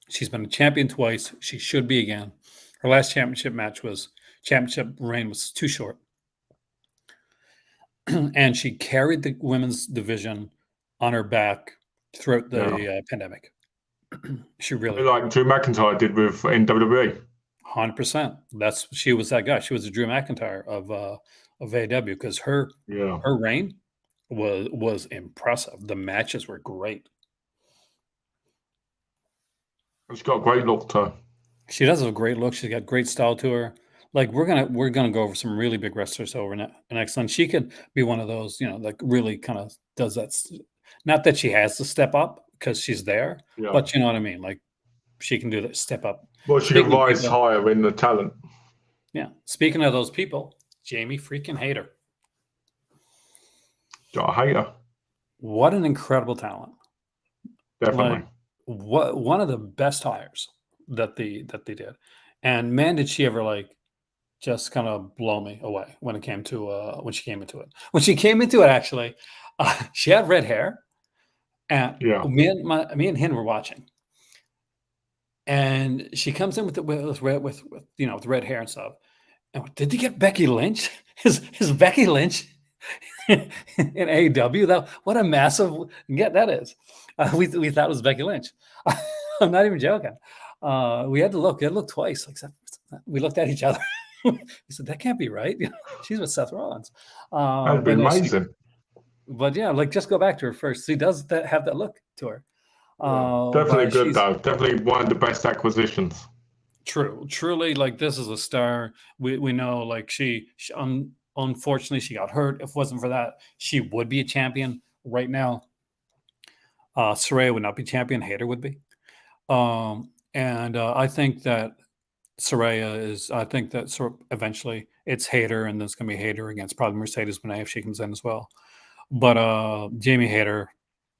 She's been a champion twice. She should be again. Her last championship reign was too short. And she carried the women's division on her back throughout the pandemic. She really like Drew McIntyre did in WWE. 100%. She was that guy. She was the Drew McIntyre of AEW because her reign was impressive. The matches were great. She's got a great look to her. She does have a great look. She's got great style to her. Like we're gonna go over some really big wrestlers over next one. She could be one of those, like really kind of does that. Not that she has to step up because she's there, but you know what I mean. Like she can do that step up. Well, she can rise higher in the talent. Yeah. Speaking of those people, Jamie freaking Hayter. I hate her. What an incredible talent. Definitely. One of the best hires that they did. And man, did she ever just kind of blow me away when it came to when she came into it. When she came into it, actually, she had red hair, and me and him were watching, and she comes in with red hair and stuff. And did they get Becky Lynch? Is Becky Lynch in AEW? What a massive get that is. We thought it was Becky Lynch. I'm not even joking. We had to look. We had to look twice. We looked at each other. We said, that can't be right. She's with Seth Rollins. That'd be amazing. But yeah, just go back to her first. She does have that look to her. Definitely good, though. Definitely one of the best acquisitions. Truly, this is a star. We know, she unfortunately, she got hurt. If it wasn't for that, she would be a champion right now. Saraya would not be champion. Hayter would be. And I think that Saraya is. I think that eventually it's Hayter, and then it's going to be Hayter against probably Mercedes Moné if she comes in as well. But Jamie Hayter,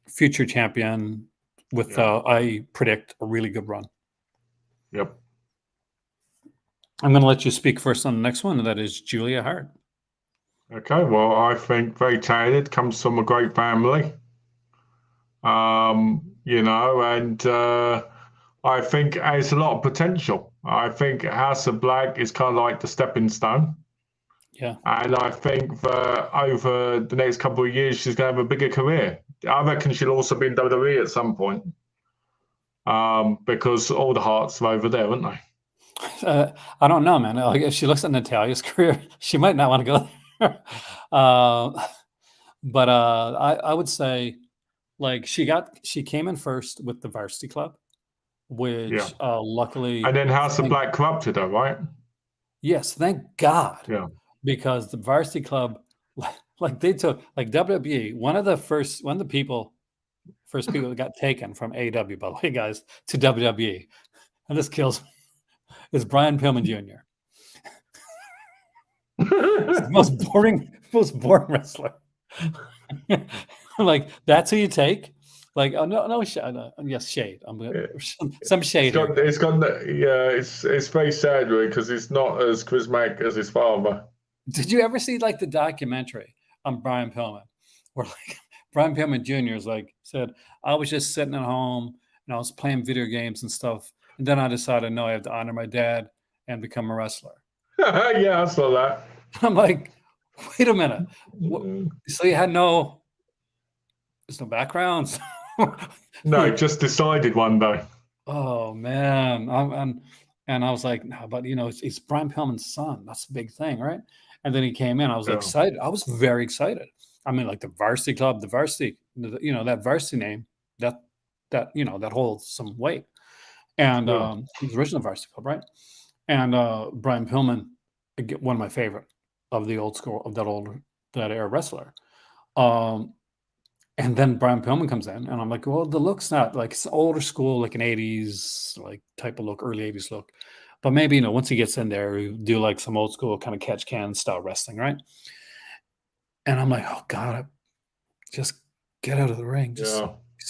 future champion, with I predict a really good run. Yep. I'm going to let you speak first on the next one, and that is Julia Hart. Okay. Well, I think very talented, comes from a great family. And I think has a lot of potential. I think House of Black is kind of like the stepping stone. Yeah. And I think that over the next couple of years, she's going to have a bigger career. I reckon she'll also be in WWE at some point. Because all the Hearts are over there, aren't they? I don't know, man. If she looks at Natalia's career, she might not want to go there. But I would say, she came in first with the Varsity Club, which luckily, and then House of Black corrupted her, right? Yes, thank God. Yeah, because the Varsity Club, they took WWE. One of the first people that got taken from AEW, by the way, guys, to WWE, and this kills me, is Brian Pillman Jr. It's the most boring wrestler. That's who you take. No, yes, shade. Some shade. It's very sad, really, because he's not as charismatic as his father. Did you ever see the documentary on Brian Pillman, where Brian Pillman Jr. said, I was just sitting at home and I was playing video games and stuff, and then I decided, no, I have to honor my dad and become a wrestler. Yeah, I saw that. I'm like, wait a minute. So you had there's no backgrounds? No, just decided one day. Oh man, and I was like, no, but it's Brian Pillman's son. That's a big thing, right? And then he came in. I was excited. I was very excited. I mean, the Varsity Club, the Varsity, that Varsity name, that holds some weight. And the original Varsity Club, right? And Brian Pillman, one of my favorite of the old school of that era wrestler. And then Brian Pillman comes in, and I'm like, well, the look's not it's older school, an 80s type of look, early 80s look. But maybe, once he gets in there, we do some old school kind of catch can style wrestling, right? And I'm like, oh God, just get out of the ring. Just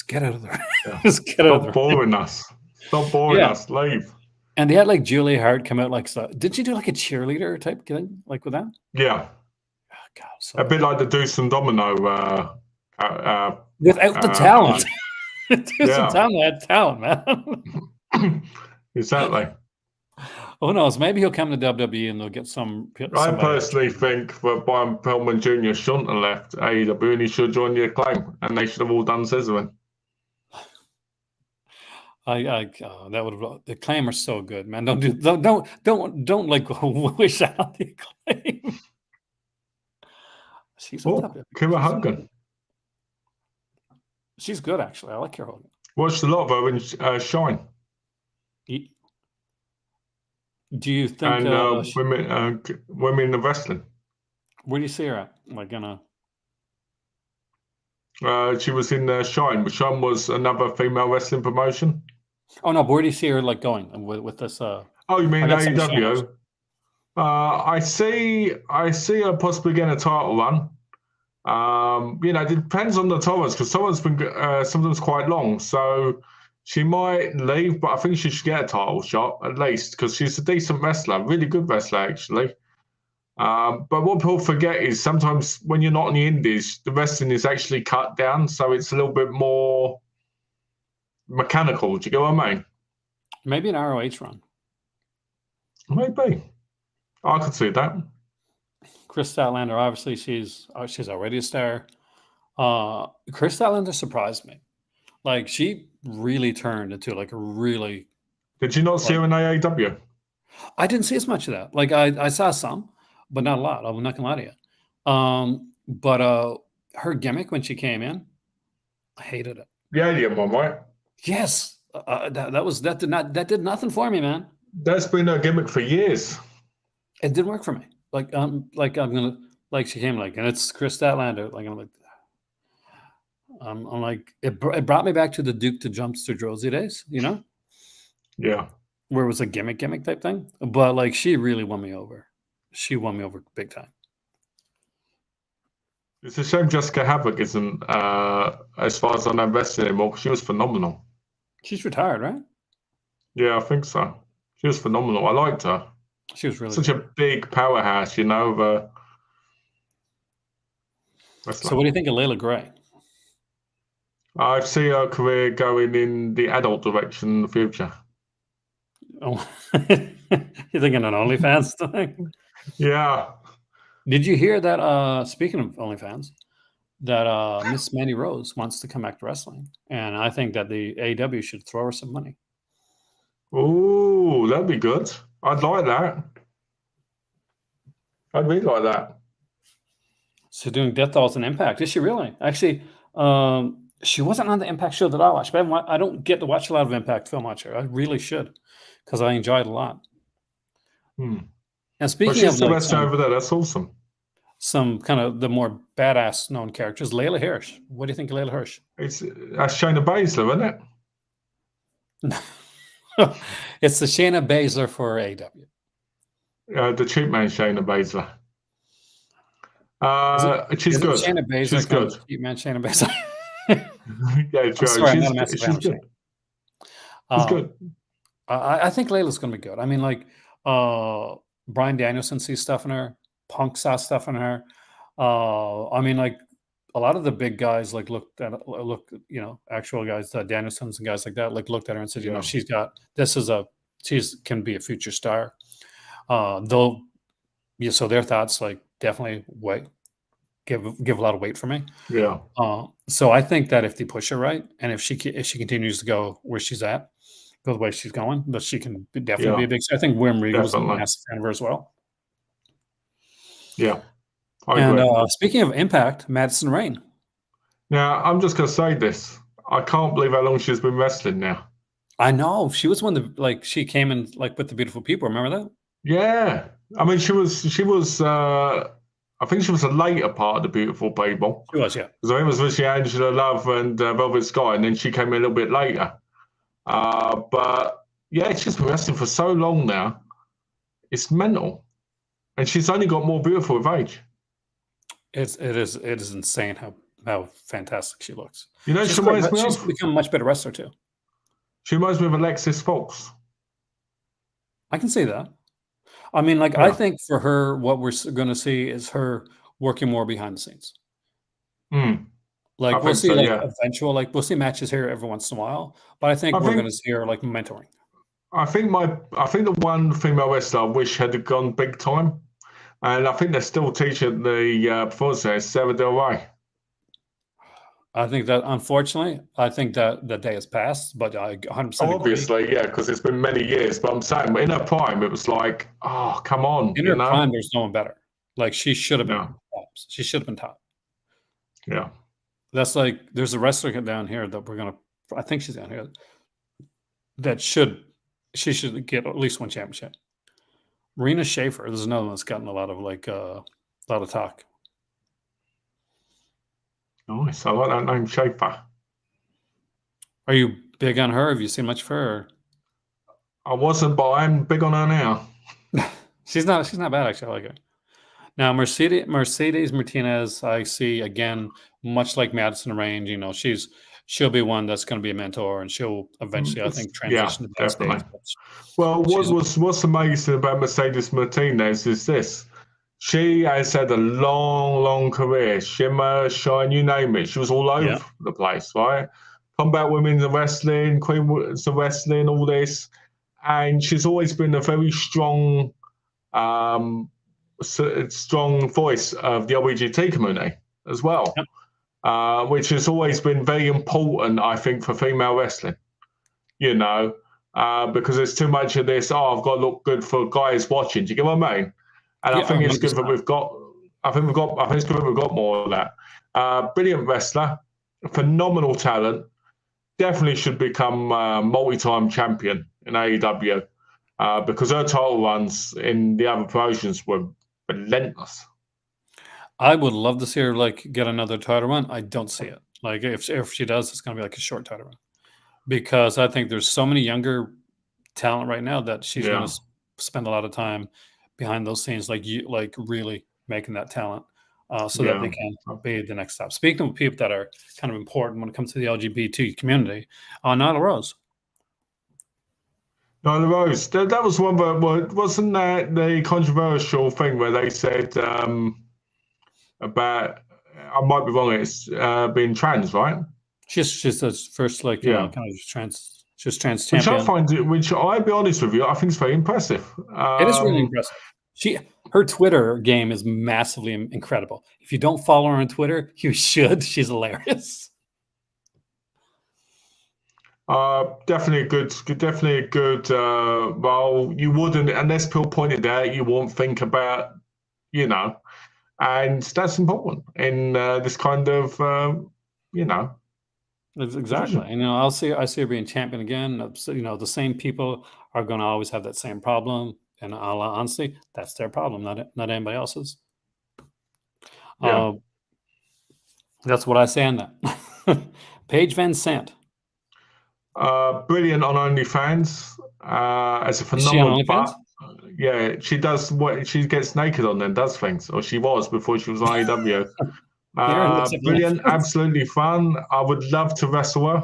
get out of the ring. Yeah. Just get out of the ring. Stop boring us. Stop boring us. Leave. And they had Julia Hart come out did you do a cheerleader type thing with that? Yeah. Oh, God, a bit like the Deuce and Domino. Without the talent. Deuce and Domino had talent, man. Exactly. Who knows? Maybe he'll come to WWE and they'll get I somebody. personally think that Brian Pillman Jr. shouldn't have left AEW and he should join the Acclaim, and they should have all done scissoring. That would the Acclaim are so good, man. Don't like wish out the Acclaim. She's Oh, Kira Hogan. She's good, actually. I like Kira Hogan. Watched a lot of her in Shine. Do you think and women in wrestling? Where do you see her at? Like she was in Shine. Shine was another female wrestling promotion. Oh no, but where do you see her like going with this? Oh, you mean AEW? I see her possibly getting a title run. It depends on the tolerance, because Torrent's been sometimes quite long, so she might leave, but I think she should get a title shot at least, because she's a decent wrestler, really good wrestler actually. But what people forget is sometimes when you're not in the indies, the wrestling is actually cut down, so it's a little bit more mechanical. Do you get what I mean? Maybe an ROH run. Maybe. I could see that. Chris Statelander, obviously, she's already a star. Chris Statelander surprised me. Like, she really turned into like a really. Did you not see her in AEW? I didn't see as much of that. Like, I saw some, but not a lot. I'm not gonna lie to you. But her gimmick when she came in, I hated it. The alien one, right? Yes, that did nothing for me, man. That's been her gimmick for years. It didn't work for me. I'm gonna she came and it's Chris Statlander. I'm like it brought me back to the Duke to Jumpster Josie days, Yeah. Where it was a gimmick type thing. But she really won me over. She won me over big time. It's a shame Jessica Havoc isn't, as far as I know, wrestling anymore, because she was phenomenal. She's retired, right? Yeah, I think so. She was phenomenal. I liked her. She was really such a big powerhouse, So what do you think of Layla Gray? I see her career going in the adult direction in the future. Oh, you're thinking an OnlyFans thing? Yeah. Did you hear that? Speaking of OnlyFans, that Miss Mandy Rose wants to come back to wrestling, and I think that the AEW should throw her some money. Oh, that'd be good. I'd like that. I'd really like that. So doing Death Dolls and Impact. Is she really? Actually, she wasn't on the Impact show that I watched, but I don't get to watch a lot of Impact film watcher. I really should, because I enjoy it a lot. And speaking of the wrestler over there, that's awesome. Some kind of the more badass known characters, Layla Hirsch. What do you think of Layla Hirsch? That's Shayna Baszler, isn't it? It's the Shayna Baszler for AEW. The cheap man Shayna Baszler. She's good. Shayna Baszler, she's good. Cheap man Shayna Baszler. Yeah, true. She's good. She's good. I think Layla's going to be good. I mean, Bryan Danielson sees stuff in her. Punk saw stuff in her. I mean, a lot of the big guys actual guys, Danielsons and guys like that, looked at her and said, she's got can be a future star. So their thoughts definitely give a lot of weight for me. Yeah. So I think that if they push her right, and if she continues to go where she's at, go the way she's going, that she can definitely be a big star. I think William Regal was a massive fan of her as well. Yeah. And speaking of Impact, Madison Rayne. Now, I'm just going to say this. I can't believe how long she's been wrestling now. I know. She was one of the, she came in with the Beautiful People. Remember that? Yeah. I mean, she was I think she was a later part of the Beautiful People. She was, yeah. Because I think it was Angela Love and Velvet Sky, and then she came in a little bit later. But yeah, she's been wrestling for so long now. It's mental. And she's only got more beautiful with age. It is insane how fantastic she looks. She's become a much better wrestler too. She reminds me of Alexis Fox. I can see that. I mean, I think for her, what we're going to see is her working more behind the scenes. We'll see eventual, we'll see matches here every once in a while, but I think we're going to see her mentoring. I think the one female wrestler I wish had gone big time, and I think they're still teaching the performance there, Sarah Del Rey. I think that, unfortunately, I think that the day has passed, but I 100% agree. Obviously, yeah, because it's been many years. But I'm saying, in her prime, it was like, oh, come on, In her prime, there's no one better. Like, she should have been tops. She should have been top. Yeah. That's like, there's a wrestler down here that I think she's down here, that she should get at least one championship. Rena Schaefer, there's another one that's gotten a lot of talk. Nice. I like that name, Schaefer. Are you big on her? Have you seen much of her? I wasn't, but I'm big on her now. She's not bad, actually. I like her. Now, Mercedes Martinez, I see, again, much like Madison Range, she'll be one that's going to be a mentor, and she'll eventually, I think, transition to backstage. Well, what's amazing about Mercedes Martinez is this. She has had a long, long career. Shimmer, Shine, you name it. She was all over the place, right? Combat Women's Wrestling, Queen's Wrestling, all this. And she's always been a very strong voice of the LBGT community as well, which has always been very important, I think, for female wrestling. Because there's too much of this. I've got to look good for guys watching. Do you get what I mean? And I think it's good that we've got. I think it's good that we've got more of that. Brilliant wrestler, phenomenal talent. Definitely should become multi-time champion in AEW because her title runs in the other promotions were relentless. I would love to see her get another title run. I don't see it. Like if she does, it's going to be like a short title run, because I think there's so many younger talent right now that she's going to spend a lot of time behind those scenes, like really making that talent so that they can be the next step. Speaking of people that are kind of important when it comes to the LGBT community, Nyla Rose. Nyla Rose, that was one, but wasn't that the controversial thing where they said about, I might be wrong, it's being trans, right? She's the first, kind of trans champion. Which I'll be honest with you, I think it's very impressive. It is really impressive. Her Twitter game is massively incredible. If you don't follow her on Twitter, you should. She's hilarious. Definitely a good role. You wouldn't, unless people pointed out, you won't think about, and that's important in this kind of, Exactly. And I see her being champion again. The same people are going to always have that same problem. And honestly, that's their problem, not anybody else's. That's what I say on that. Paige Van Sant. Brilliant on OnlyFans. As a phenomenal butt. Yeah, she does she gets naked on then, does things, or she was before she was on AEW. Brilliant, absolutely fun. I would love to wrestle her.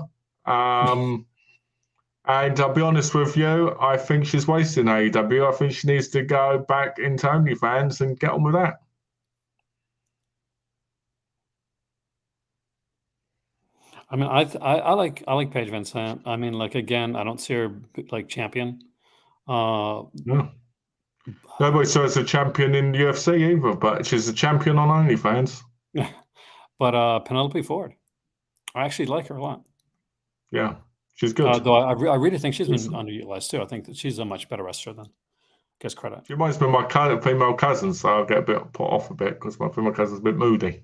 And I'll be honest with you, I think she's wasting AEW. I think she needs to go back into OnlyFans and get on with that. I mean, I like Paige Van Sant. I mean, again, I don't see her like champion. Nobody says her as a champion in UFC either, but she's a champion on OnlyFans. But Penelope Ford, I actually like her a lot. Yeah, she's good. Though I really think she's been underutilized too. I think that she's a much better wrestler than gets credit. She reminds me of my female cousin, so I'll get a bit put off a bit because my female cousin's a bit moody.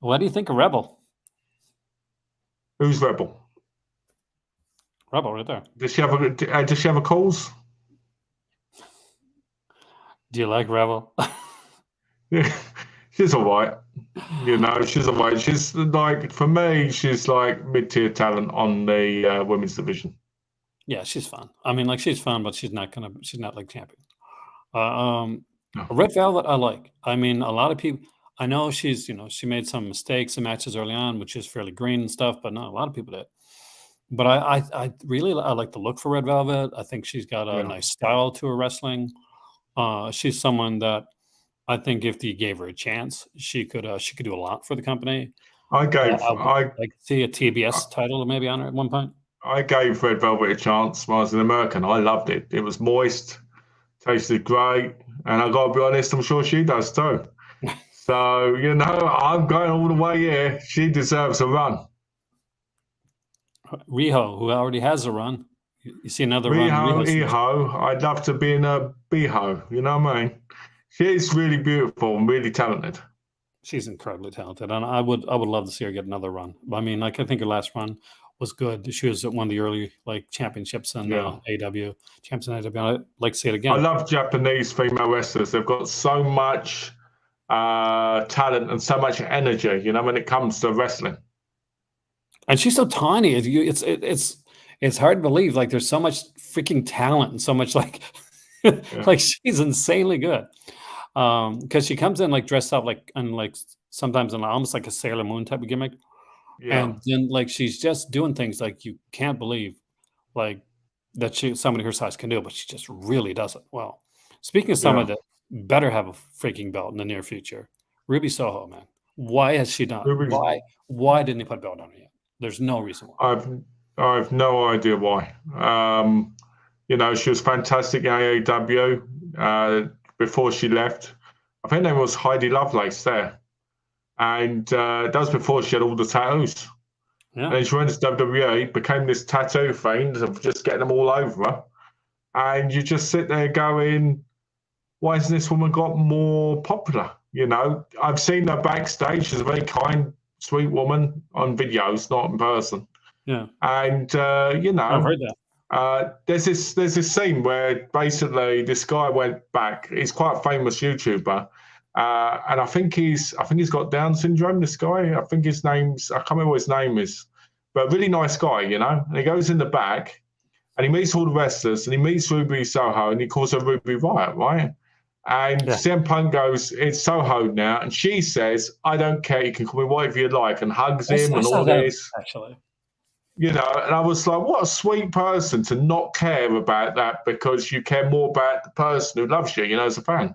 What do you think of Rebel? Who's Rebel? Rebel, right there. Does she have a cause? Do you like Rebel? Yeah, she's all right. She's all right. She's for me, she's like mid-tier talent on the women's division. Yeah, she's fun. I mean, she's fun, but she's not like champion. Red Velvet, I like. I mean, a lot of people. I know she's, she made some mistakes in matches early on, which is fairly green and stuff, but no, a lot of people did. But I really like the look for Red Velvet. I think she's got a nice style to her wrestling. She's someone that I think if you gave her a chance, she could do a lot for the company. I could see a TBS title maybe on her at one point. I gave Red Velvet a chance when I was in America. I loved it. It was moist, tasted great, and I got to be honest, I'm sure she does too. So I'm going all the way here. She deserves a run. Riho, who already has a run. You see another run. Riho, I'd love to be in a Biho. You know what I mean? She's really beautiful and really talented. She's incredibly talented, and I would love to see her get another run. I mean, like I think her last run was good. She was at one of the early championships in AEW, champs in AEW. I'd like to see it again. I love Japanese female wrestlers. They've got so much talent and so much energy. When it comes to wrestling. And she's so tiny. It's hard to believe. Like there's so much freaking talent and so much like she's insanely good. Because she comes in dressed up sometimes in almost like a Sailor Moon type of gimmick, and then she's just doing things like you can't believe that somebody her size can do, but she just really does it well. Speaking of somebody that better have a freaking belt in the near future, Ruby Soho, man, why has she not? Why didn't he put a belt on her yet? There's no reason why. I've no idea why. She was fantastic in AEW before she left. I think there was Heidi Lovelace there. And that was before she had all the tattoos. Yeah. And then she went to WWE, became this tattoo fiend of just getting them all over her. And you just sit there going, why hasn't this woman got more popular? I've seen her backstage. She's a very kind, sweet woman on videos, not in person. Yeah. And, I've heard that. There's this scene where basically this guy went back. He's quite a famous YouTuber. And I think he's got Down syndrome, this guy. I think his name's, I can't remember what his name is, but a really nice guy, And he goes in the back and he meets all the wrestlers and he meets Ruby Soho and he calls her Ruby Riot, right? And CM Punk goes, it's Soho now. And she says, I don't care. You can call me whatever you like, and hugs him and all this. Actually. And I was like, what a sweet person to not care about that because you care more about the person who loves you, as a fan.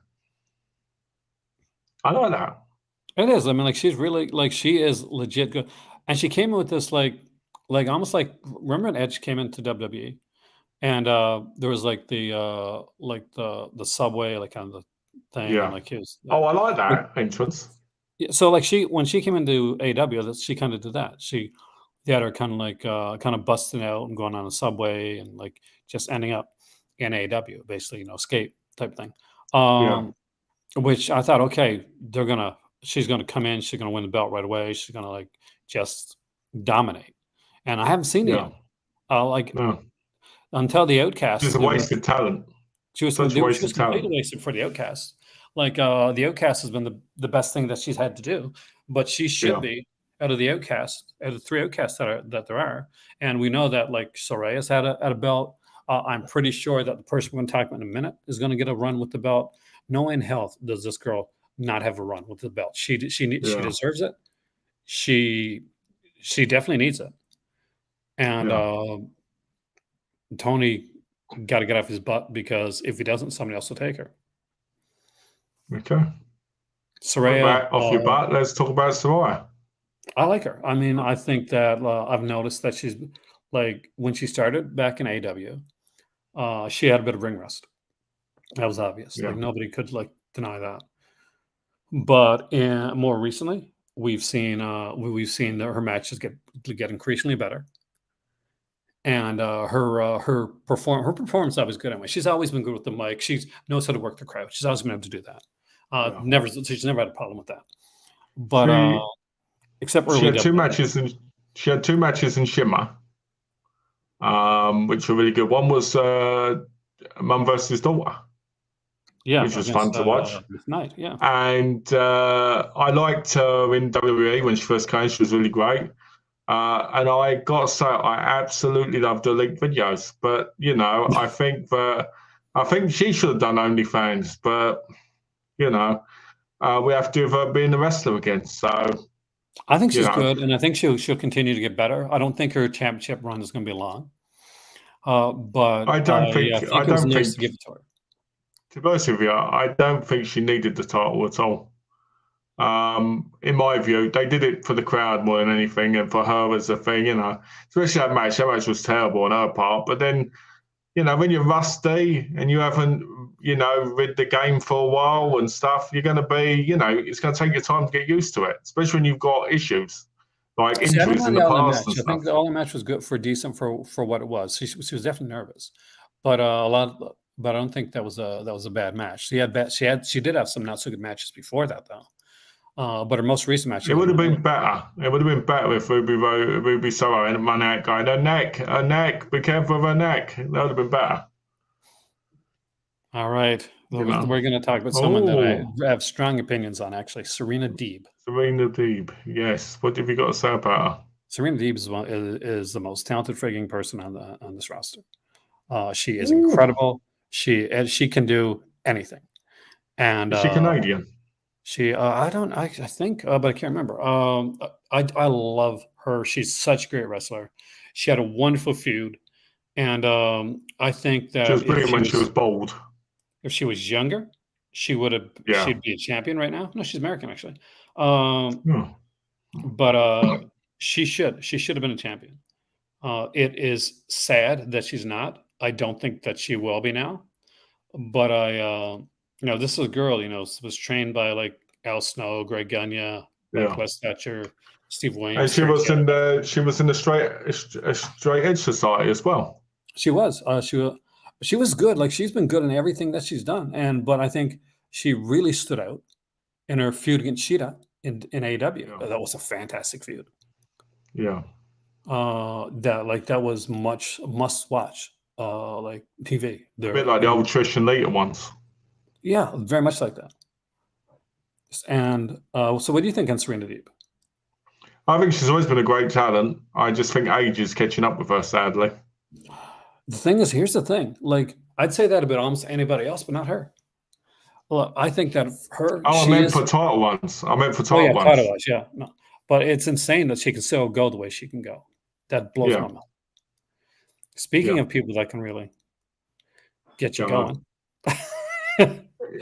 I like that. It is. I mean, she's really, she is legit good. And she came in with this, almost remember when Edge came into WWE? And there was the subway, kind of the thing. Yeah. And, he was, I like that entrance. Yeah. So, when she came into AEW, she kind of did that. They had her kind of busting out and going on a subway and just ending up in AEW, basically, escape type thing. Which I thought, okay, she's gonna come in, she's gonna win the belt right away, she's gonna just dominate, and I haven't seen it yet. Until the Outcast. She's a wasted talent. She was completely wasted for the Outcast. The Outcast has been the best thing that she's had to do, but she should be out of the Outcast, out of the 3 Outcasts that there are, and we know that Soraya's had a belt. I'm pretty sure that the person we're going to talk about in a minute is going to get a run with the belt. No in hell does this girl not have a run with the belt. She deserves it. She definitely needs it. And Tony got to get off his butt because if he doesn't, somebody else will take her. Okay. Saraya, off your butt. Let's talk about Saraya. I like her. I mean, I think that I've noticed that she's when she started back in AEW, she had a bit of ring rust. That was obvious. Nobody could deny that. But more recently, we've seen her matches get increasingly better, and her performance always good. Anyway, she's always been good with the mic. She knows how to work the crowd. She's always been able to do that. She's never had a problem with that. But except early, she had 2 matches and she had 2 matches in Shimmer, which were really good. One was mum versus daughter. Yeah, which was fun to watch. Night, yeah. And I liked her in WWE when she first came. She was really great. And I got to say, I absolutely loved her leaked videos. But, I think she should have done OnlyFans. But, we have to have her being a wrestler again. So I think she's good, and I think she'll continue to get better. I don't think her championship run is going to be long. But I don't think it was nice to give it to her. To be honest with you, I don't think she needed the title at all. In my view, they did it for the crowd more than anything, and for her as a thing, especially that match. That match was terrible on her part. But then, when you're rusty and you haven't, read the game for a while and stuff, you're going to be, it's going to take you time to get used to it, especially when you've got issues like injuries in the past and I stuff. think the All In match was good decent for what it was. She was definitely nervous, but but I don't think that was a bad match. She did have some not so good matches before that though. But her most recent match, it would have been better. It would have been better if Ruby Soho and my neck guy. Her neck. Be careful of her neck. That would have been better. All right, we're going to talk about someone that I have strong opinions on. Actually, Serena Deeb. Serena Deeb. Yes. What have you got to say about her? Serena Deeb is the most talented frigging person on this roster. She is incredible. She can do anything. And is she Canadian? I think, but I can't remember. I love her. She's such a great wrestler. She had a wonderful feud, and I think that she was brilliant when she was bold. If she was younger, she would have. Yeah. She'd be a champion right now. No, she's American actually. But she should have been a champion. It is sad that she's not. I don't think that she will be now. But this is a girl, was trained by like Al Snow, Greg Gagne, Wes Thatcher, Steve Williams. And she was in the straight edge society as well. She was. She was good. Like she's been good in everything that she's done. But I think she really stood out in her feud against Sheeta in AEW. Yeah. That was a fantastic feud. Yeah. That was much must watch. Like TV. A bit like the old Trish and Lita ones. Yeah, very much like that. And so what do you think on Serena Deeb? I think she's always been a great talent. I just think age is catching up with her, sadly. The thing is, here's the thing. Like, I'd say that about almost anybody else, but not her. Well, I think that her... I meant for title ones. Title ones, yeah. No. But it's insane that she can still go the way she can go. That blows my mind. Speaking of people that can really get you going.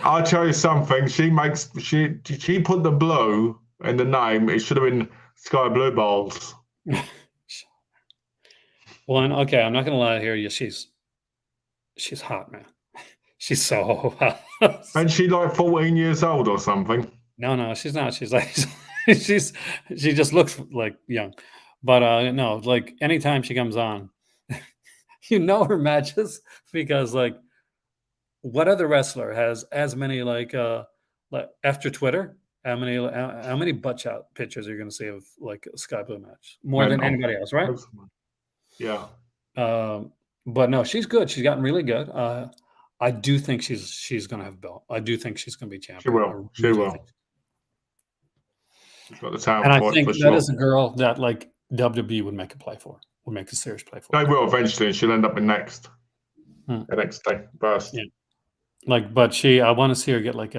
I'll tell you something. She put the blue in the name. It should have been Sky Blue Balls. Well, okay, I'm not gonna lie here. She's hot, man. She's so hot. And she like 14 years old or something. No, she's not. She's like she just looks like young. But no, like anytime she comes on, her matches because like what other wrestler has as many like after Twitter? How many butt shot pictures are you going to see of like a Sky Blue match? More than anybody else, right? Yeah. But no, she's good. She's gotten really good. I do think she's going to have a belt. I do think she's going to be champion. She will. She's got the talent. And I think that is a girl that like WWE would make a play for. Would make a serious play for. They will eventually, and she'll end up in next. NXT first. Yeah. Like, but I want to see her get an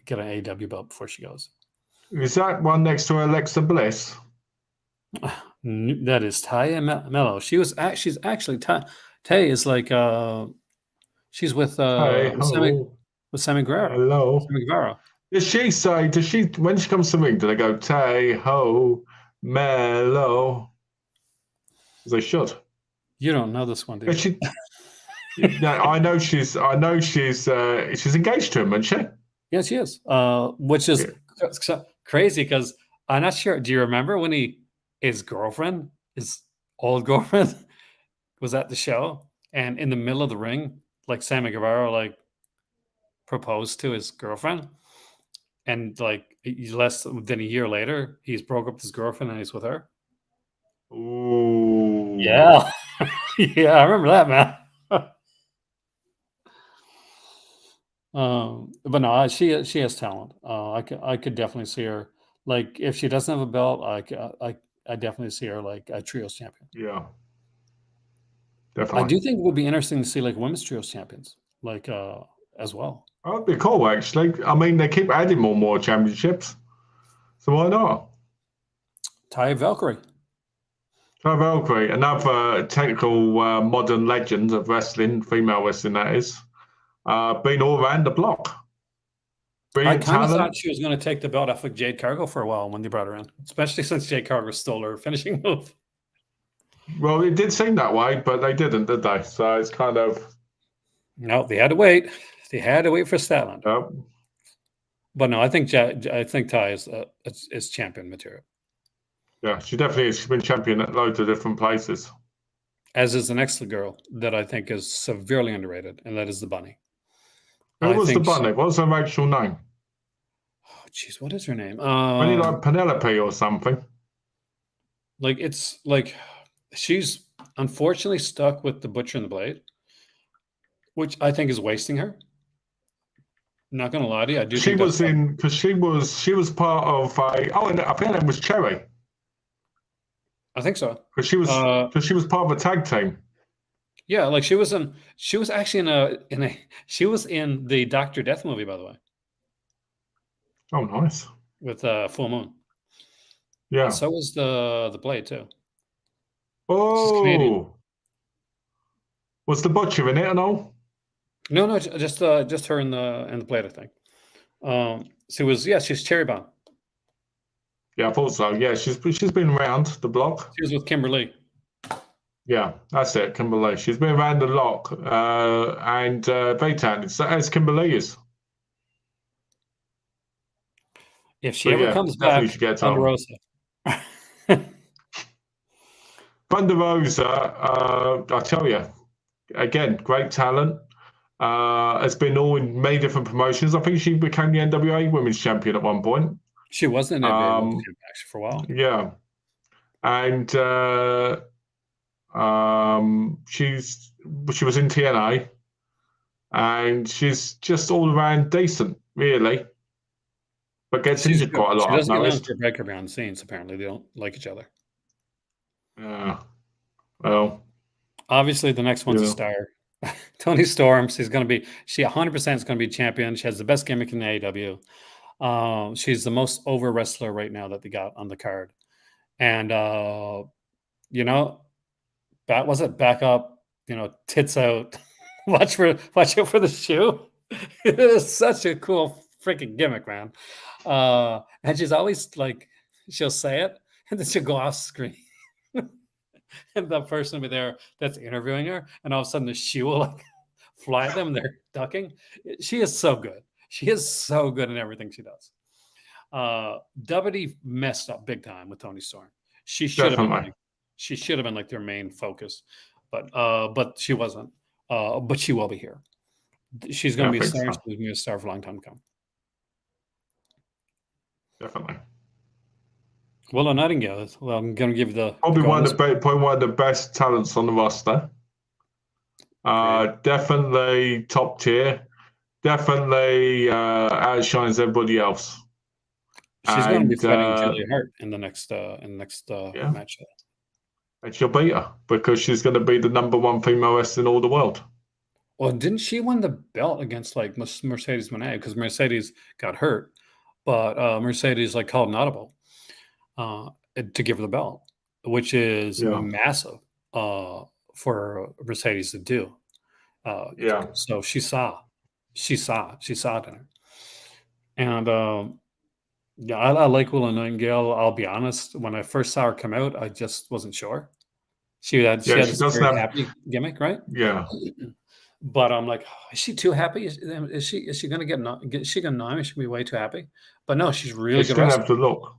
AEW belt before she goes. Is that one next to Alexa Bliss? That is Taya Mello. She's actually Tay is like she's with Sammy Guevara. Hello. Sammy Guevara. Does she when she comes to the ring, do they go Tay Ho Mello? They should. You don't know this one, do you? I know she's engaged to him, isn't she? Yes, she is. Which is crazy because I'm not sure. Do you remember when his old girlfriend, was at the show, and in the middle of the ring, like Sammy Guevara like proposed to his girlfriend, and like less than a year later, he's broke up with his girlfriend and he's with her. Ooh. Yeah. Yeah, I remember that, man. But no, she has talent. I could definitely see her like if she doesn't have a belt. I definitely see her like a trios champion. Yeah, definitely. I do think it would be interesting to see like women's trios champions like as well. That would be cool, actually. I mean, they keep adding more championships, so why not? Taya Valkyrie. Taya Valkyrie, another technical modern legend of wrestling, female wrestling that is. Been all around the block. I Brilliant kind of talent. thought she was going to take the belt off of Jade Cargill for a while when they brought her in, especially since Jade Cargill stole her finishing move. Well, it did seem that way, but they didn't, did they? So it's kind of No, they had to wait. They had to wait for Statlander. But no, I think Ty is champion material. Yeah, she definitely is. She's been champion at loads of different places. As is the next girl that I think is severely underrated, and that is the Bunny. Who was the Bunny? What was her actual name? Oh, jeez, what is her name? Maybe like Penelope or something. Like it's like she's unfortunately stuck with the Butcher and the Blade, which I think is wasting her. Not gonna lie to you, I do. She was in because she was part of a. Oh, and I think her name was Cherry. I think so. Because she was part of a tag team. Yeah, like she was actually she was in the Dr. Death movie, by the way. Oh, nice. With Full Moon. Yeah. And so was the Blade too. Oh. Was the Butcher in it and all? No, just her in the Blade, I think. She's Cherry Bomb. Yeah, I thought so. Yeah, she's been around the block. She was with Kimberly. Yeah, that's it, Kimberly. She's been around the block and very talented, as Kimberly is. If she ever comes back, Thunder Rosa. Thunder Rosa, I tell you, again, great talent. Has been all in many different promotions. I think she became the NWA Women's Champion at one point. She was in NWA Women's Champion actually for a while. Yeah, and she was in TNA, and she's just all around decent, really. But gets injured quite a lot. She doesn't get known for breaker behind the scenes. Apparently, they don't like each other. Yeah. Well, obviously, the next one's a star. Toni Storm. She 100% is going to be champion. She has the best gimmick in the AEW. She's the most over wrestler right now that they got on the card. And back up, tits out. Watch out for the shoe. It is such a cool freaking gimmick, man. And she's always like, she'll say it and then she'll go off screen. And the person will be there that's interviewing her, and all of a sudden the shoe will like fly at them and they're ducking. She is so good. She is so good in everything she does. WWE messed up big time with Toni Storm. She should have been like their main focus, but she wasn't. But she will be here. She's going to be a star. She's going to be a star for a long time to come. Definitely. Willow Nightingale. Well, I'm going to give you probably one of the best talents on the roster. Definitely top tier. Definitely outshines everybody else. She's going to be fighting Julia Hart in the next match. And she'll beat her because she's going to be the #1 female wrestler in all the world. Well, didn't she win the belt against like Mercedes Moné? Because Mercedes got hurt, but Mercedes like called an audible to give her the belt, which is massive for Mercedes to do. So she saw it in her, and I like Willow Nightingale. I'll be honest. When I first saw her come out, I just wasn't sure. She had this very happy gimmick, right? Yeah. But I'm like, is she too happy? Is she going to get? Is she going to know? Is she going to be way too happy? But no, she's really good. She didn't have to look.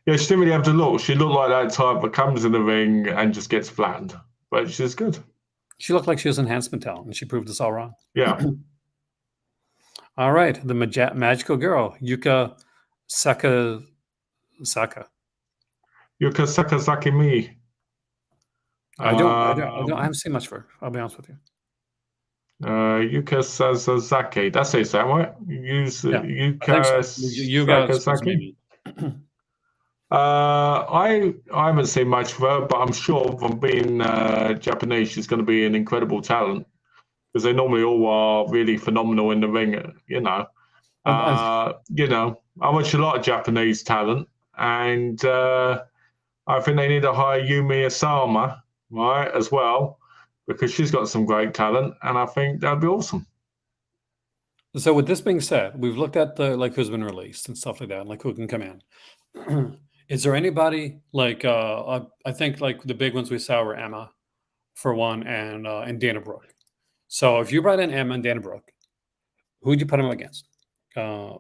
Yeah, she didn't really have to look. She looked like that type that comes in the ring and just gets flattened. But she's good. She looked like she was enhancement talent, and she proved us all wrong. Yeah. All right, the magical girl, Yuka Sakazaki. Yuka Sakazaki. I haven't seen much for her. I'll be honest with you. Yuka Sakazaki. That's it, Sam, right? Yuka Sakazaki. I haven't seen much of her, but I'm sure from being Japanese, she's going to be an incredible talent because they normally all are really phenomenal in the ring. I watch a lot of Japanese talent, and I think they need to hire Yumi Asama, right, as well, because she's got some great talent, and I think that'd be awesome. So with this being said, we've looked at the like who's been released and stuff like that, and like who can come in. Is there anybody like I think like the big ones we saw were Emma for one and Dana Brooke. So if you brought in Emma and Dana Brooke, who'd you put them against? I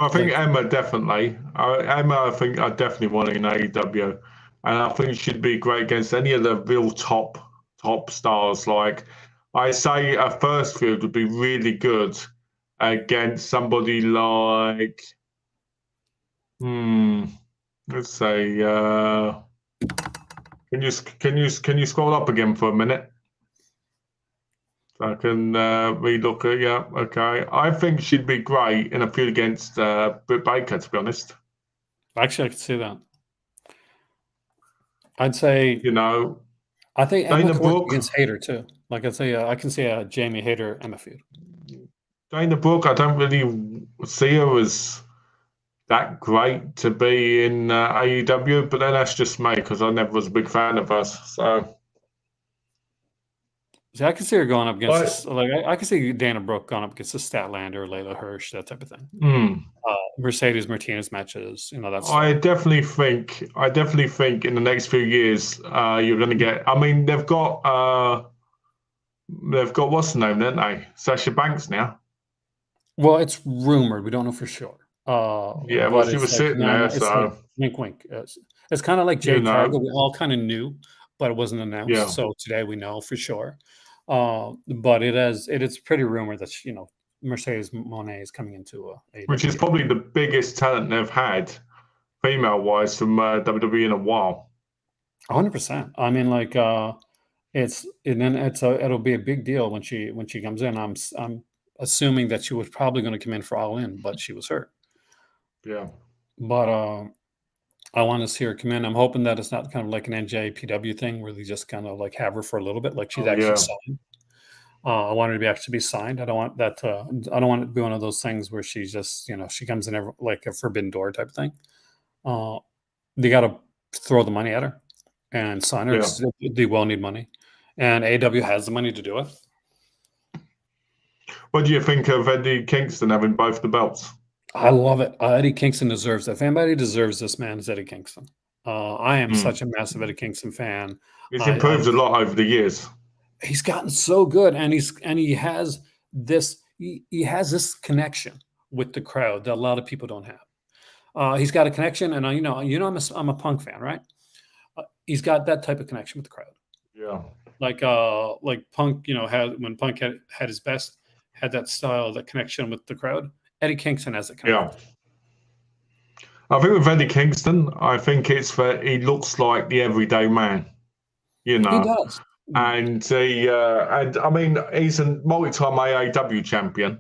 think Like Emma definitely. Emma, I think I definitely want in AEW, and I think she'd be great against any of the real top stars. Like I say, a first field would be really good against somebody like, let's say, can you scroll up again for a minute? I can relook at, yeah, okay. I think she'd be great in a feud against Britt Baker, to be honest. actually, I could see that. I'd say, I think Emma Dana could work Brooke. against Hayter too. Like I'd say, I can see a Jamie Hayter Emma feud. Dana Brooke, I don't really see her as that great to be in AEW, but then that's just me because I never was a big fan of her. So. See, I can see her going up against I can see Dana Brooke going up against the Statlander, Layla Hirsch, that type of thing. Mercedes Martinez matches, that's. I definitely think in the next few years you're going to get. I mean, they've got what's the name, don't they? Sasha Banks now. Well, it's rumored. We don't know for sure. Yeah, well, she was sitting there, so wink, wink. It's kind of like Jade Cargill. We all kind of knew, but it wasn't announced. Yeah. So today we know for sure. But it is pretty rumored that Mercedes Monet is coming into AEW. Which is probably the biggest talent they've had, female-wise, from WWE in a while. 100%. I mean, like it'll be a big deal when she comes in. I'm assuming that she was probably going to come in for All In, but she was hurt. Yeah. But I want to see her come in. I'm hoping that it's not kind of like an NJPW thing where they just kind of like have her for a little bit, like she's actually signed. I want her to be signed. I don't want that. I don't want it to be one of those things where she's just, she comes in like a forbidden door type of thing. They got to throw the money at her and sign her. Yeah. They will need money, and AEW has the money to do it. What do you think of Eddie Kingston having both the belts? I love it. Eddie Kingston deserves it. If anybody deserves this, man, is Eddie Kingston. I am such a massive Eddie Kingston fan. He's improved a lot over the years. He's gotten so good, and he has this connection with the crowd that a lot of people don't have. He's got a connection, and I'm a Punk fan, right? He's got that type of connection with the crowd. Yeah. Like Punk, when Punk had his best, had that style, that connection with the crowd. Eddie Kingston has that connection. Yeah. I think with Eddie Kingston, I think it's that he looks like the everyday man. He does. And I mean, he's a multi-time AEW champion.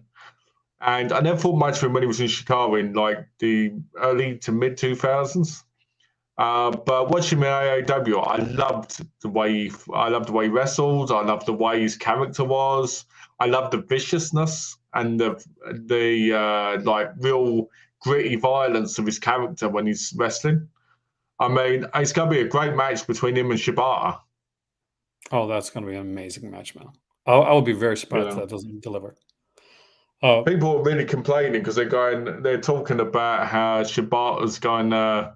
And I never thought much of him when he was in Chicago in like the early to mid 2000s. But watching him in AEW, I loved the way he wrestled. I loved the way his character was. I loved the viciousness and the like real gritty violence of his character when he's wrestling. I mean, it's going to be a great match between him and Shibata. Oh, that's going to be an amazing match, man. I would be very surprised if that doesn't deliver. People are really complaining because they're talking about how Shibata's going to,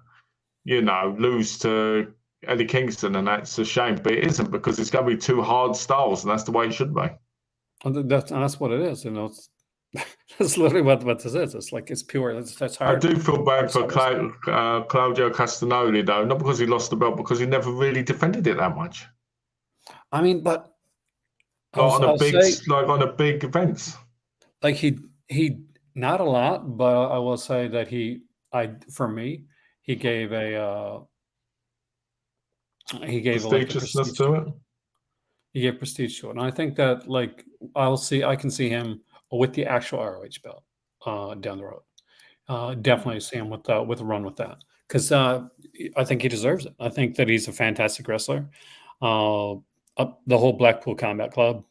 lose to Eddie Kingston, and that's a shame. But it isn't, because it's going to be two hard styles, and that's the way it should be. And that's what it is. That's literally what this is. It's like it's pure. That's hard. I do feel bad for Claudio Castagnoli, though, not because he lost the belt, because he never really defended it that much. I mean, but on a big events. Like he not a lot, but I will say that he gave a prestigiousness to it. He gave prestige to it, and I think that I can see him with the actual ROH belt down the road. Definitely see him with a run with that, because I think he deserves it. I think that he's a fantastic wrestler. The whole Blackpool Combat Club,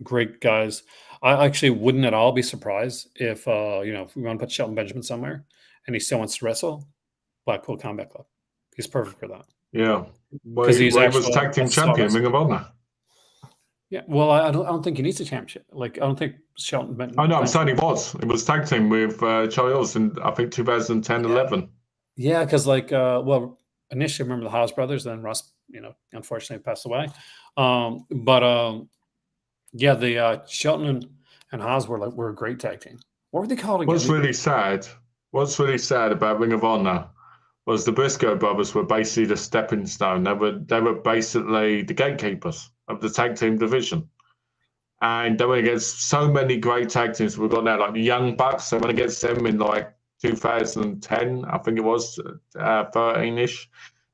great guys. I actually wouldn't at all be surprised if if we want to put Shelton Benjamin somewhere and he still wants to wrestle, Blackpool Combat Club. He's perfect for that. Yeah, because he was tag team champion, Ring of Honor. Yeah, well, I don't think he needs a championship. Like, I don't think Shelton Benjamin. Oh no, I'm saying it was. It was tag team with Charlie Hills in I think 2010, Yeah. 11. Yeah, because like, well, initially remember the Haas brothers, then Russ, unfortunately passed away. Yeah, the Shelton and Haas were a great tag team. What were they called again? What's really sad about Ring of Honor was the Briscoe brothers were basically the stepping stone. They were basically the gatekeepers of the tag team division. And they went against so many great tag teams we've got now, like the Young Bucks. They went against them in like 2010, I think it was, 13-ish.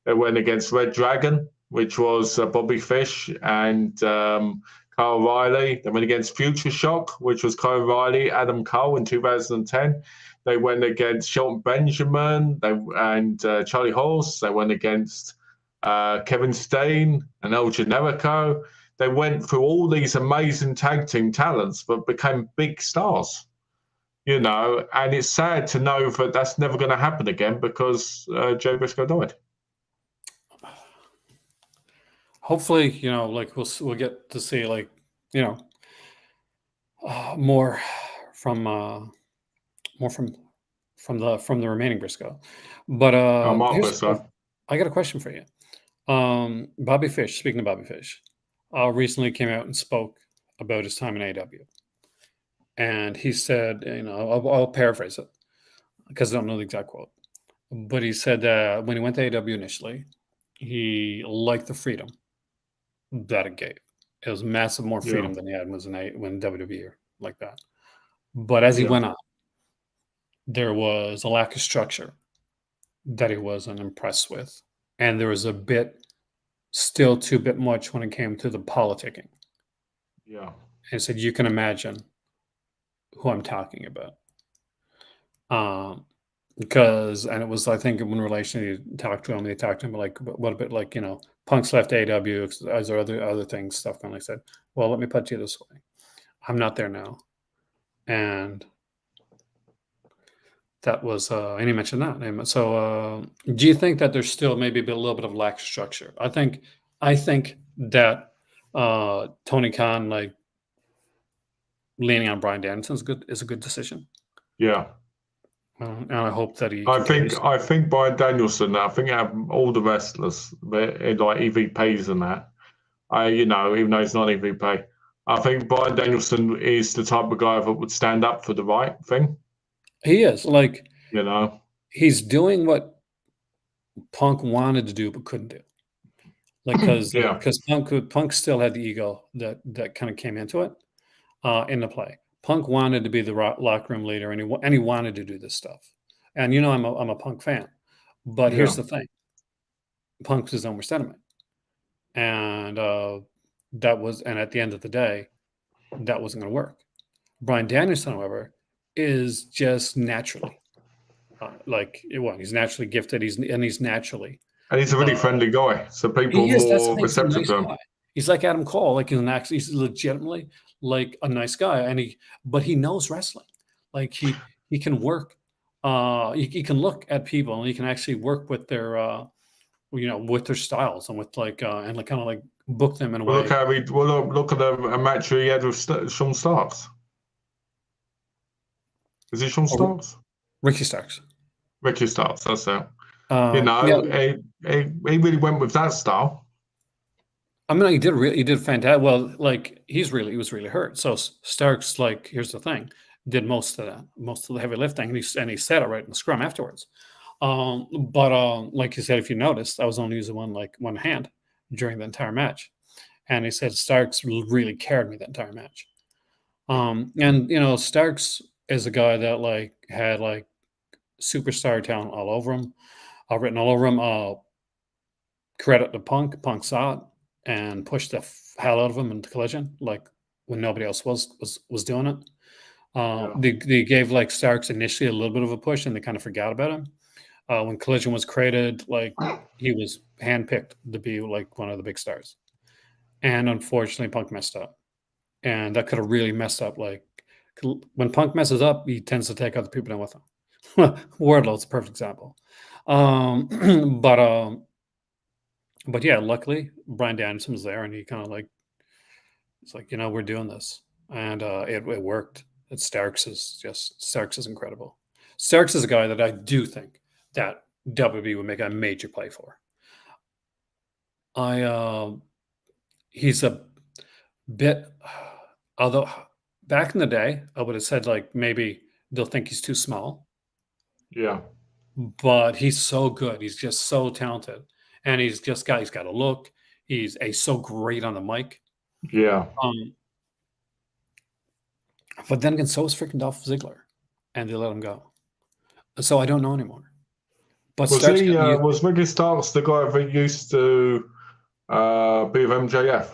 They went against Red Dragon, which was Bobby Fish and Kyle Riley. They went against Future Shock, which was Kyle Riley, Adam Cole in 2010. They went against Shelton Benjamin and Charlie Horse. They went against Kevin Steen and El Generico. They went through all these amazing tag team talents, but became big stars, and it's sad to know that that's never going to happen again because Jay Briscoe died. Hopefully, like we'll get to see like, more from the remaining Briscoe. But I got a question for you. Bobby Fish, speaking of Bobby Fish, recently came out and spoke about his time in AEW. And he said, I'll paraphrase it because I don't know the exact quote. But he said that when he went to AEW initially, he liked the freedom that it gave. It was massive more freedom than he had when WWE like that. But as he went on, there was a lack of structure that he wasn't impressed with. And there was still too bit much when it came to the politicking. Yeah. And he said, you can imagine who I'm talking about. Because, and it was, I think, in relation to talk to him, they talked to him like, what a bit like, Punk's left AEW, as there other things, stuff going. Like, said, well, let me put you this way. I'm not there now. And that was, and he mentioned that. So, do you think that there's still maybe a little bit of lack of structure? I think that Tony Khan, like, leaning on Bryan Danielson is a good decision. Yeah. And I hope that he. I think Bryan Danielson. I think all the wrestlers, like EVPs and that. Even though he's not EVP, I think Bryan Danielson is the type of guy that would stand up for the right thing. He is like, he's doing what Punk wanted to do but couldn't do. Like, because Punk still had the ego that kind of came into it, into play. Punk wanted to be the locker room leader, and he wanted to do this stuff. And I'm a Punk fan, but here's the thing: Punk's his own worst enemy, and and at the end of the day, that wasn't going to work. Bryan Danielson, however, is just naturally he's naturally gifted. He's naturally, and he's a really friendly guy, so people are more receptive to him. He's like Adam Cole, like he's legitimately like a nice guy, but he knows wrestling. Like he can work. He can look at people and he can actually work with their, with their styles and with kind of like book them in a way. Look at a match he had with Shawn Starks. Is it Shawn Starks? Ricky Starks. Ricky Starks. That's it. He really went with that style. I mean, he did fantastic. Well, like he was really hurt. So Starks, like, here's the thing, did most of the heavy lifting, and he said it right in the scrum afterwards. But like you said, if you noticed, I was only using one hand during the entire match, and he said Starks really carried me the entire match. And Starks is a guy that had superstar talent all over him, written all over him. Credit to Punk. Punk saw it and pushed the hell out of him into Collision, like when nobody else was doing it. They gave Starks initially a little bit of a push, and they kind of forgot about him. When Collision was created, he was handpicked to be one of the big stars, and unfortunately, Punk messed up, and that could have really messed up. When Punk messes up, he tends to take other people down with him. Wardlow's a perfect example. But yeah, luckily Bryan Danielson was there, and he kind of It's like, we're doing this, and it worked. Starks is incredible. Starks is a guy that I do think that WWE would make a major play for. He's a bit, although back in the day, I would have said like maybe they'll think he's too small. Yeah. But he's so good. He's just so talented, and he's got a look. He's so great on the mic. Yeah. But then again, so is freaking Dolph Ziggler, and they let him go. So I don't know anymore. But was Ricky Starks the guy that used to be with MJF?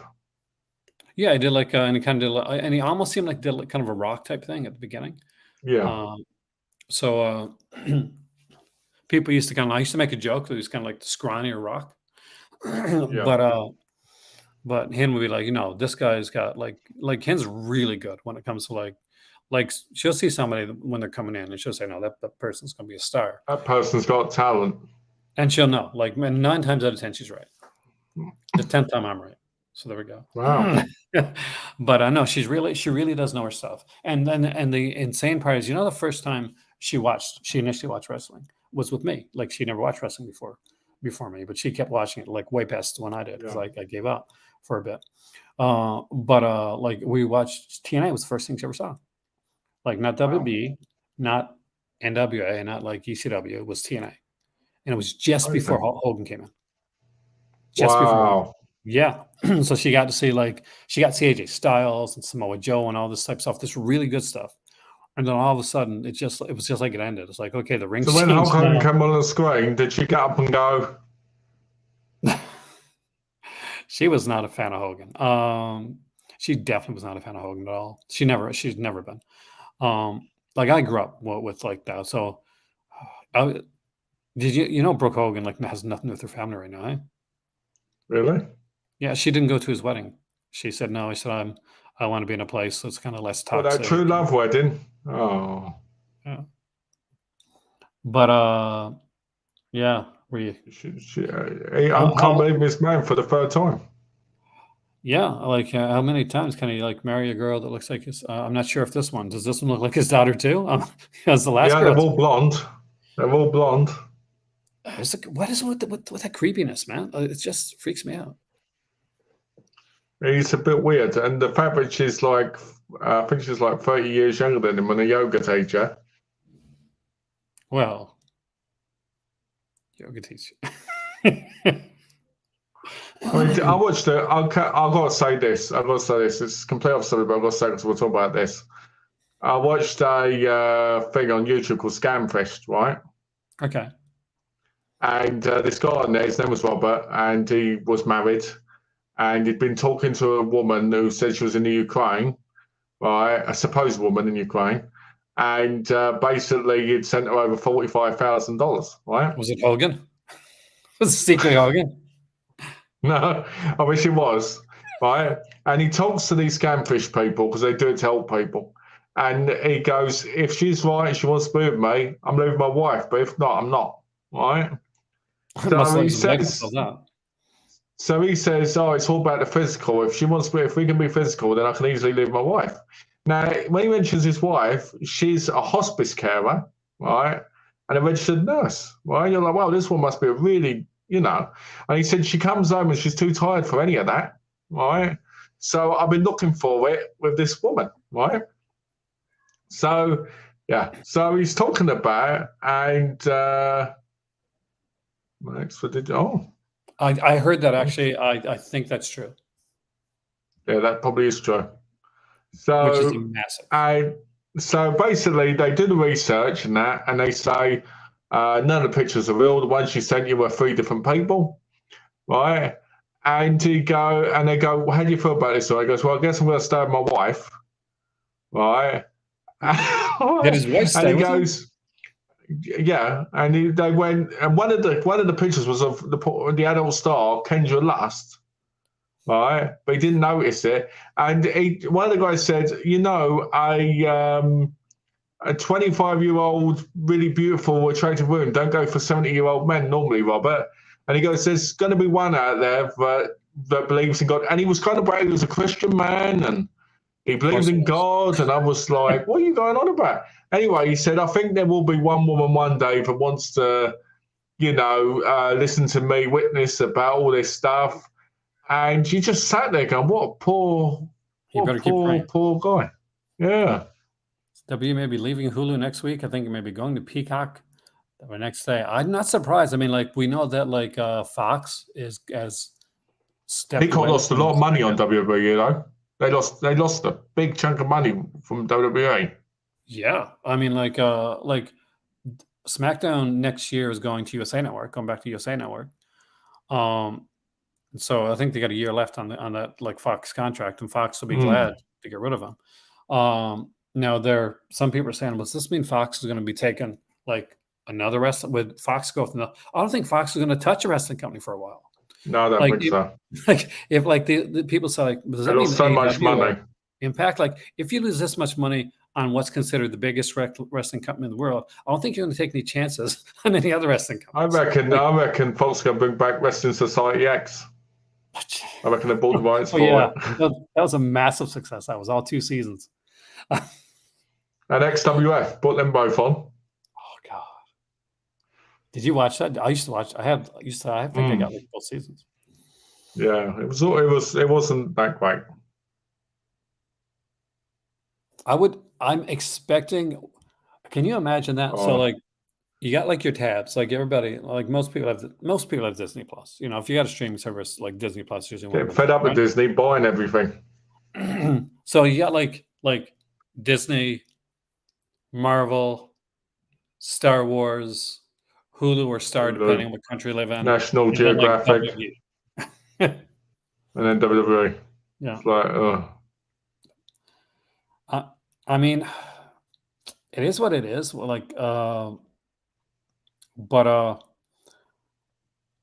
Yeah, he did like, and he kind of did, and he almost seemed like did like kind of a Rock type thing at the beginning. Yeah. So people used to I used to make a joke that he was kind of like the scrawnier Rock. Yeah. But him would be like, this guy's got like Ken's really good when it comes to like she'll see somebody when they're coming in and she'll say, no, that person's going to be a star. That person's got talent. And she'll know, like 9 times out of 10, she's right. The 10th time I'm right. So there we go. Wow. But no, she really does know her stuff. And the insane part is, the first time she initially watched wrestling was with me. Like she never watched wrestling before me, but she kept watching it like way past when I did because I gave up for a bit. But like we watched TNA was the first thing she ever saw. Like not WWE, not NWA, not like ECW. It was TNA, and it was just before Hogan came in. Just before. Yeah. So she got to see AJ Styles and Samoa Joe and all this type of stuff. This really good stuff. And then all of a sudden, it was just like it ended. It's like, okay, the ring. So when Hulk Hogan came on the screen, did she get up and go? She was not a fan of Hogan. She definitely was not a fan of Hogan at all. She's never been. Like I grew up with like that. So, did you Brooke Hogan has nothing with her family right now? Eh? Really? Yeah, she didn't go to his wedding. She said no. I said I want to be in a place that's kind of less toxic. Well, that true love wedding. Oh. Yeah. But yeah. I can't believe this man for the third time. Yeah, like how many times can he marry a girl that looks like his? I'm not sure if does this one look like his daughter too? Because the last girl. They're all blonde. They're all blonde. What is with that creepiness, man? It just freaks me out. He's a bit weird, and the fact that she's I think she's 30 years younger than him and a yoga teacher. Well, yoga teacher. I mean, I watched it. I've got to say this. It's complete opposite, but I've got to say because we'll talk about this. I watched a thing on YouTube called Scamfest, right? Okay. And this guy on there, his name was Robert, and he was married. And he'd been talking to a woman who said she was in the Ukraine, right? A supposed woman in Ukraine. And basically, he'd sent her over $45,000, right? Was it Hogan? Was it secretly Hogan? No, I wish it was, right? And he talks to these scamfish people because they do it to help people. And he goes, if she's right, she wants to be with me, I'm leaving my wife. But if not, I'm not, right? So he says, oh, it's all about the physical. If we can be physical, then I can easily leave my wife. Now, when he mentions his wife, she's a hospice carer, right? And a registered nurse, right? You're like, wow, this one must be a really, And he said she comes home and she's too tired for any of that, right? So I've been looking for it with this woman, right? So, yeah. So he's talking about it, and I heard that actually. I think that's true. Yeah, that probably is true. So, which is massive. So basically, they do the research and that, and they say none of the pictures are real. The ones you sent you were 3 different people, right? And they go, well, how do you feel about this? So he goes, well, I guess I'm going to stay with my wife, right? Did his wife stay with him? Yeah, and they went, and one of the pictures was of the adult star Kendra Lust, right? But he didn't notice it, and one of the guys said, a 25-year-old, really beautiful, attractive woman don't go for 70-year-old men normally, Robert. And he goes, there's going to be one out there that that believes in God, and he was kind of brave. He was a Christian man, and he believed in God. And I was like, "What are you going on about?" Anyway, he said, "I think there will be one woman one day that wants to, listen to me witness about all this stuff." And she just sat there going, "What a poor guy." Yeah. W may be leaving Hulu next week. I think it may be going to Peacock the next day. I'm not surprised. I mean, like, we know that Fox has stepped Peacock away lost a from lot of money on SmackDown. WWE, They lost a big chunk of money from WWE. Yeah, I mean, like SmackDown next year is going to USA Network, going back to USA Network. So I think they got a year left on that like Fox contract, and Fox will be glad to get rid of him. Now some people are saying, well, does this mean Fox is going to be taking like another wrestling with Fox go? I don't think Fox is going to touch a wrestling company for a while. No, I don't think so. Like if like the people say, like, does that mean so much money? Impact? Like if you lose this much money on what's considered the biggest wrestling company in the world, I don't think you're going to take any chances on any other wrestling companies. I reckon Fox going to bring back Wrestling Society X. I reckon they bought the rights for it. That was a massive success. That was all 2 seasons. And XWF, put them both on. Oh God! Did you watch that? I used to watch. I think I got like both seasons. Yeah, it wasn't that great. I'm expecting. Can you imagine that? So like, you got like your tabs. Like everybody, like most people have Disney Plus. If you got a streaming service like Disney Plus, usually getting fed up with Disney buying everything. So you got like Disney, Marvel, Star Wars, Hulu or Star, depending on what country you live in. National Geographic. And then WWE. Yeah. It's like, I mean, it is what it is. Like, but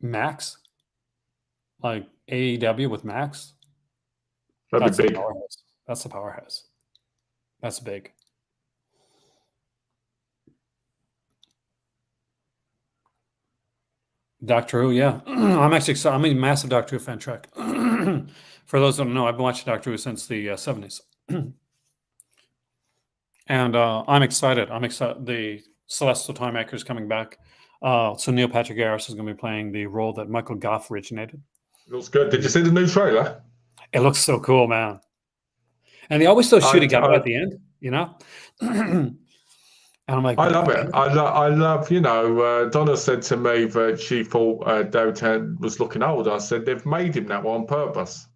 Max, like AEW with Max, that'd be big. That's a powerhouse. That's big. Doctor Who, yeah. I'm actually excited. I'm a massive Doctor Who fan track. For those who don't know, I've been watching Doctor Who since the 70s. And I'm excited. The Celestial Time Maker is coming back. So Neil Patrick Harris is going to be playing the role that Michael Goff originated. It looks good. Did you see the new trailer? It looks so cool, man. And they always shoot a gap at the end, And I'm like, I love it. I love, Donna said to me that she thought David Tennant was looking old. I said, they've made him that way on purpose.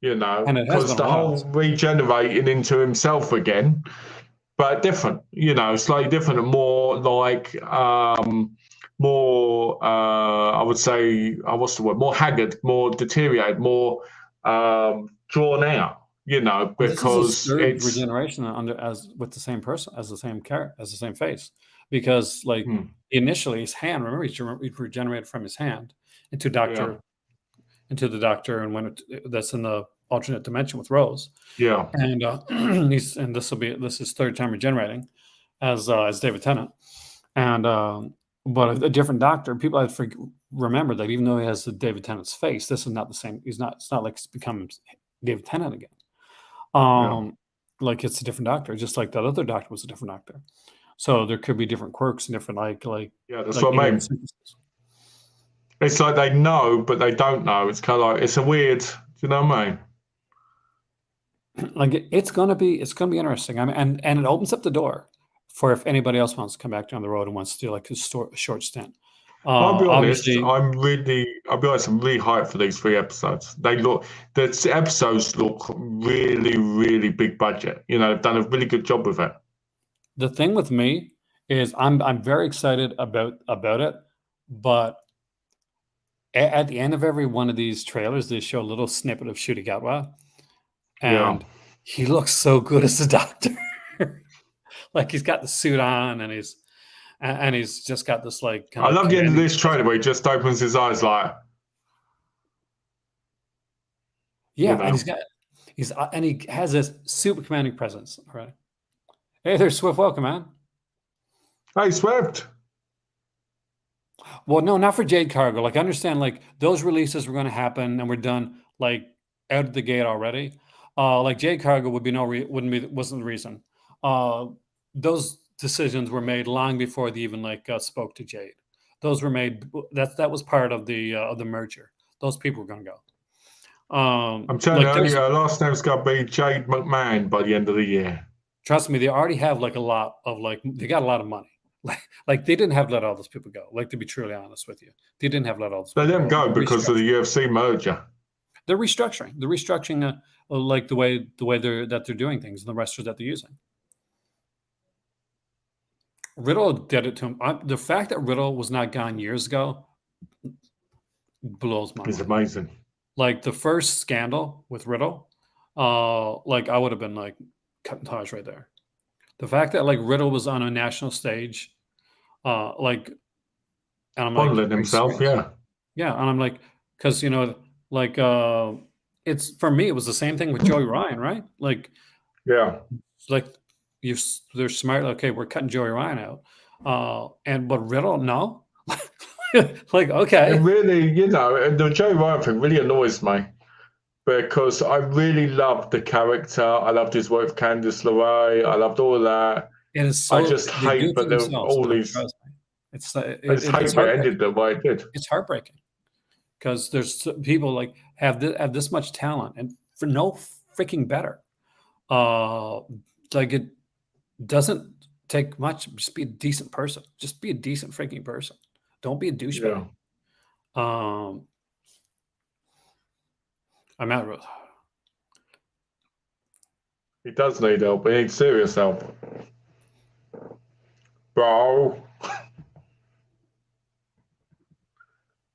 Because the whole regenerating into himself again, but different, slightly different and more like, I would say, what's the word? More haggard, more deteriorated, more drawn out. Because it's regeneration with the same person as the same character, as the same face. Because initially his hand, remember, he regenerated from his hand into the Doctor, and when that's in the alternate dimension with Rose. Yeah, and this is his third time regenerating as David Tennant, and but a different Doctor. People have to remember that even though he has David Tennant's face, this is not the same. It's not like it's become David Tennant again. Like it's a different Doctor, just like that other Doctor was a different Doctor. So there could be different quirks and different that's what I mean. It's like they know, but they don't know. It's kind of like it's a weird. Do you know what I mean? Like it's gonna be interesting. I mean, and it opens up the door for if anybody else wants to come back down the road and wants to do like a short stint. I'll be honest. I'm really hyped for these 3 episodes. The episodes look really, really big budget. They've done a really good job with it. The thing with me is I'm very excited about it, but at the end of every one of these trailers, they show a little snippet of Ncuti Gatwa, and he looks so good as the Doctor. Like he's got the suit on, and he's just got this like. I love the end of this trailer where he just opens his eyes like. Yeah, and he has this super commanding presence. All right. Hey there, Swift. Welcome, man. Hey, Swift. Well, no, not for Jade Cargill. Like, I understand, like, those releases were going to happen and we're done, like, out of the gate already. Like, Jade Cargill would be wasn't the reason. Those decisions were made long before they even spoke to Jade. Those were made. That was part of the merger. Those people were going to go. I'm telling you, last name's got to be Jade McMahon by the end of the year. Trust me, they already have like a lot of they got a lot of money. Like they didn't have to let all those people go. Like, to be truly honest with you, they didn't have to let all those people They didn't go because of the UFC merger. They're restructuring. They're restructuring like the way they're doing things and the wrestlers that they're using. Riddle did it to him. The fact that Riddle was not gone years ago blows my mind. It's amazing. Like, the first scandal with Riddle, like, I would have been like cutting ties right there. The fact that like Riddle was on a national stage, and I'm like, Bundling himself, yeah, and I'm like, because it's, for me, it was the same thing with Joey Ryan, right? Like, yeah, like they're smart. Okay, we're cutting Joey Ryan out, but Riddle, no. Like, okay, it really, the Joey Ryan thing really annoys me because I really loved the character. I loved his work with Candice LeRae. I loved all of that. And it's so, I just hate that there were all these. It's I just hate that it ended the way it did. It's heartbreaking because there's people like have this much talent and for no freaking better. Like, it doesn't take much. Just be a decent person. Just be a decent freaking person. Don't be a douchebag. Yeah. I'm out. He does need help. He needs serious help, bro.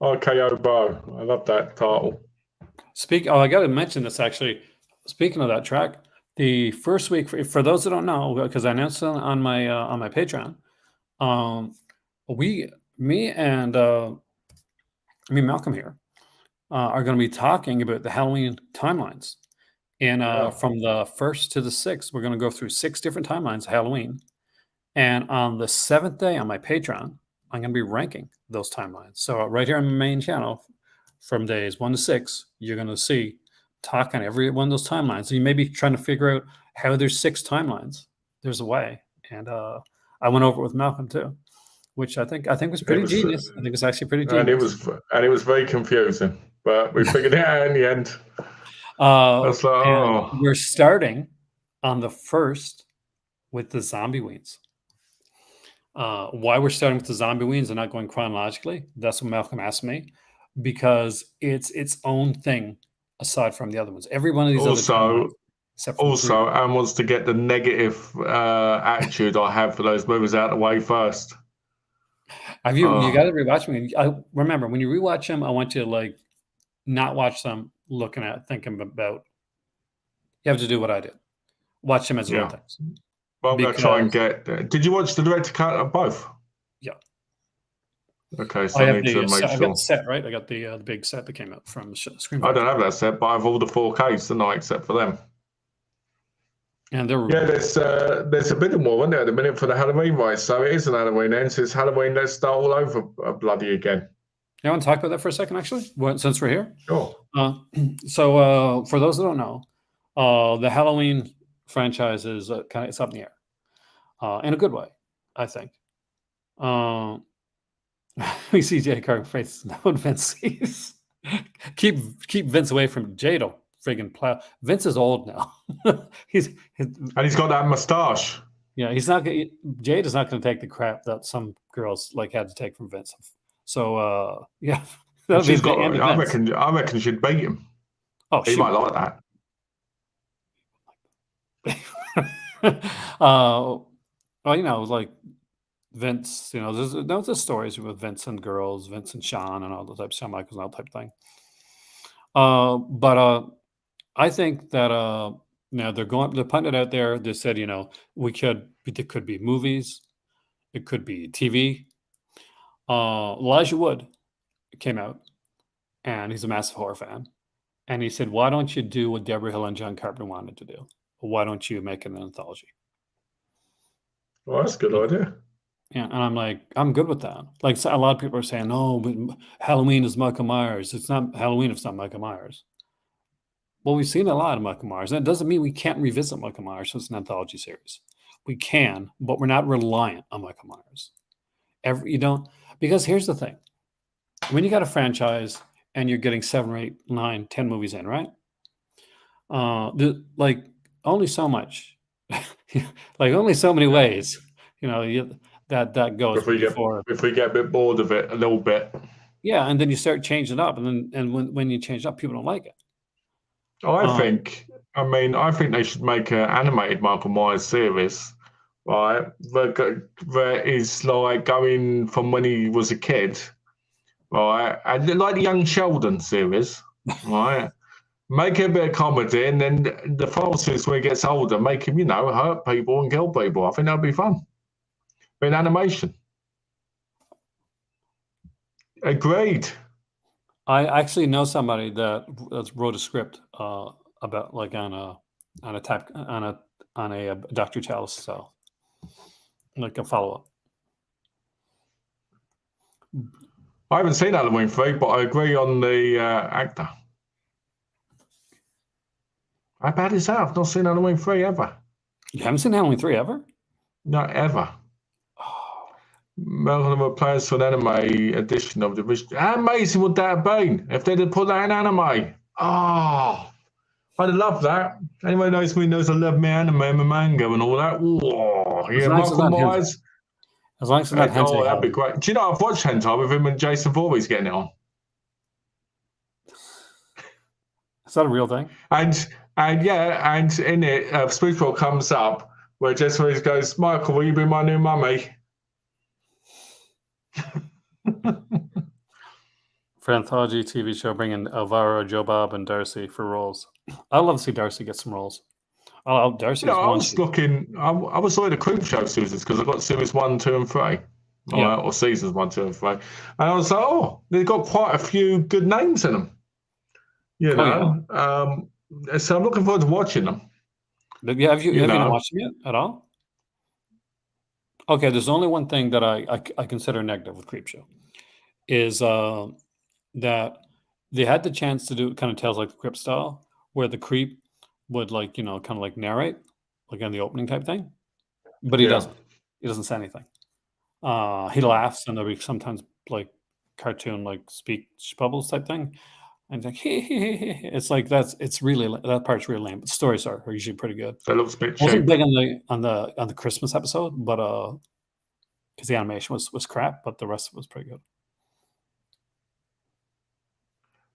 RKO Bro. I love that title. I got to mention this actually. Speaking of that track, the first week, for those that don't know, because I announced it on my Patreon, me and Malcolm here are going to be talking about the Halloween timelines. And from the 1st to the 6th, we're going to go through 6 different timelines of Halloween. And on the 7th day on my Patreon, I'm going to be ranking those timelines. So right here on my main channel, from days 1 to 6, you're going to talk on every one of those timelines. So you may be trying to figure out how there's 6 timelines. There's a way. And I went over it with Malcolm too, which I think was pretty genius. I think it was actually pretty genius. And it was very confusing, but we figured it out in the end. We're starting on the 1st with the zombie weens. Why we're starting with the zombie weens and not going chronologically, that's what Malcolm asked me, because it's its own thing aside from the other ones. Every one of these also Anne wants to get the negative attitude I have for those movies out of the way first. You got to rewatch them. Remember, when you rewatch them, I want you to not watch them thinking about. You have to do what I did. Watch them as real things. Well, I'm going to try and get. Did you watch the director cut of both? Yeah. Okay, so I need to make sure. I got the set, right? I got the big set that came out from Screen. I don't have that set, but I have all the 4Ks tonight except for them. And they're there's a bit more, isn't there, at the minute for the Halloween rights? So it is an Halloween end. So it's Halloween. Let's start all over bloody again. You want to talk about that for a second, actually, since we're here? Sure. So for those that don't know, the Halloween franchise is it's up in the air, in a good way, I think. We see Jade Cargill face no Vince sees. keep Vince away from Jade. Friggin' plow. Vince is old now. he's got that mustache. Yeah, he's not. Jade is not going to take the crap that some girls had to take from Vince. So yeah, she's got. I reckon she'd beat him. Oh, he might like that. Well, Vince. There's the stories with Vince and girls, Vince and Shawn, and all those types, Shawn Michaels and all type of thing. But I think that they're putting it out there. They said, it could be movies, it could be TV. Elijah Wood came out, and he's a massive horror fan, and he said, "Why don't you do what Deborah Hill and John Carpenter wanted to do? Why don't you make an anthology?" Well, that's a good idea. Yeah, and I'm like, I'm good with that. Like so a lot of people are saying, "No, but Halloween is Michael Myers." It's not Halloween if it's not Michael Myers. Well, we've seen a lot of Michael Myers. That doesn't mean we can't revisit Michael Myers. So it's an anthology series. We can, but we're not reliant on Michael Myers. You don't, because here's the thing: when you got a franchise and you're getting 7 or 8, 9, 10 movies in, right? Like only so much, like only so many ways, that goes before. If we get a bit bored of it a little bit. Yeah, and then you start changing it up, and when you change it up, people don't like it. I think they should make an animated Michael Myers series, right? That is like going from when he was a kid, right? And like the Young Sheldon series, right? Make it a bit of comedy, and then the final series when he gets older, make him, hurt people and kill people. I think that'd be fun. In animation. Agreed. I actually know somebody that wrote a script about like on a Dr. Chalice style, like a follow up. I haven't seen Halloween 3, but I agree on the actor. How bad is that? I've not seen Halloween 3 ever. You haven't seen Halloween 3 ever? Not ever. Melvin were plans for an anime edition of the original. How amazing would that have been if they'd have put that in anime? Oh, I'd have loved that. Anyone knows me knows I love my anime and my manga and all that. Oh, yeah, Michael Myers. As long as it's not hentai. Oh, that'd be great. Do you know, I've watched hentai with him and Jason Voorhees getting it on. Is that a real thing? And in it, Spookball comes up where Jason Voorhees goes, "Michael, will you be my new mummy?" For anthology TV show, bring in Elvira, Joe Bob, and Darcy for roles. I'd love to see Darcy get some roles. Darcy. I was looking at Creep Show series because I got series 1, 2, and 3, or seasons 1, 2, and 3, and I was like, oh, they've got quite a few good names in them. So I'm looking forward to watching them. But have you watched them yet at all? Okay, there's only one thing that I consider negative with Creepshow is that they had the chance to do kind of Tales like the Crypt style, where the creep would kind of like narrate, like on the opening type thing, but he doesn't. He doesn't say anything. He laughs, and there'll be sometimes like cartoon like speech bubbles type thing. And like, it's like that part's really lame. But the stories are usually pretty good. That looks a bit cheap. Wasn't big on the Christmas episode, but because the animation was crap, but the rest of it was pretty good.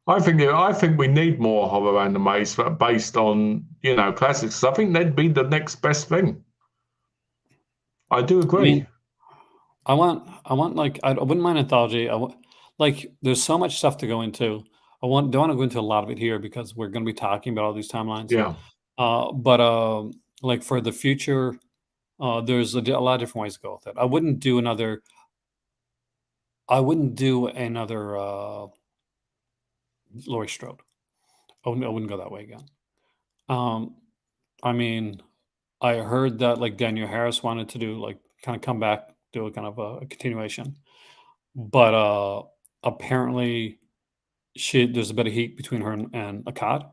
I think we need more horror animes based on classics. I think they'd be the next best thing. I do agree. I want like I wouldn't mind anthology. There's so much stuff to go into. don't want to go into a lot of it here because we're going to be talking about all these timelines. Yeah. But like for the future, there's a lot of different ways to go with it. I wouldn't do another Laurie Strode. I wouldn't go that way again. I mean, I heard that like Danielle Harris wanted to do like kind of come back, do a kind of a continuation, but apparently there's a bit of heat between her and Akkad.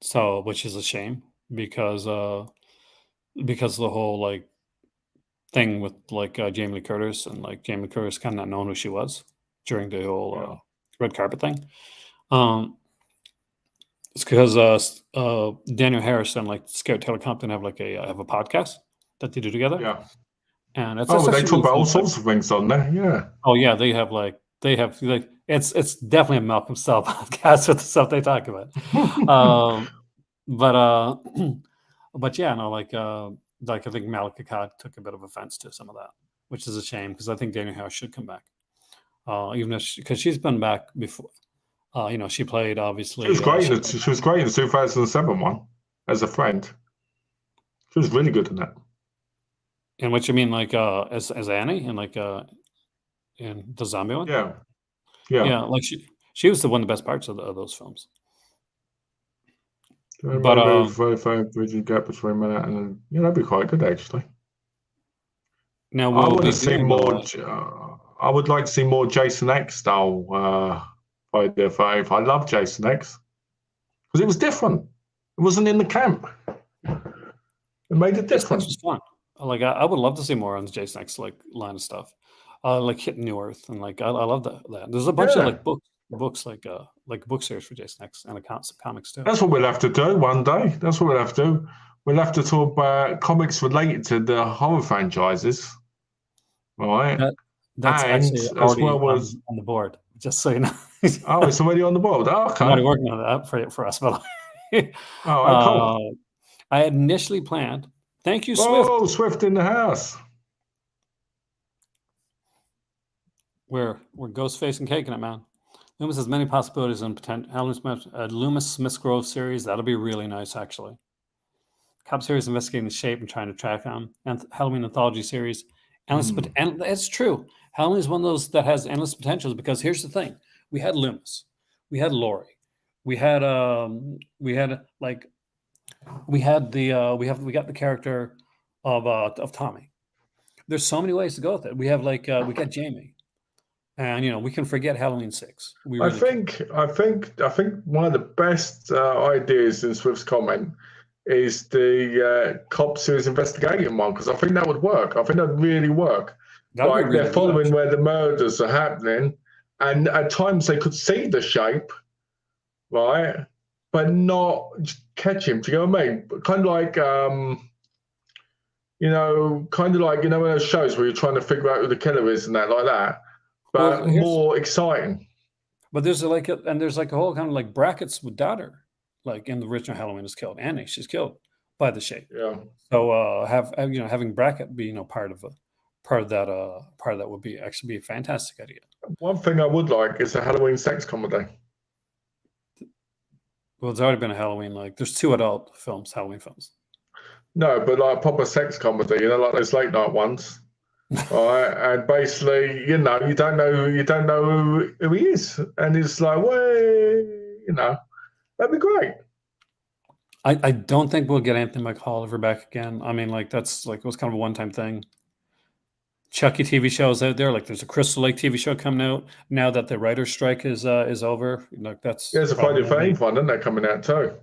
So, which is a shame because of the whole like thing with like Jamie Lee Curtis, and like Jamie Lee Curtis kind of not knowing who she was during the whole red carpet thing. It's because Daniel Harris and like Scarlett Taylor Compton have like have a podcast that they do together. Yeah. And it's they talk about all sorts of things on there. Yeah. Oh yeah, they have like it's definitely a Malcolm style podcast with the stuff they talk about. But yeah, no, like I think Malik Akkad took a bit of offense to some of that, which is a shame because I think Daniel Harris should come back, even if because she's been back before. She played obviously. She was great. She was great in the 2007 one as a friend. She was really good in that. And what you mean, like as Annie, and like in the zombie one? Yeah. Like she was one of the best parts of those films. But very bridging gap between minute and that'd be quite good actually. Now I we'll want be to see doing more. I would like to see more Jason X style by the five. I love Jason X because it was different. It wasn't in the camp. It made it Jason X different. was fun. Like I would love to see more on the Jason X like line of stuff, like hitting New Earth, and like I love that. There's a bunch of Yeah. like books like book series for Jason X and some comics too. That's what we'll have to do one day. That's what we'll have to do. We'll have to talk about comics related to the horror franchises, right? That's And actually as already well as on the board. Just so you know, oh, it's already on the board. Oh, I'm already okay. working on that for us. But All right, cool. I had initially planned. Thank you, Swift. Oh, Swift in the house. We're Ghostface and caking it, man. Loomis has many possibilities and potential. Loomis Smith Grove series, that'll be really nice, actually. Cop series investigating the shape and trying to track them. And Halloween anthology series. And it's true. Halloween is one of those that has endless potentials because here's the thing: we had Loomis, we had Laurie, we got the character of Tommy. There's so many ways to go with it. We have we got Jamie. And we can forget Halloween 6. I think one of the best ideas in Swift's comment is the cop series investigating one because I think that would work. I think that would really work. Like they're following where the murders are happening, and at times they could see the shape, right, but not catch him. Do you know what I mean? Kind of like one of those shows where you're trying to figure out who the killer is and that like that. But more exciting. But there's a whole kind of like brackets with daughter, like in the original Halloween is killed. Annie, she's killed by the shape. Yeah. So having bracket be part of that would be actually be a fantastic idea. One thing I would like is a Halloween sex comedy. Well, there's already been a Halloween there's 2 adult films, Halloween films. No, but like proper sex comedy, like those late night ones. All right, and basically, you don't know who he is, and it's like, that'd be great. I don't think we'll get Anthony Michael Oliver back again. I mean, that's it was kind of a one-time thing. Chucky TV shows out there, there's a Crystal Lake TV show coming out now that the writer's strike is over. There's a Friday the 13th one, isn't that coming out too?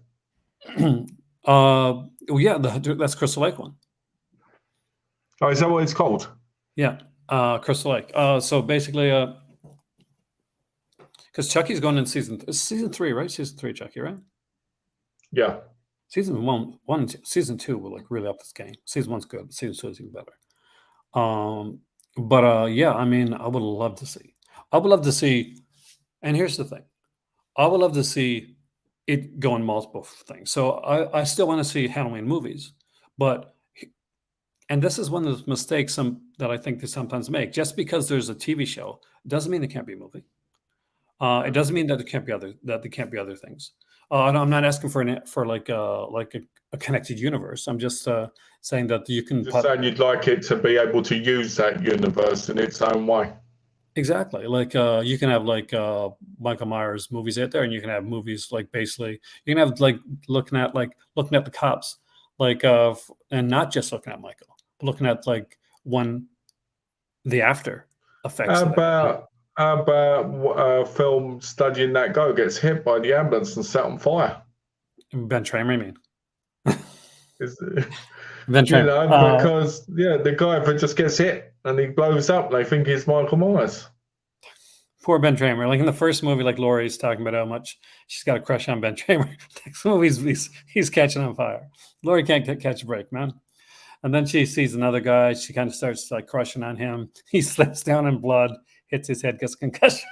That's Crystal Lake one. Oh, is that what it's called? Yeah, Crystal Lake. So basically, because Chucky's going in season 3, right? Season 3, Chucky, right? Yeah. Season 1, season 2 will really up this game. Season 1's good, but season 2 is even better. I mean, I would love to see. And here's the thing: I would love to see it go in multiple things. So I still want to see Halloween movies, and this is one of the mistakes that I think they sometimes make. Just because there's a TV show doesn't mean there can't be a movie. It doesn't mean that there can't be other things. And I'm not asking for a connected universe. I'm just saying that you can. Just saying you'd like it to be able to use that universe in its own way. Exactly. You can have Michael Myers movies out there, and you can have movies basically you can have looking at the cops and not just looking at Michael. Looking at the after effects. How about a film studying that guy gets hit by the ambulance and set on fire? Ben Tramer, you mean? Ben Tramer. Because the guy if it just gets hit and he blows up, they think he's Michael Myers. Poor Ben Tramer. In the first movie, Laurie's talking about how much she's got a crush on Ben Tramer. Next movie, he's catching on fire. Laurie can't catch a break, man. And then she sees another guy. She kind of starts crushing on him. He slips down in blood, hits his head, gets a concussion.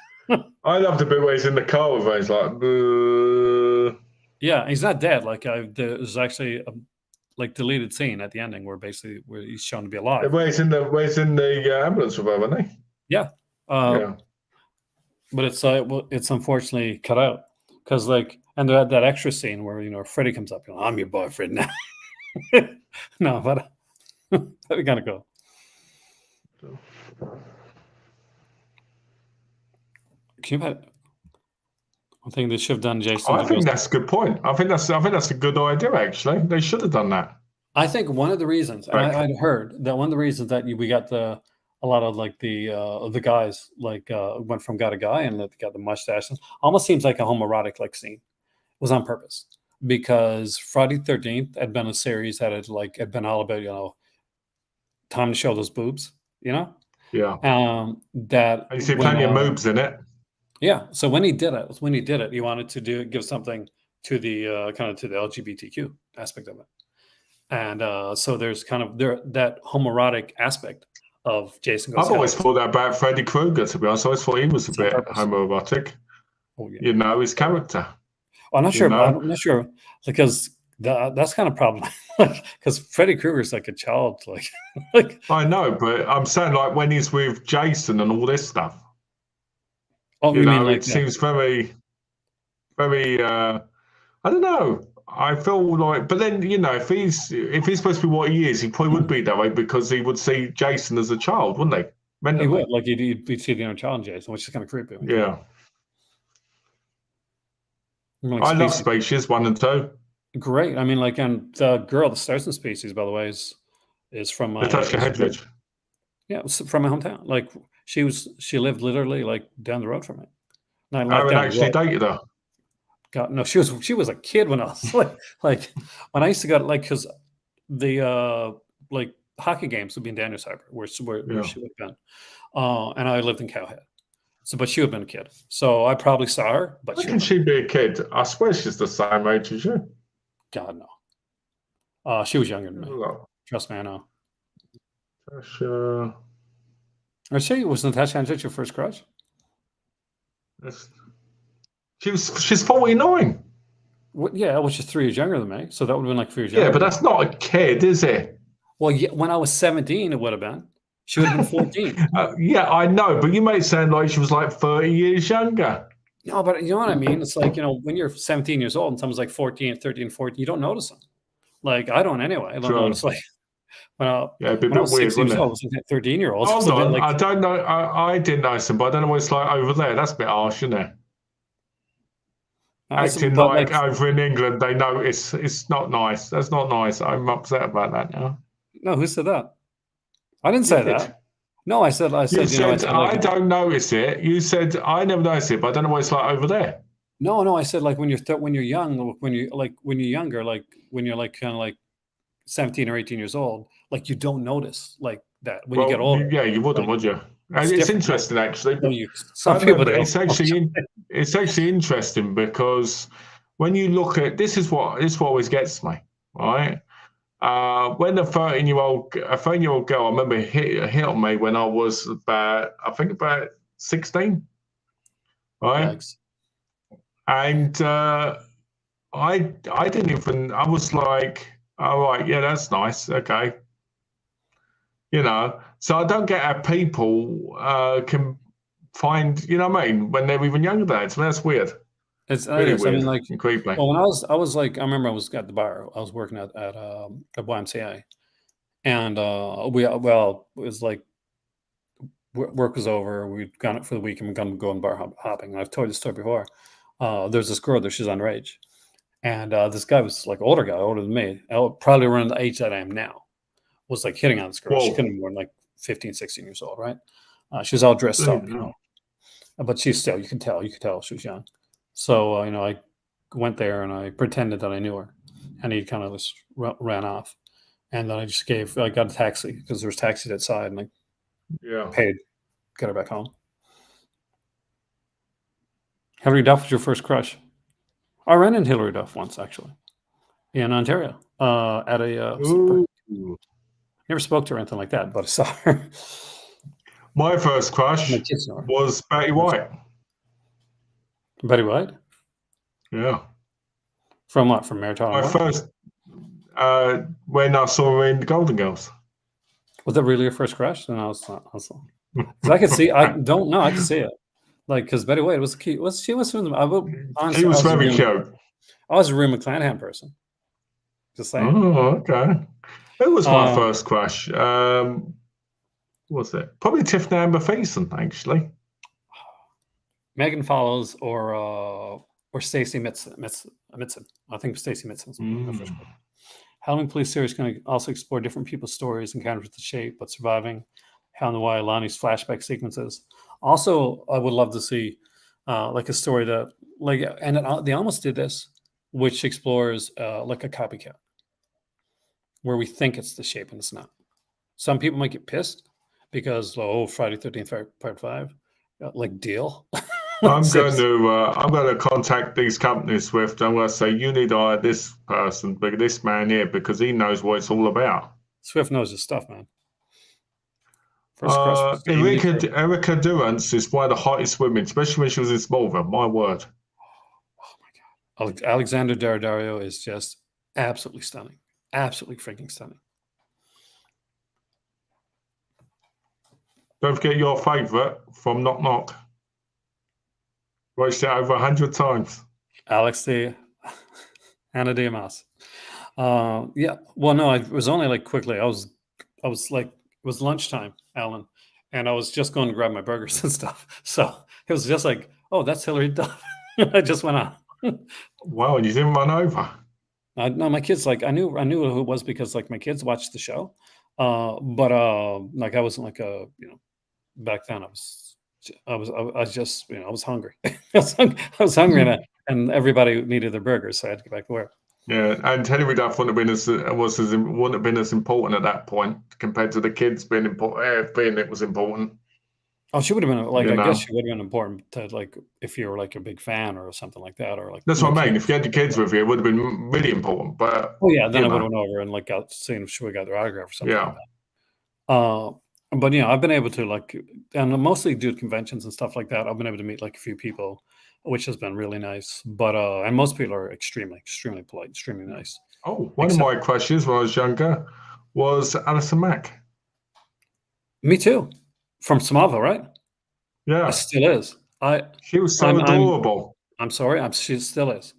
I love the bit where he's in the car with her. He's like, Bleh. Yeah, he's not dead. There's actually a deleted scene at the ending where he's shown to be alive. Where he's in the ambulance with her, isn't he? Yeah. But it's unfortunately cut out because and that extra scene where Freddie comes up, I'm your boyfriend now. No, but we gotta go. I think they should have done Jason. I think that's a good point. I think that's a good idea. Actually, they should have done that. I think one of the reasons, and Correct. I'd heard that one of the reasons that we got a lot of like the guys like went from guy to guy and got the mustaches. Almost seems like a homoerotic like scene. It was on purpose because Friday 13th had been a series that had been all about time to show those boobs, Yeah. that And you see when plenty of moves in it. yeah. So when he did it, he wanted to give something to the kind of to the LGBTQ aspect of it. And so there's kind of that homoerotic aspect of Jason Goes I've always Hell. thought that about Freddy Krueger, to be honest. I always thought he was a It's on bit purpose. homoerotic. Oh yeah. You know, his character. Well, I'm not You sure. know? I'm not sure because that's kind of problem. Because Freddy Krueger's like a child, like I know, but I'm saying like when he's with Jason and all this stuff, oh, you you mean know, like it seems very, very. I don't know. I feel like, but then you know, if he's supposed to be what he is, he probably would be that way because he would see Jason as a child, wouldn't he? he Mentally, would like you'd see the inner child in Jason, which is kind of creepy. yeah. Like I love Species, Spacious 1 and 2. great. I mean, like, and the girl that stars in Species, by the way, is from my Natasha Hedridge. yeah, it's from my hometown. Like she lived literally like down the road from me. Not I like haven't down the actually road. dated her. God, no, she was a kid when I was like when I used to go to because the like hockey games would be in Daniels Harbor where Yeah. she would have been. And I lived in Cowhead. So but she would have been a kid. So I probably saw her, but How can she be a kid? I swear she's the same age as you. God no. She was younger than me. Look, Trust me, I know. Natasha. Or she was Natasha Andrich your first crush? She's 49. Yeah, which is 3 years younger than me. So that would have been like 3 years Yeah, younger. but that's not a kid, is it? Well, yeah, when I was 17, it would have been. She would have been 14. Yeah, I know, but you made it sound like she was like 30 years younger. No, but you know what I mean? It's like, when you're 17 years old and someone's like 14, 13, 14, you don't notice them. Like, I don't anyway. I don't True. notice, like, Yeah, it'd be a when I bit was weird, 16 years wouldn't old, I it? was looking at 13-year-olds. Hold It's a bit on, like, I don't know. I didn't notice them, but I don't know what it's like over there. That's a bit harsh, isn't it? Acting but like over in England, they notice. It's not nice. That's not nice. I'm upset about that now. no, who said that? I didn't say that. No, I said, You said, I like, don't notice it. You said, I never notice it, but I don't know what it's like over there. no, I said like when you're young, when you're younger, like when you're like kind of like 17 or 18 years old, like you don't notice like that. When you get older, yeah, you wouldn't, like, would you? it's It's different, right? interesting, actually. No, some I know, people but do. it's actually interesting because when you look at this is what always gets me, right? When a 13-year-old girl, I remember hit on me when I was about 16, right? Yikes. And I didn't even. I was like, all right, yeah, that's nice, okay, So I don't get how people can find, you know what I mean, when they're even younger than that. So that's weird. It Really is. I weird mean, like, and creepy. well, when I was like, I remember I was at the bar. I was working at YMCA, and it was like work was over. We'd gone out for the week and we're gonna go on bar hopping. And I've told you the story before. There's this girl there. She's underage, and this guy was like older guy, older than me, probably around the age that I am now. Was like hitting on this girl. Whoa. She couldn't be more than like 15, 16 years old, right? She was all dressed up, but she's still, you could tell she was young. So, I went there and I pretended that I knew her, and he kind of just ran off. And then I got a taxi because there was taxis outside, and I paid, get her back home. Hillary Duff was your first crush. I ran into Hillary Duff once, actually, in Ontario, at a never spoke to her or anything like that, but I saw her. My first crush was Betty White. Betty White? Yeah. From what? From Maritime? My first, when I saw her in the Golden Girls. Was that really your first crush? And I could see. I don't know. I could see it. Like, because Betty White was cute. She was from the. She was very cute. I was a Rue McClanahan person. Just saying. Oh, okay. Who was my first crush? Was it probably Tiffany Amber Thiessen, actually? Megan Follows or Stacey Mitson. I think Stacey Mitson's my first crush. Halloween Police series going to also explore different people's stories, encounters with the shape, but surviving. How and why Lonnie's flashback sequences. Also, I would love to see like a story that they almost did this, which explores like a copycat, where we think it's the shape and it's not. Some people might get pissed because Friday 13th Part 5, like deal. I'm going to contact these companies, Swift. I'm going to say you need to hire this person, this man here, because he knows what it's all about. Swift knows his stuff, man. Erica Durance is one of the hottest women, especially when she was in Smallville. My word. Oh my God. Alexander Daddario is just absolutely stunning. Absolutely freaking stunning. Don't forget your favorite from Knock Knock. Watched it over 100 times. Alex the Ana Diaz. Yeah. Well, no, it was only like quickly. I was like, it was lunchtime, Alan, and I was just going to grab my burgers and stuff. So it was just like, oh, that's Hillary Duff. I just went on. Wow, and you didn't run over. No, my kids, like, I knew who it was because like my kids watched the show. But like I wasn't like back then I was just, I was hungry. I was hungry and everybody needed their burgers, so I had to get back to work. Yeah, and Hillary Duff wouldn't have been as important at that point compared to the kids being important. Being it was important. Oh, she would have been like, I guess she would have been important to, like, if you were like a big fan or something like that, or like. That's what I mean. If you had your kids with you, it would have been really important. But then I would have went over and like seen if she would have got their autograph or something. Like that. But I've been able to like, and mostly do conventions and stuff like that. I've been able to meet like a few people, which has been really nice. But and most people are extremely, extremely polite, extremely nice. Oh, one of my questions when I was younger was Alison Mack. Me too. From Smallville, right? Yeah, it still is. She was so adorable. I'm sorry. She still is.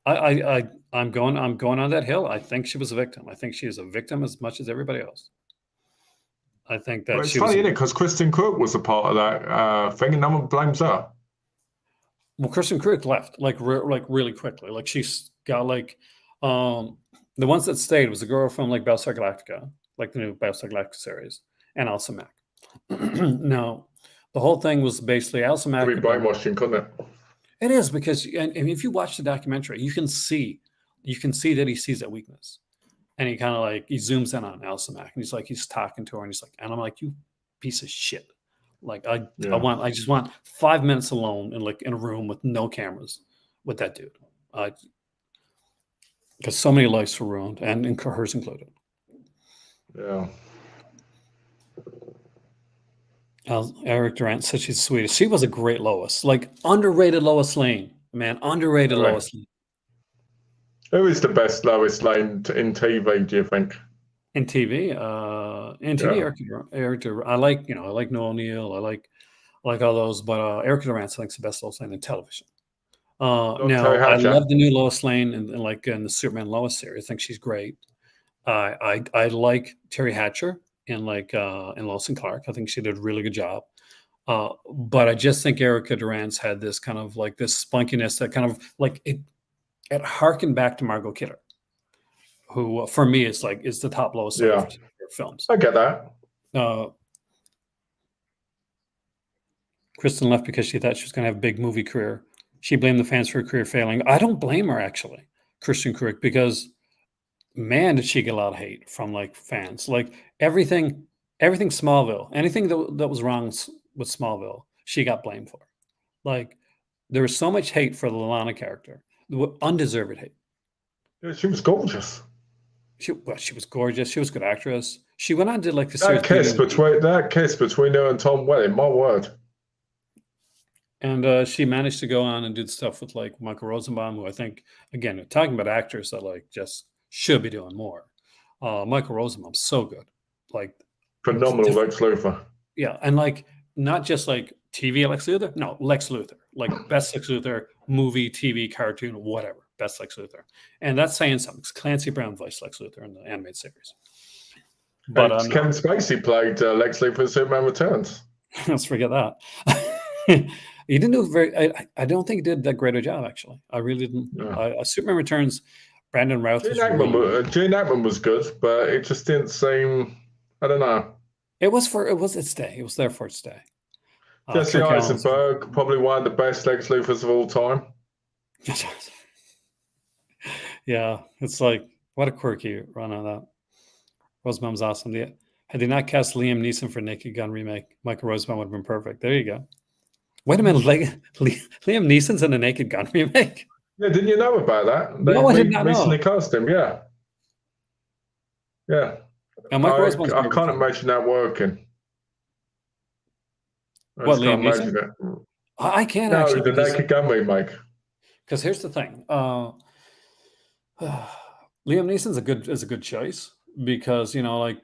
I'm going on that hill. I think she was a victim. I think she is a victim as much as everybody else. I think that it's funny, isn't it? Because Kristen Crook was a part of that thing, and no one blames her. Well, Kristen Crook left like really quickly. Like she's got like the ones that stayed was the girl from like Battlestar Galactica, like the new Battlestar Galactica series, and Alison Mack. Now, the whole thing was basically Alison Mack. It'd be brainwashing, couldn't it? It is, because and if you watch the documentary, you can see that he sees that weakness. And he kind of like, he zooms in on Alison Mack, and he's talking to her, and he's like, and I'm like, you piece of shit. Like I just want 5 minutes alone in a room with no cameras with that dude. Because so many lives were ruined, and hers included. Yeah. Eric Durant said she's the sweetest. She was a great Lois, like underrated Lois Lane, man, underrated Lois Lane. Who is the best Lois Lane in TV, do you think? In TV, Eric Durant. I like Noel Neal. I like all those, but Eric Durant, I think, is the best Lois Lane in television. Now, I love the new Lois Lane in the Superman Lois series. I think she's great. I like Terry Hatcher in Lois and Clark. I think she did a really good job. But I just think Erica Durant's had this kind of like this spunkiness that kind of like it harkened back to Margot Kidder, who for me is the top Lois Lane for films. I get that. Kristen left because she thought she was going to have a big movie career. She blamed the fans for her career failing. I don't blame her, actually, Kristen Crook, because man, did she get a lot of hate from like fans. Like everything Smallville, anything that was wrong with Smallville, she got blamed for. Like there was so much hate for the Lana character, undeserved hate. Yeah, she was gorgeous. She was gorgeous. She was a good actress. She went on to like the that kiss between her and Tom Welling, my word. And she managed to go on and do stuff with like Michael Rosenbaum, who I think, again, talking about actors that like just should be doing more. Michael Rosenbaum's so good, like phenomenal Lex Luthor. Yeah, and like not just like TV Lex Luthor, no, Lex Luthor, like best Lex Luthor, movie, TV, cartoon, whatever, best Lex Luthor, and that's saying something. Clancy Brown voiced Lex Luthor in the animated series. But Kevin Spacey played Lex Luthor in Superman Returns. Let's forget that. He didn't do I don't think he did that great a job, actually. I really didn't. Yeah. Superman Returns, Brandon Routh was really Gene Hackman was good, but it just didn't seem. I don't know. It was its day. It was there for its day. Jesse Eisenberg, probably one of the best Lex Luthors of all time. Yeah, it's like what a quirky run on that. Rosenbaum's awesome. Had they not cast Liam Neeson for Naked Gun remake, Michael Rosenbaum would have been perfect. There you go. Wait a minute, Liam Neeson's in a Naked Gun remake? Yeah, didn't you know about that? No, I did not know. Recently cast him, yeah. Yeah. And Michael Rosenbaum's I can't imagine that working. What, Liam Neeson? I can't actually. No, the Naked Gun remake. Because here's the thing. Liam Neeson's a good choice because, you know, like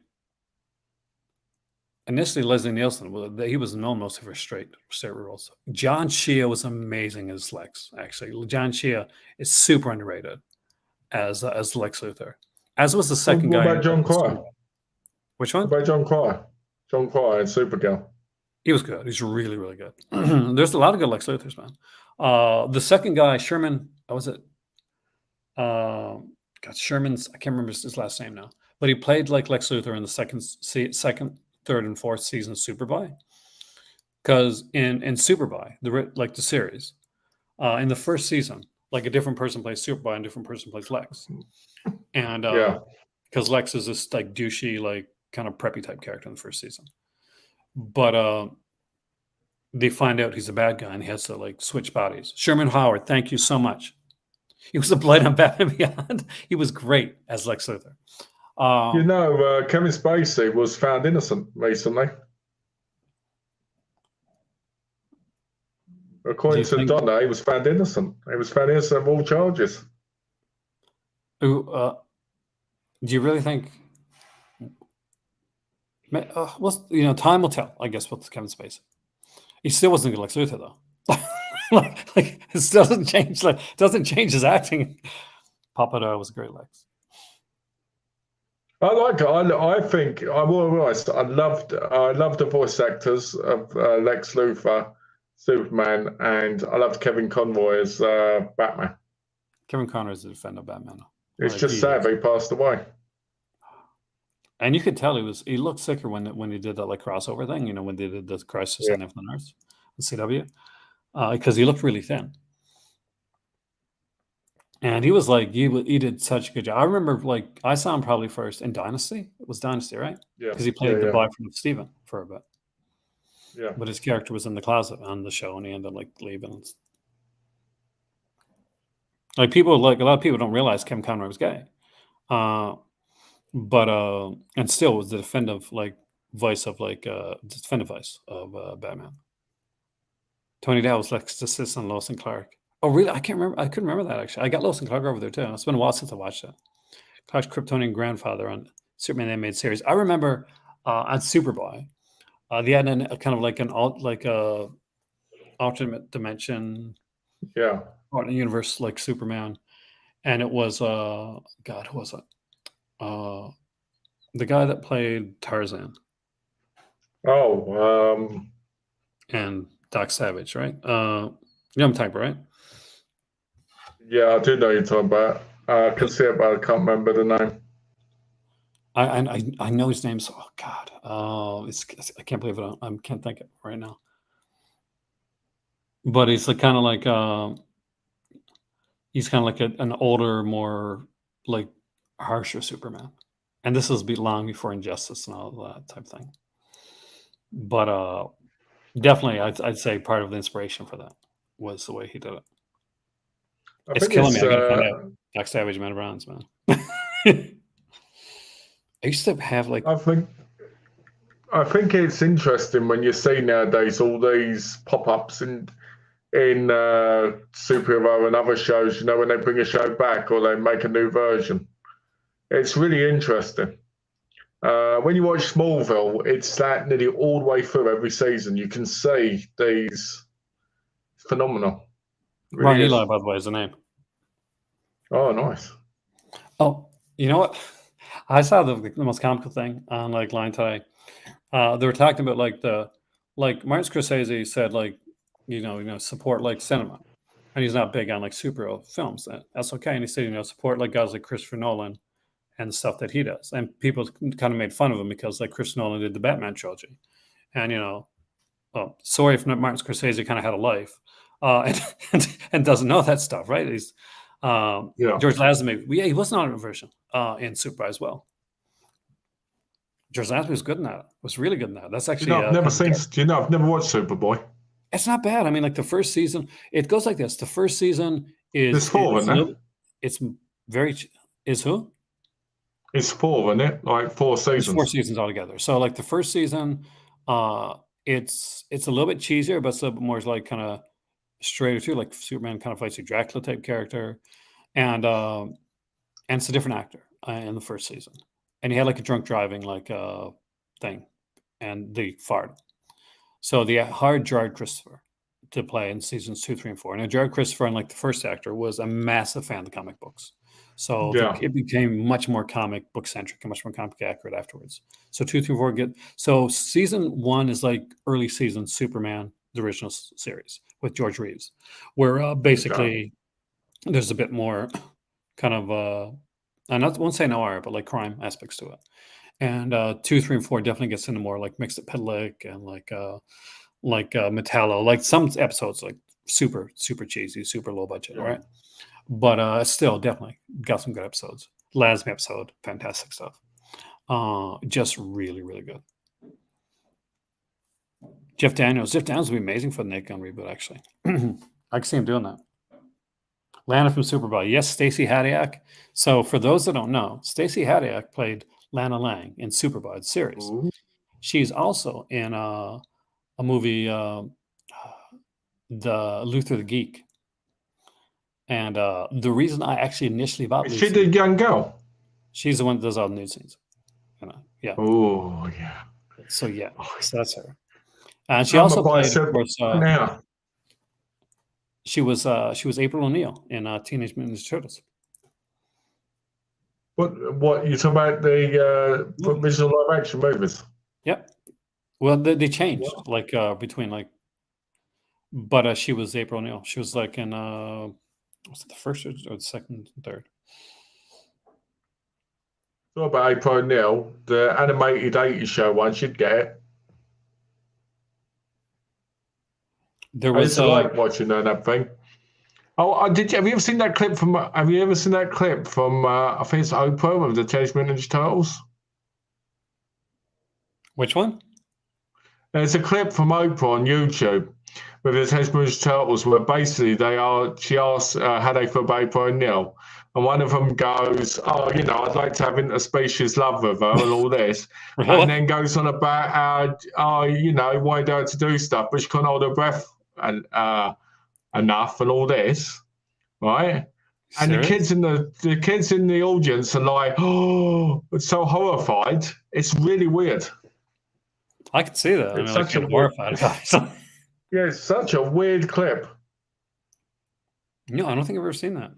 initially Leslie Nielsen, he was known mostly for straight roles. John Shea was amazing as Lex, actually. John Shea is super underrated as Lex Luthor. As was the second guy. What about John Cryer? Which one? What about John Cryer? John Cryer and Supergirl. He was good. He's really, really good. There's a lot of good Lex Luthors, man. The second guy, Sherman, what was it? Sherman's, I can't remember his last name now, but he played like Lex Luthor in the second, third, and fourth season of Superboy. Because in Superboy, the series, in the first season, like a different person plays Superboy and a different person plays Lex. And because Lex is this like douchey, like kind of preppy type character in the first season. But they find out he's a bad guy and he has to like switch bodies. Sherman Howard, thank you so much. He was a blight on Batman Beyond. He was great as Lex Luthor. Kevin Spacey was found innocent recently. According to Donna, he was found innocent. He was found innocent of all charges. Do you really think? Time will tell, I guess, with Kevin Spacey. He still wasn't good Lex Luthor, though. like it still doesn't change. Like doesn't change his acting. Papadar was a great Lex. I like it. I think I will realize I loved the voice actors of Lex Luthor, Superman, and I loved Kevin Conroy as Batman. Kevin Conroy is the defender of Batman. It's just sad he passed away. And you could tell he looked sicker when he did that like crossover thing, you know, when they did the Crisis on Infinite Earths on CW, because he looked really thin. And he was like, he did such a good job. I remember like I saw him probably first in Dynasty. It was Dynasty, right? Yeah. Because he played the boyfriend of Steven for a bit. Yeah. But his character was in the closet on the show, and he ended up like leaving. Like a lot of people don't realize Kevin Conroy was gay. But and still was the defensive voice of Batman. Tony Dow was Lex's assistant, Lois and Clark. Oh, really? I can't remember. I couldn't remember that actually. I got Lois and Clark over there too. It's been a while since I watched that. Clark's Kryptonian grandfather on Superman animated series. I remember on Superboy, they had a kind of like an alternate dimension, alternate universe like Superman, and it was God, who was it? The guy that played Tarzan. And Doc Savage, right? You know what I'm talking about, right? Yeah, I do know you're talking about. I can see it, but I can't remember the name. I know his name. So, oh God, I can't believe it. I can't think of it right now. But he's like kind of like an older, more like harsher Superman. And this was long before Injustice and all that type of thing. But definitely, I'd say part of the inspiration for that was the way he did it. It's killing me. I gotta find out. Doc Savage, Man of Bronze, man. I used to have like. I think it's interesting when you see nowadays all these pop-ups in superhero and other shows. You know, when they bring a show back or they make a new version, it's really interesting. When you watch Smallville, it's that nearly all the way through every season. You can see these phenomenal. Really Ron Eli, by the way, is the name. Oh, nice. Oh, you know what? I saw the most comical thing on line today. They were talking about Martin Scorsese said support cinema, and he's not big on like superhero films. That's okay. And he said, support like guys like Christopher Nolan and stuff that he does. And people kind of made fun of him because like Chris Nolan did the Batman trilogy, and sorry if Martin Scorsese kind of had a life, and doesn't know that stuff, right? He's George Lazenby. He wasn't on a version in Superbad as well. George Lazenby was good in that. Was really good in that. That's actually. I've never watched Superboy. It's not bad. I mean, like the first season, it goes like this. The first season is There's four, isn't it? It's very is who? It's four, isn't it? Like 4 seasons. It's 4 seasons altogether. So like the first season, it's a little bit cheesier, but it's a little bit more like kind of straighter too. Like Superman kind of fights a Dracula type character, and it's a different actor in the first season. And he had like a drunk driving like thing, and the fart. So they hired Jared Christopher to play in seasons 2, 3, and 4. And Jared Christopher, unlike the first actor, was a massive fan of the comic books. So it became much more comic book centric and much more comic accurate afterwards. So 2, 3, 4 so season 1 is like early season Superman, the original series with George Reeves, where basically there's a bit more kind of I won't say noir, but like crime aspects to it. And 2, 3, and 4 definitely gets into more like mixed pedalic and like Metallo, like some episodes like super cheesy, super low budget, right? But still definitely got some good episodes. Lazenby episode, fantastic stuff. Just really, really good. Jeff Daniels would be amazing for the Naked Gun reboot, actually. I can see him doing that. Lana from Superbad. Yes, Stacey Haddock. So for those that don't know, Stacey Haddock played Lana Lang in Superbad series. Ooh. She's also in a movie, The Luther the Geek. And the reason I actually initially bought she the young girl. She's the one that does all the nude scenes. Yeah. Oh yeah. So so that's her. And she also played, of course. She was April O'Neil in Teenage Mutant Ninja Turtles. What you talking about the visual live action movies? Yep. Well, they changed between like, but she was April O'Neil. She was like in was it the first or the second and third? What about April O'Neil, the animated 80s show one? She'd get it. There was I used to like watching that thing. Oh, have you ever seen that clip from? Have you ever seen that clip from? I think it's Oprah of the Teenage Mutant Ninja Turtles. Which one? There's a clip from Oprah on YouTube with the Teenage Mutant Ninja Turtles where basically she asks how they feel about April O'Neil, and one of them goes, "Oh, I'd like to have interspecies love with her and all this," and then goes on about why do I have to do stuff, but she can't hold her breath and enough and all this, right? And the kids in the audience are like, "Oh, it's so horrified." It's really weird. I can see that. It's such a horrified about it. Yeah, it's such a weird clip. No, I don't think I've ever seen that.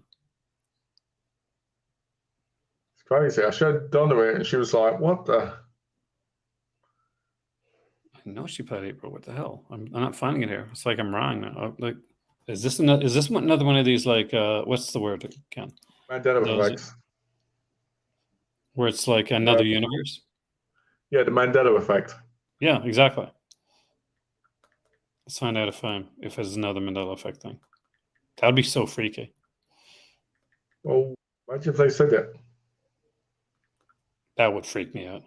It's crazy. I showed Donna it, and she was like, "What the?" I know she played April. What the hell? I'm not finding it here. It's like I'm wrong now. Like, is this another one of these like what's the word again? Mandela effect. Where it's like another universe. Yeah, the Mandela effect. Yeah, exactly. Let's find out if it's another Mandela effect thing. That would be so freaky. Well, imagine if they said that. That would freak me out.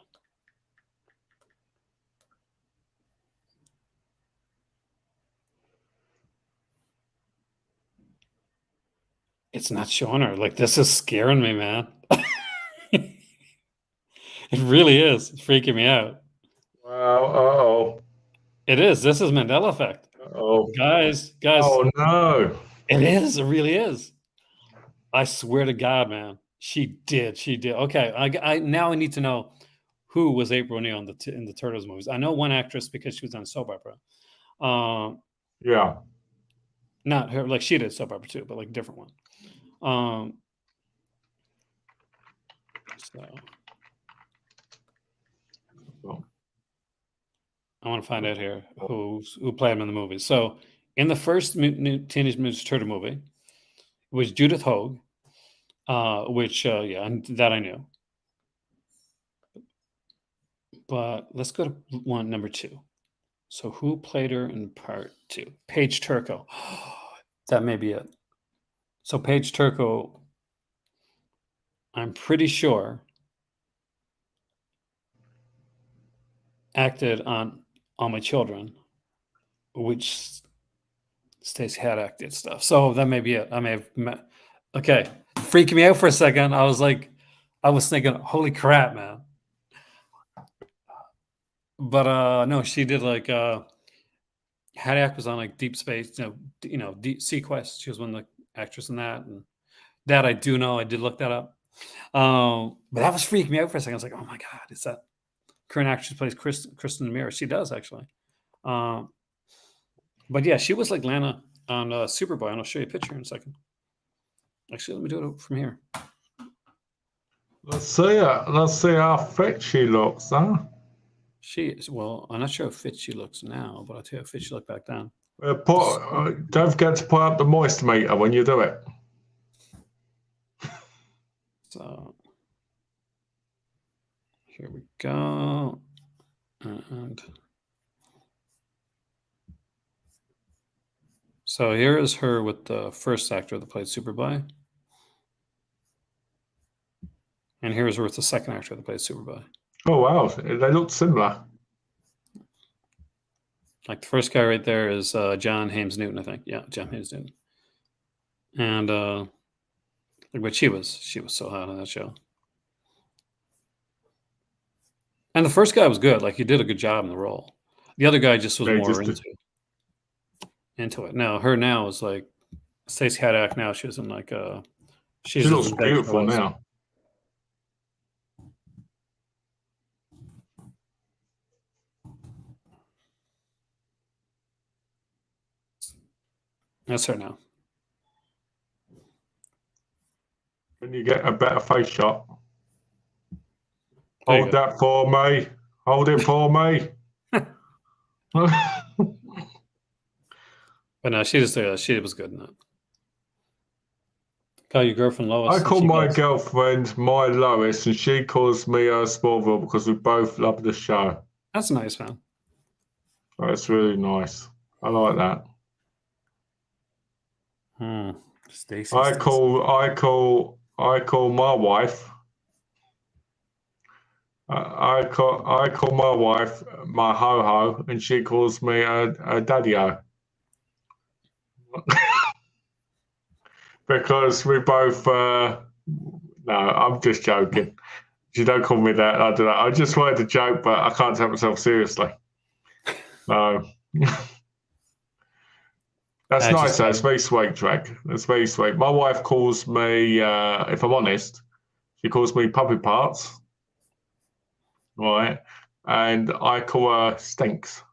It's not showing her. Like, this is scaring me, man. It really is. It's freaking me out. Wow. Uh-oh. It is. This is Mandela effect. Oh, guys. Oh, no. It is. It really is. I swear to God, man. She did. Okay. I now I need to know who was April O'Neil in the Turtles movies. I know one actress because she was on soap opera. Yeah. Not her. Like, she did soap opera too, but like a different one. So I want to find out here who played him in the movies. So in the first Teenage Mutant Turtle movie, it was Judith Hogue, which and that I knew. But let's go to number 2. So who played her in part 2? Paige Turco. That may be it. So Paige Turco, I'm pretty sure, acted on All My Children, which Stacey Haddock did stuff. So that may be it. I may have met. Okay. Freaking me out for a second. I was thinking, holy crap, man. But no, she did like Haddock was on like Deep Space, Deep Sea Quest. She was one of the actors in that, and that I do know. I did look that up. But that was freaking me out for a second. I was like, oh my god, is that current actress plays Kristen Mira? She does actually. But yeah, she was like Lana on Superboy, and I'll show you a picture in a second. Actually, let me do it from here. Let's see it. Let's see how fit she looks, huh? She is, well, I'm not sure how fit she looks now, but I'll tell you how fit she looked back then. Don't forget to put up the moist meter when you do it. So here we go. And so here is her with the first actor that played Superboy. And here's her with the second actor that played Superboy. Oh, wow. They look similar. Like the first guy right there is John Hames Newton, I think. Yeah, John Hames Newton. And but she was so hot on that show. And the first guy was good. Like he did a good job in the role. The other guy just was more into it. Now her now is like Stacey Haddock. Now she's in like she looks beautiful now. That's her now. Can you get a better face shot? Hold that for me. Hold it for me. But no, she was good in that. Call your girlfriend Lois. I call my girlfriend my Lois, and she calls me Smallville because we both love the show. That's nice, man. That's really nice. I like that. Stacey. I call my wife. I call my wife my ho-ho, and she calls me a daddy-o. Because we both no, I'm just joking. She don't call me that. I don't know. I just wanted to joke, but I can't take myself seriously. No. That's nice, though. It's very sweet, Drake. That's very sweet. My wife calls me, if I'm honest, she calls me puppy parts. Right. And I call her stinks.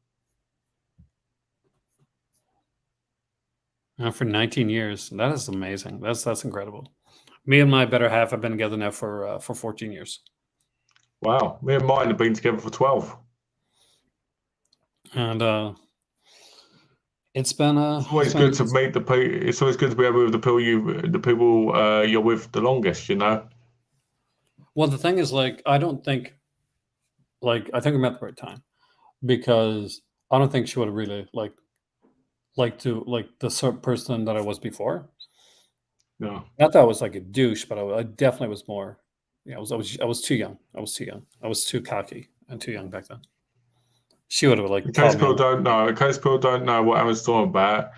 For 19 years. That is amazing. That's incredible. Me and my better half have been together now for 14 years. Wow. Me and mine have been together for 12. And it's been it's always good to meet the people. It's always good to be able with the people you're with the longest, you know. Well, the thing is, like, I think we met at the right time, because I don't think she would have really like the sort of person that I was before. No, not that I was like a douche, but I definitely was more. Yeah, I was too young. I was too cocky and too young back then. She would have like. In case people don't know what I was talking about,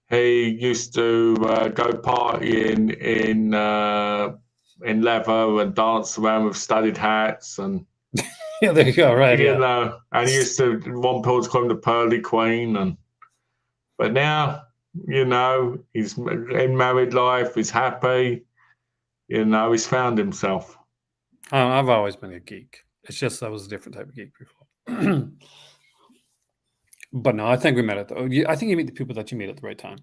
he used to go partying in leather and dance around with studded hats and. Yeah, there you go. Right. You know, and he used to want people to call him the Pearly Queen, but now, you know, he's in married life. He's happy. You know, he's found himself. I've always been a geek. It's just I was a different type of geek before. But no, I think we met I think you meet the people that you meet at the right time.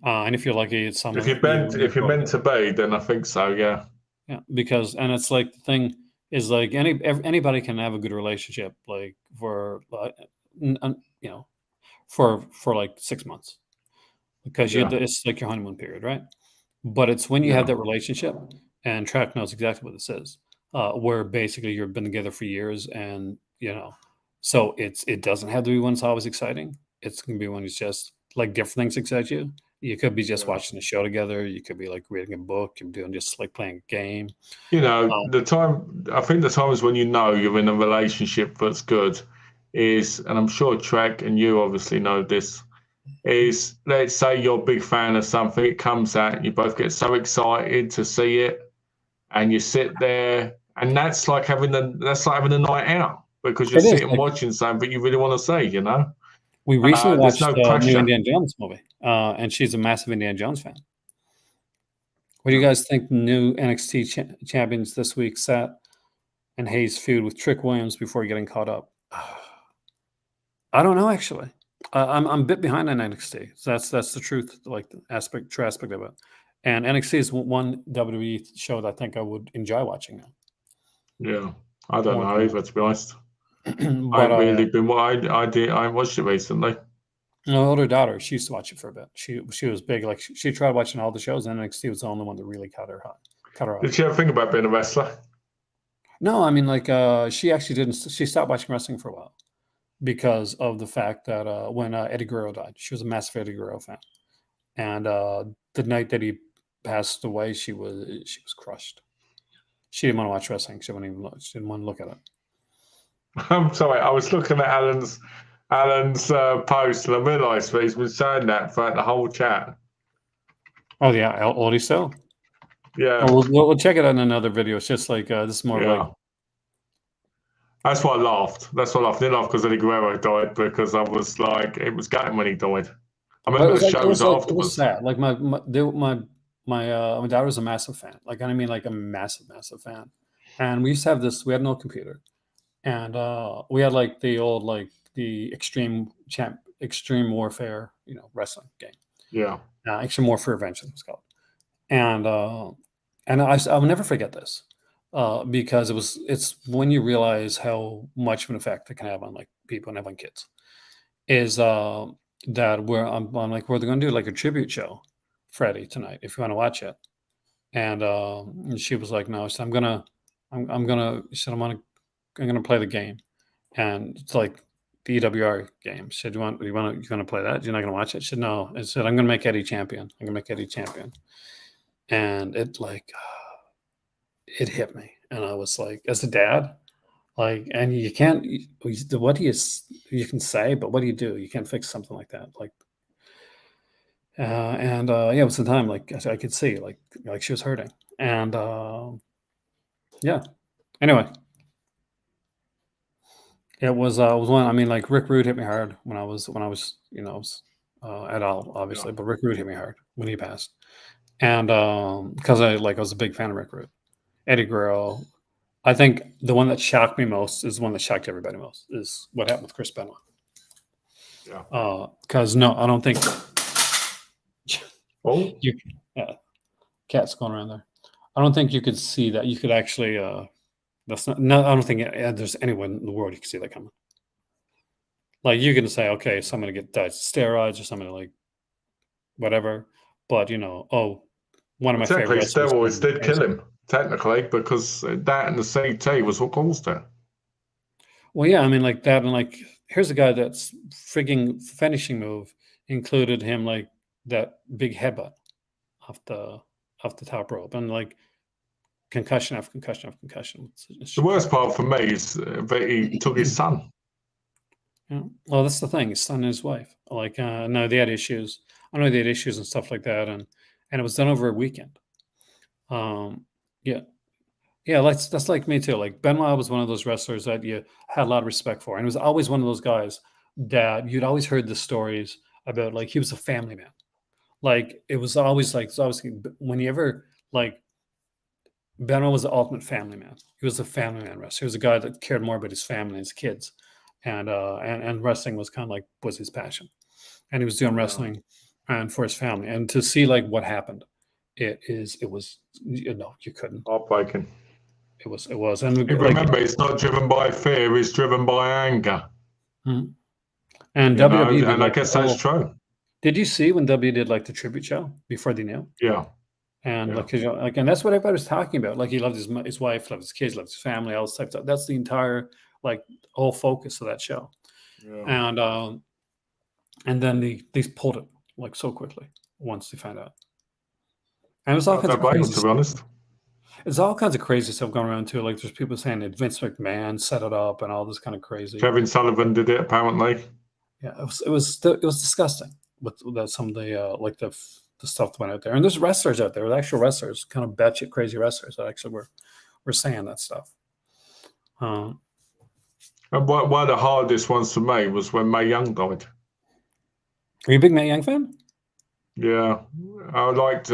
And if you're lucky, it's someone. If you're meant to be, then I think so. Yeah. Yeah, because it's like the thing is like anybody can have a good relationship like for for like 6 months. because it's like your honeymoon period, right? But it's when you have that relationship, and Track knows exactly what this is, where basically you've been together for years, and so it doesn't have to be when it's always exciting. It's gonna be when it's just like different things excite you. You could be just watching a show together. You could be like reading a book. You're doing just like playing a game. I think the times when you're in a relationship that's good is, and I'm sure Trek and you obviously know this, is let's say you're a big fan of something, it comes out, you both get so excited to see it, and you sit there, and that's like having a night out because you're sitting watching something you really want to see, We recently watched no the new pressure. Indiana Jones movie, and she's a massive Indiana Jones fan. What do you guys think? New NXT champions this week, Seth and Hayes feud with Trick Williams before getting caught up. I don't know, actually. I'm a bit behind on NXT. So that's the truth, like the true aspect of it. And NXT is one WWE show that I think I would enjoy watching now. Yeah, I don't know either, to be honest. But, I watched it recently. My older daughter, she used to watch it for a bit. She was big. Like she tried watching all the shows, and NXT was the only one that really cut her off. Did she ever think about being a wrestler? No, I mean, like she actually didn't. She stopped watching wrestling for a while because of the fact that when Eddie Guerrero died, she was a massive Eddie Guerrero fan, and the night that he passed away, she was crushed. She didn't want to watch wrestling. She didn't want to look at it. I'm sorry. I was looking at Alan's post, and I realised that he's been saying that throughout the whole chat. Oh yeah, Oldie still. Yeah, we'll check it out in another video. It's just like this is more like. That's why I laughed. I didn't laugh because Eddie Guerrero died, because I was like, it was gutting when he died. I remember the shows afterwards. It was sad. Like my daughter was a massive fan. Like I mean, like a massive fan. And we used to have this. We had no computer, and we had like the old the Extreme Warfare, wrestling game. Yeah. Extreme Warfare Adventure, it's called. And I'll never forget this because it's when you realize how much of an effect it can have on like people and have on kids. Is that I'm like, we're going to do like a tribute show, Freddie, tonight if you want to watch it. And she was like, no, she said, I'm gonna play the game, and it's like the EWR game. She said, you want to play that? You're not gonna watch it? She said, no. I said, I'm gonna make Eddie champion. And it it hit me, and I was like, as a dad, like, and you can't. What do you can say, but what do you do? You can't fix something like that. Like, it was the time like I could see like she was hurting, and Anyway. It was one. I mean, like Rick Rude hit me hard when I was at all, obviously, but Rick Rude hit me hard when he passed, and because I was a big fan of Rick Rude. Eddie Guerrero, I think the one that shocked me most is the one that shocked everybody most is what happened with Chris Benoit. Yeah. Because no, I don't think. Oh. Cat's going around there. I don't think you could see that. You could actually. That's not. No, I don't think there's anyone in the world you can see that coming. Like you can say, okay, somebody get steroids or somebody like whatever, but one of my favorite steroids did kill him technically because that and the CT was what caused it. Well, yeah, I mean like that, and like here's a guy that's frigging finishing move included him like that big headbutt off the top rope, and like. Concussion after concussion after concussion. The worst part for me is that he took his son. Yeah. Well, that's the thing. His son and his wife. Like, no, they had issues. I know they had issues and stuff like that, and it was done over a weekend. That's like me too. Like Benoit was one of those wrestlers that you had a lot of respect for, and it was always one of those guys that you'd always heard the stories about. Like he was a family man. Like it was always like when you ever like. Benoit was the ultimate family man. He was a family man wrestler. He was a guy that cared more about his family and his kids, and wrestling was kind of like was his passion, and he was doing wrestling and for his family. And to see like what happened, it was you couldn't. Heartbreaking. It was. And remember, it's not driven by fear; it's driven by anger. Mm-hmm. And WWE, and I guess that's true. Did you see when W did like the tribute show before they knew? Yeah. And Yeah. like, 'cause, you know, like, and that's what everybody was talking about. Like, he loved his wife, loved his kids, loved his family, all this type of stuff. That's the entire like whole focus of that show. Yeah. And then they pulled it like so quickly once they found out. And it's all I kinds of don't blame them, crazy to be honest. It's all kinds of crazy stuff going around too. Like there's people saying that Vince McMahon set it up and all this kind of crazy. Kevin Sullivan did it, apparently. Yeah, it was disgusting with some of the like the stuff that went out there. And there's wrestlers out there, actual wrestlers, kind of batshit crazy wrestlers that actually were saying that stuff. And one of the hardest ones for me was when Mae Young died. Are you a big Mae Young fan? Yeah, I liked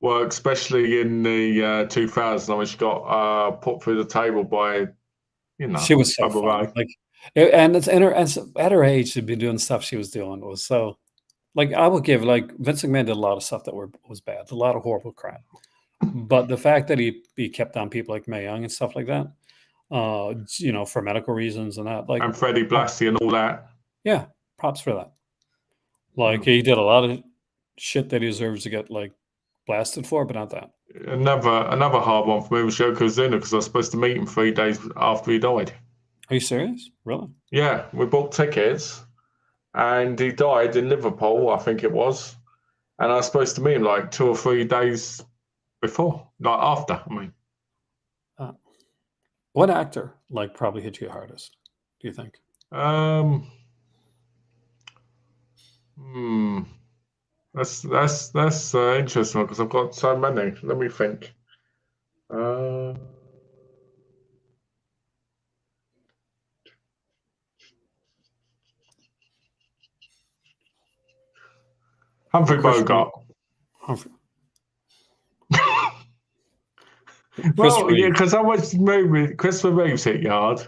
work, especially in the 2000s when she got put through the table by, she was so fun. Like, and it's in her, and at her age, she'd been doing stuff she was doing. It was so, like, I would give, like, Vince McMahon did a lot of stuff that was bad, a lot of horrible crap. But the fact that he kept on people like Mae Young and stuff like that, for medical reasons and that, like, and Freddie Blassie and all that. Yeah, props for that. Like, he did a lot of shit that he deserves to get like blasted for, but not that. Another hard one for me was Yokozuna, because I was supposed to meet him 3 days after he died. Are you serious? Really? Yeah, we bought tickets, and he died in Liverpool, I think it was. And I was supposed to meet him like 2 or 3 days before, like after. I mean, what actor like probably hit you hardest, do you think? That's interesting, because I've got so many. Let me think. Humphrey Bogart. Well, yeah, because I watched the movie. Christopher Reeves hit you hard.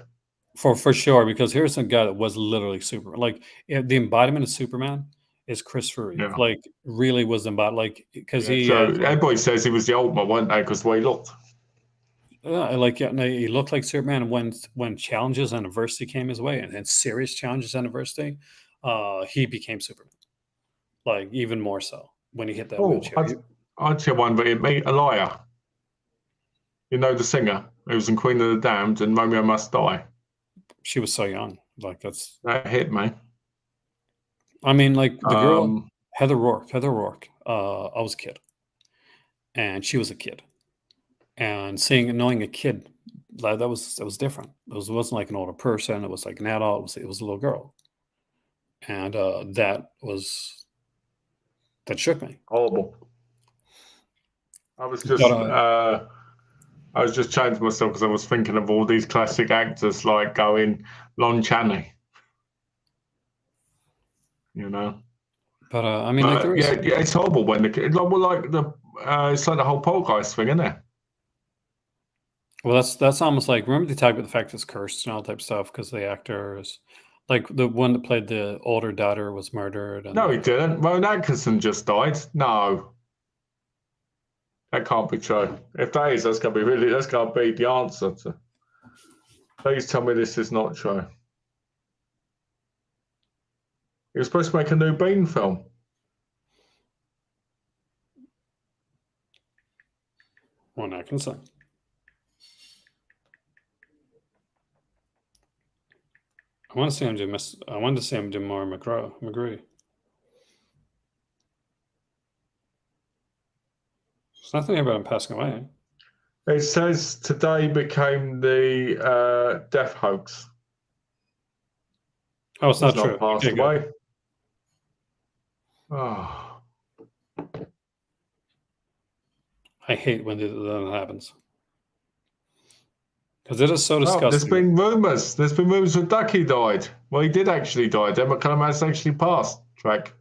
For sure, because here's some guy that was literally Superman. Like, the embodiment of Superman is Christopher Reeve. Yeah. Like, really was embodied. Like, because everybody says he was the ultimate, weren't they? Because the way he looked. He looked like Superman when challenges and adversity came his way, and serious challenges and adversity, he became Superman. Like, even more so when he hit that wheelchair. I'd say one, but it made a liar. You know, the singer who was in Queen of the Damned and Romeo Must Die. She was so young. Like, that hit me. I mean, like, the girl Heather Rourke. I was a kid, and she was a kid, and knowing a kid, like, it was different. It wasn't like an older person. It was like an adult. It was a little girl, and that shook me. Horrible. I was just changing myself because I was thinking of all these classic actors like going Lon Chaney. You know. But I mean, like, it's horrible when it's like the whole Poltergeist thing, isn't it? Well, that's almost like, remember they talk about the fact it's cursed and all type of stuff because the actors, like the one that played the older daughter, was murdered. No, he didn't. Rowan Atkinson just died. No. That can't be true. If that is, that's going to be the answer to. Please tell me this is not true. He was supposed to make a new Bean film. Rowan Atkinson. I want to see him do more McGree. There's nothing about him passing away. It says today became the death hoax. Oh, it's not true. Passed away. Oh. I hate when that happens. Because it is so disgusting. There's been rumours. That Ducky died. Well, he did actually die. Then McCallum has actually passed. Track.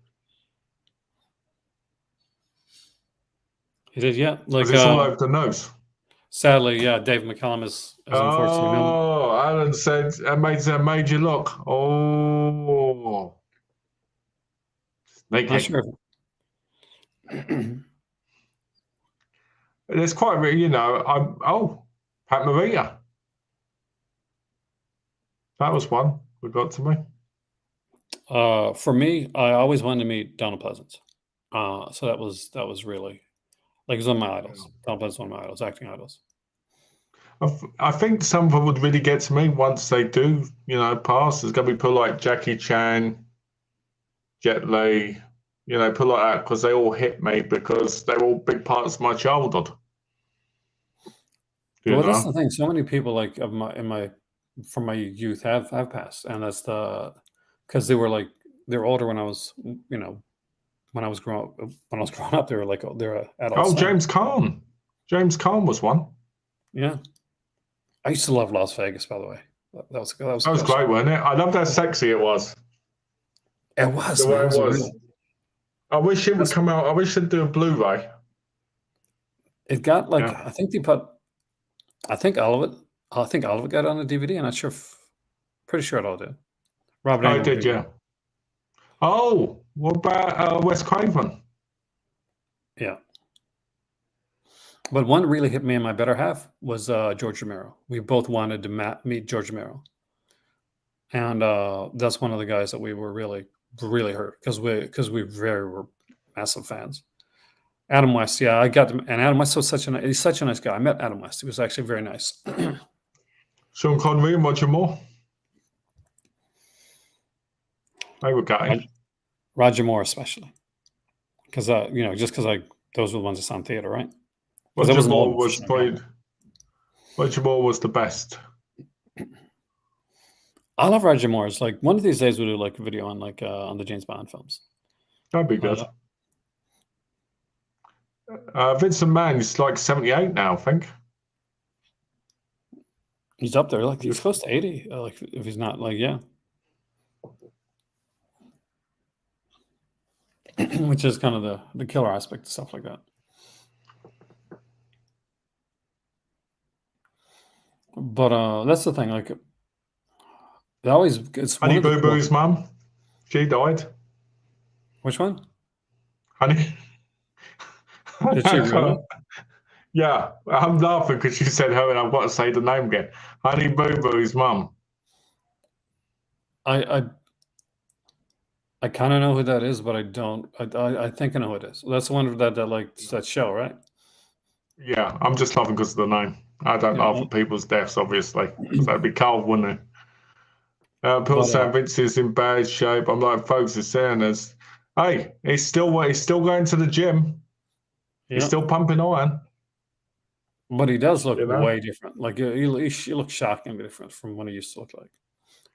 He did, yeah. Like, it's all over the nose. Sadly, yeah. Dave McCallum is unfortunately known. Oh, Alan said made you look. Oh, Not sure. It's quite, Pat Morita. That was one that got to me. For me, I always wanted to meet Donald Pleasance. So that was really like, he's one of my idols. Donald Pleasance is one of my idols, acting idols. I think some of them would really get to me once they do, pass. There's going to be people like Jackie Chan, Jet Li, people like that, because they all hit me because they're all big parts of my childhood. Well, that's the thing. So many people like from my youth have passed, and that's because they're older when I was when I was growing up. They were they're adults. Oh, James Caan. James Caan was one. Yeah, I used to love Las Vegas. By the way, that was great, wasn't it? I loved how sexy it was. It was. The way it was. I wish it would come out. I wish they'd do a Blu-ray. It got I think all of it. I think all of it got on the DVD. I'm not sure. Pretty sure it all did. Robert. Oh, it did, yeah. Oh, what about Wes Craven? Yeah. But one really hit me in my better half was George Romero. We both wanted to meet George Romero, and that's one of the guys that we were really hurt because we were massive fans. Adam West, yeah, I got to, and Adam West was he's such a nice guy. I met Adam West; he was actually very nice. Sean Connery and Roger Moore. Favorite guy. Roger Moore, especially, because just because those were the ones that saw in theater, right? Roger Moore was the best. I love Roger Moore. It's like one of these days we'll do like a video on on the James Bond films. That'd be good. Vincent Mann is like 78 now, I think. He's up there, he's close to 80. If he's not, yeah. Which is kind of the killer aspect of stuff like that. But that's the thing. It's Honey Boo Boo's mum. She died. Which one? Honey. Did she really? Yeah, I'm laughing because you said her, and I've got to say the name again. Honey Boo Boo's mum. I kind of know who that is, but I don't. I think I know who it is. That's the one that show, right? Yeah, I'm just laughing because of the name. I don't laugh at people's deaths, obviously. That'd be cold, wouldn't it? People saying Vince is in bad shape. I'm like, folks are saying this. Hey, he's still going to the gym. Yeah. He's still pumping iron. But he does look way different. He looks shockingly different from what he used to look like.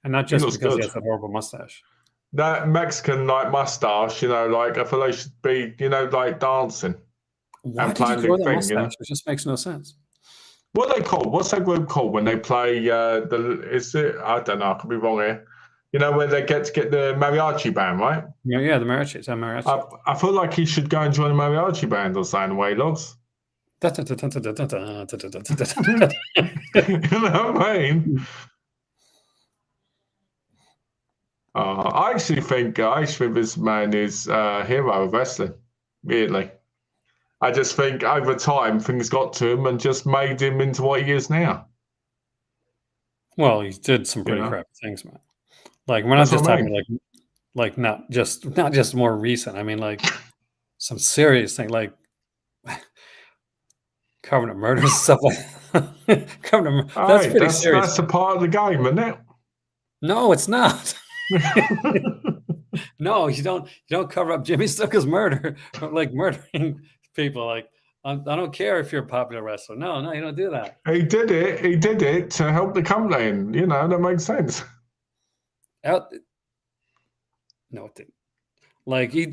And not just because he has that horrible mustache. That Mexican mustache, I feel like should be, dancing. Why and playing the thing, mustache? It just makes no sense. What are they called? What's that group called when they play I don't know, I could be wrong here. When they get the mariachi band, right? Yeah, the mariachi. I feel like he should go and join a mariachi band or something, the way he looks. You know what I mean? I actually think this man is a hero of wrestling, weirdly. I just think over time things got to him and just made him into what he is now. Well, he did some pretty crappy things, man. We're not just talking not just more recent. I mean, some serious thing, covering up murders and stuff that's pretty serious. That's a part of the game, isn't it? No, it's not. No, you don't cover up Jimmy Snuka's murder, murdering people. I don't care if you're a popular wrestler. No, you don't do that. He did it to help the company, and that makes sense. No, it didn't.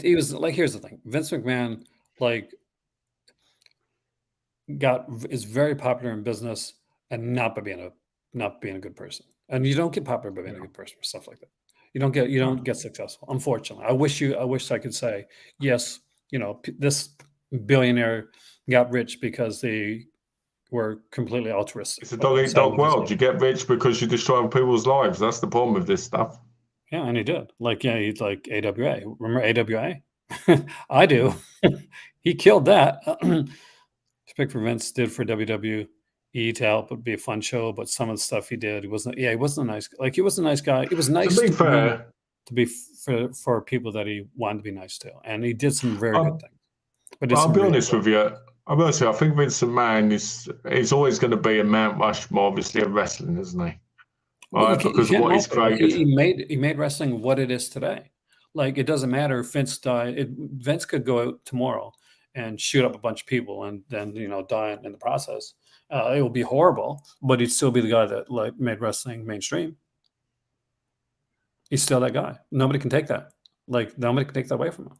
He was here's the thing. Vince McMahon is very popular in business and not being a good person. And you don't get popular by being a good person or stuff like that. You don't get successful. Unfortunately, I wish I could say yes. This billionaire got rich because they were completely altruistic. It's a dog-eat-dog world. You get rich because you destroy people's lives. That's the problem with this stuff. Yeah, and he did. He's like AWA. Remember AWA? I do. He killed that. Speak for Vince did for WWE to help it be a fun show, but some of the stuff he did, he wasn't a nice. He was a nice guy. It was nice. To be fair, to be for people that he wanted to be nice to, and he did some very good things. But I'll be honest with you. I think Vince McMahon is always going to be a Mount Rushmore, obviously, of wrestling, isn't he? Right, because of what he's created. He made wrestling what it is today. Like, it doesn't matter if Vince died. Vince could go out tomorrow and shoot up a bunch of people and then die in the process. It will be horrible, but he'd still be the guy that like made wrestling mainstream. He's still that guy. Nobody can take that. Like, nobody can take that away from him.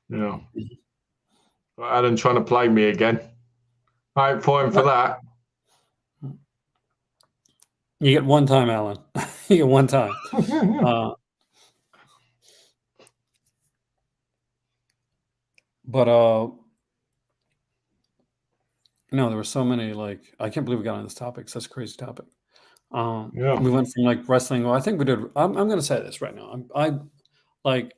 Yeah. Alan trying to play me again. I ain't for him for that. You get one time, Alan. You get one time. No, there were so many, like, I can't believe we got on this topic. Such a crazy topic. We went from like wrestling. Well, I think we did. I'm going to say this right now. I like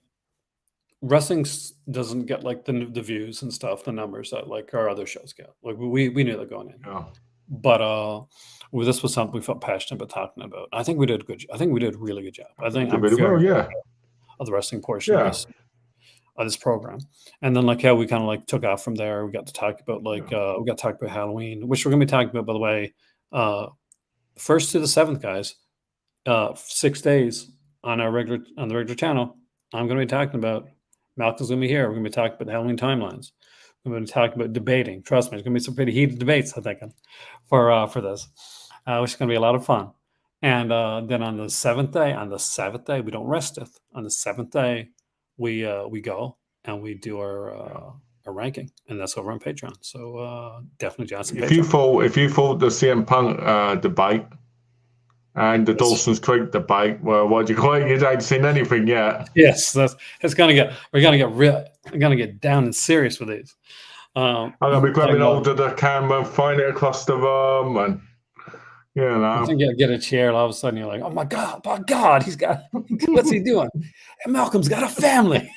wrestling doesn't get like the views and stuff, the numbers that like our other shows get. Like we knew that going in. Yeah. But this was something we felt passionate about talking about. I think we did good. I think we did a really good job. I think I'm very proud of the wrestling portion of this program. And then like how we kind of like took off from there. We got to talk about like we got to talk about Halloween, which we're going to be talking about, by the way. 1st to the 7th, guys. 6 days on the regular channel. I'm going to be talking about. Malcolm's going to be here. We're going to be talking about the Halloween timelines. We're going to talk about debating. Trust me, it's going to be some pretty heated debates, I think, for this, which is going to be a lot of fun. And then on the 7th day, we don't resteth. On the 7th day, we go and we do our ranking, and that's over on Patreon. So definitely Johnson. If you thought the CM Punk debate and the Dawson's Creek debate, well, what do you call it? You ain't seen anything yet. Yes, we're gonna get down and serious with these. I'm gonna be grabbing hold of the camera, find it across the room, and I think you get a chair, and all of a sudden you're like, oh my god, he's got what's he doing? And Malcolm's got a family.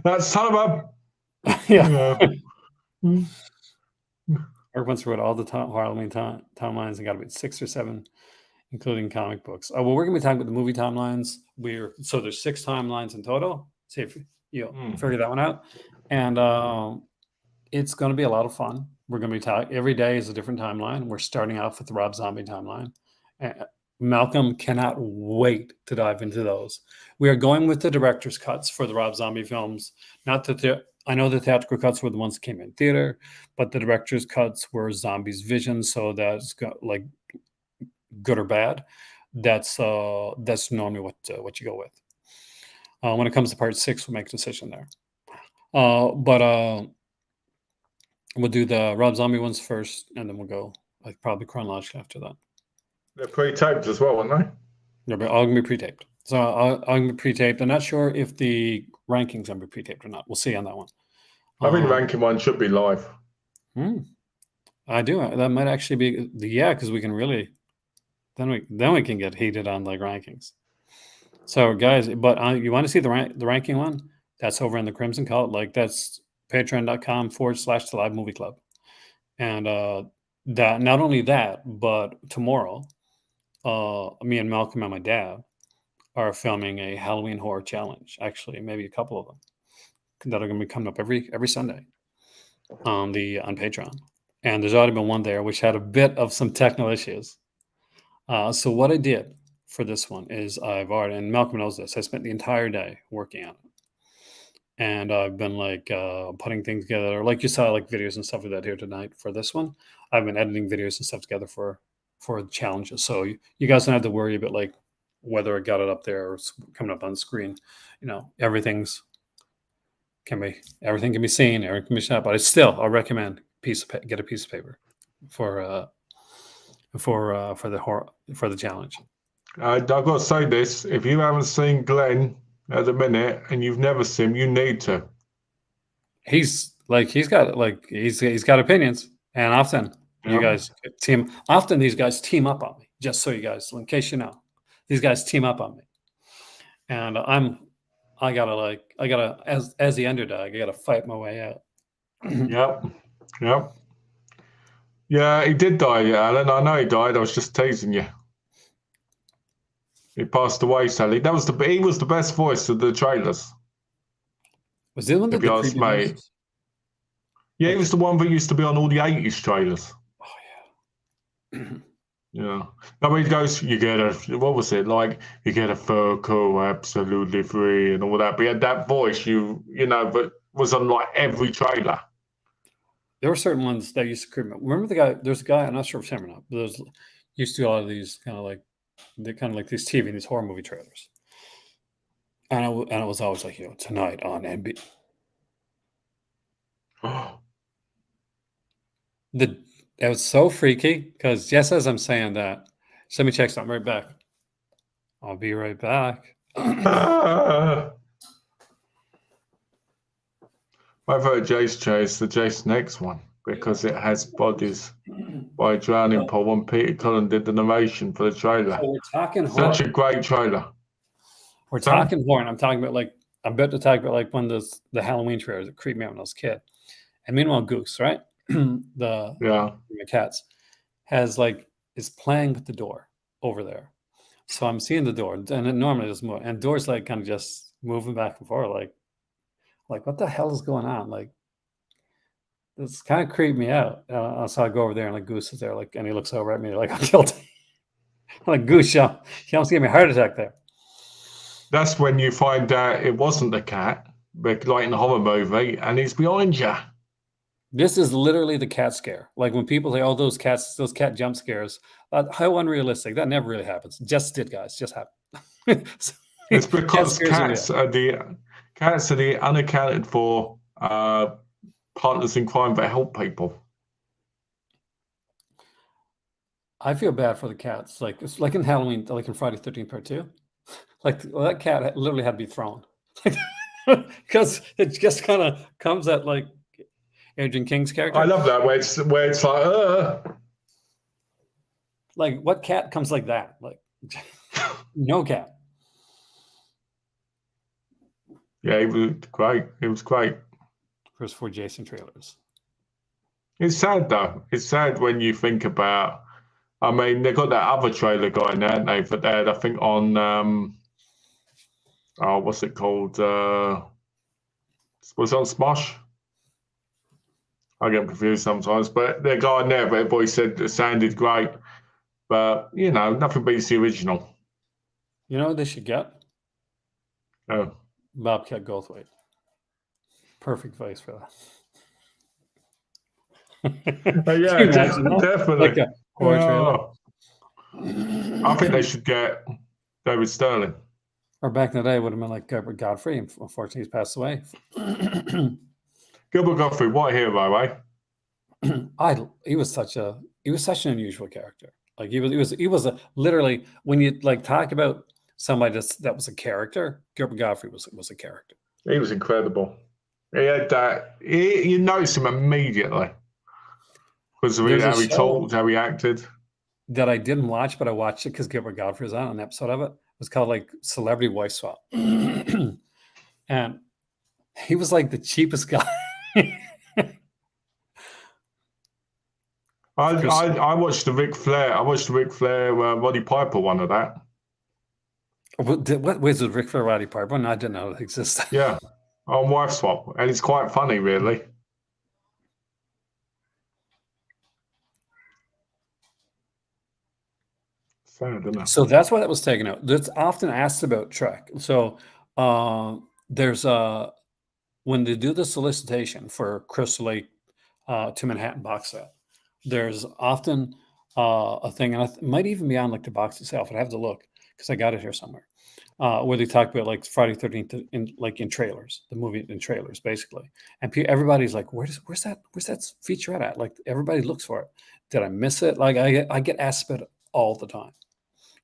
That's son of a I went through it all the time. Halloween timelines, and got about 6 or 7, including comic books. Well, we're gonna be talking about the movie timelines. So there's 6 timelines in total. See if you figure that one out. And it's gonna be a lot of fun. We're gonna be talking every day is a different timeline. We're starting off with the Rob Zombie timeline. Malcolm cannot wait to dive into those. We are going with the director's cuts for the Rob Zombie films. Not that I know the theatrical cuts were the ones that came in theater, but the director's cuts were Zombie's vision. So that's got like good or bad. That's normally what you go with. When it comes to part 6, we'll make a decision there. But we'll do the Rob Zombie ones first, and then we'll go like probably chronologically after that. They're pre-taped as well, aren't they? They're all going to be pre-taped. So I'm going to be pre-taped. I'm not sure if the rankings are going to be pre-taped or not. We'll see on that one. I think the ranking one should be live. I do. That might actually be because we can really then we can get heated on like rankings. So guys, but you want to see the ranking one? That's over in the Crimson Cult. Like that's patreon.com/The Live Movie Club. And that not only that, but tomorrow, me and Malcolm and my dad are filming a Halloween horror challenge. Actually, maybe a couple of them that are going to be coming up every Sunday on Patreon. And there's already been one there which had a bit of some technical issues. So what I did for this one is and Malcolm knows this, I spent the entire day working on it. And I've been like putting things together, like you saw, like videos and stuff like that here tonight for this one. I've been editing videos and stuff together for the challenges. So you guys don't have to worry about like whether I got it up there or it's coming up on the screen. Everything can be seen, everything can be shot. But I recommend get a piece of paper for the challenge. I've got to say this: if you haven't seen Glenn at the minute and you've never seen him, you need to. He's got opinions, and often you guys often these guys team up on me. Just so you guys, in case you know, these guys team up on me, and I gotta as the underdog, I gotta fight my way out. Yep. Yeah, he did die, Alan. I know he died. I was just teasing you. He passed away, sadly. He was the best voice of the trailers. Was the one that If you the ask creepy me. voices? Yeah, he was the one that used to be on all the 80s trailers. Oh yeah. Yeah. No, he goes, you get a, what was it? Like, you get a fur coat absolutely free and all that. But he had that voice, but was on like every trailer. There were certain ones that used to creep me out. Remember the guy? There's a guy. I'm not sure if it's him or not. But there's used to do a lot of these kind of like these TV, these horror movie trailers, and it was always like, tonight on NB. It was so freaky because just as I'm saying that, let me check something right back. I'll be right back. My vote Jace the Jace next one because it has bodies by Drowning Pool and Peter Cullen did the narration for the trailer. So we're talking Such a great trailer. We're talking horror. I'm talking about I'm about to talk about like one of the Halloween trailers that creeped me out when I was a kid. And meanwhile, Goose, right? the cats is playing with the door over there. So I'm seeing the door, and it normally doesn't move, and the door's like kind of just moving back and forth, like what the hell is going on? Like it's kind of creeped me out. So I go over there, and like Goose is there, like, and he looks over at me like I'm guilty. Like Goose, she almost gave me a heart attack there. That's when you find out it wasn't the cat, like in the horror movie, and he's behind you. This is literally the cat scare. Like when people say, "Oh, those cat jump scares," how unrealistic! That never really happens. Just did, guys. Just happened. It's because cats are the unaccounted for partners in crime that help people. I feel bad for the cats. Like it's like in Halloween, like in Friday 13th Part 2. Like that cat literally had to be thrown. Because it just kind of comes at like Adrian King's character. I love that where it's like what cat comes like that? Like no cat. Yeah, it was great. It was great. First 4 Jason trailers. It's sad though. It's sad when you think about. I mean, they got that other trailer going there, haven't they? But they had, I think, on what's it called? Was it on Smosh? I get confused sometimes, but they're going there. But everybody said it sounded great, but nothing beats the original. You know what they should get? Oh, Bobcat Goldthwait. Perfect voice for that. Yeah, definitely. Like a horror trailer. I think they should get David Sterling. Or back in the day, it would have been like Gilbert Godfrey. Unfortunately, he's passed away. Gilbert Godfrey, what a hero, eh? He was such an unusual character. Like he was literally, when you like talk about somebody that was a character, Gilbert Godfrey was a character. He was incredible. He had that. You noticed him immediately because of how he talked, how he acted. That I didn't watch, but I watched it because Gilbert Godfrey was on an episode of it. It was called like Celebrity Wife Swap, and he was like the cheapest guy. I watched the Ric Flair. I watched the Ric Flair Roddy Piper one of that. What was it, Ric Flair Roddy Piper? No, I didn't know it existed. Yeah, on Wife Swap, and it's quite funny, really. Sad, isn't it? So that's why that was taken out. That's often asked about Trek. So there's when they do the solicitation for Crystal Lake to Manhattan box set, there's often a thing, and it might even be on like the box itself. I'd have to look because I got it here somewhere, where they talk about like Friday 13th in trailers, the movie in trailers, basically. And everybody's like, where's that featurette at? Like everybody looks for it. Did I miss it? Like I get asked about it all the time.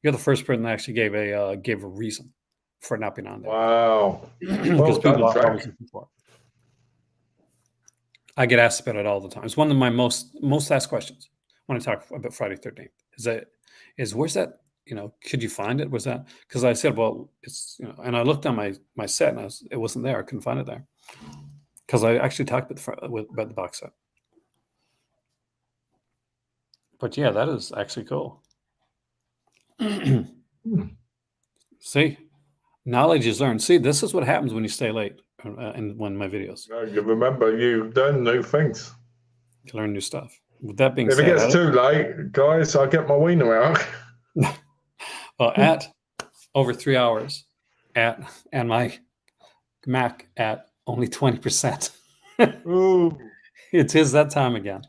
You're the first person that actually gave a reason for not being on there. Wow. Because people are always looking for it. I get asked about it all the time. It's one of my most asked questions when I talk about Friday 13th. Is where's that? Could you find it? Was that because I said, well, it's and I looked on my set and it wasn't there. I couldn't find it there because I actually talked about the box set. But yeah, that is actually cool. See, knowledge is learned. See, this is what happens when you stay late in one of my videos. No, you remember, you learn new things. You learn new stuff. With that being If said, it gets too late, guys, I'll get my wiener out. at over 3 hours, and my Mac at only 20%. Ooh. It is that time again.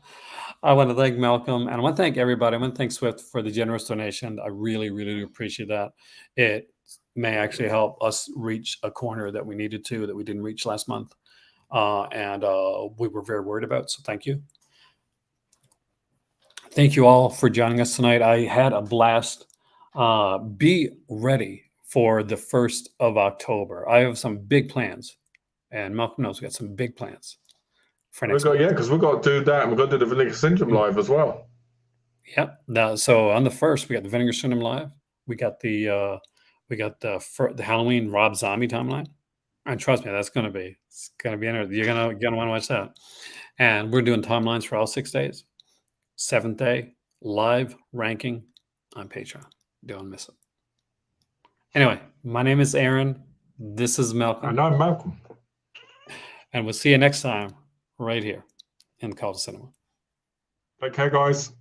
I want to thank Malcolm, and I want to thank everybody. I want to thank Swift for the generous donation. I really, really do appreciate that. It may actually help us reach a corner that we needed to, that we didn't reach last month. And we were very worried about. So thank you. Thank you all for joining us tonight. I had a blast. Be ready for the 1st of October. I have some big plans, and Malcolm knows we got some big plans for next month. Yeah, because we've got to do that, and we've got to do the Vinegar Syndrome live as well. Yep. So on the 1st, we got the Vinegar Syndrome live. We got the Halloween Rob Zombie timeline. And trust me, it's gonna be interesting. You're gonna want to watch that. And we're doing timelines for all 6 days. 7th day, live ranking on Patreon. Don't miss it. Anyway, my name is Aaron. This is Malcolm. And I'm Malcolm. And we'll see you next time right here in the Call to Cinema. Take care, guys.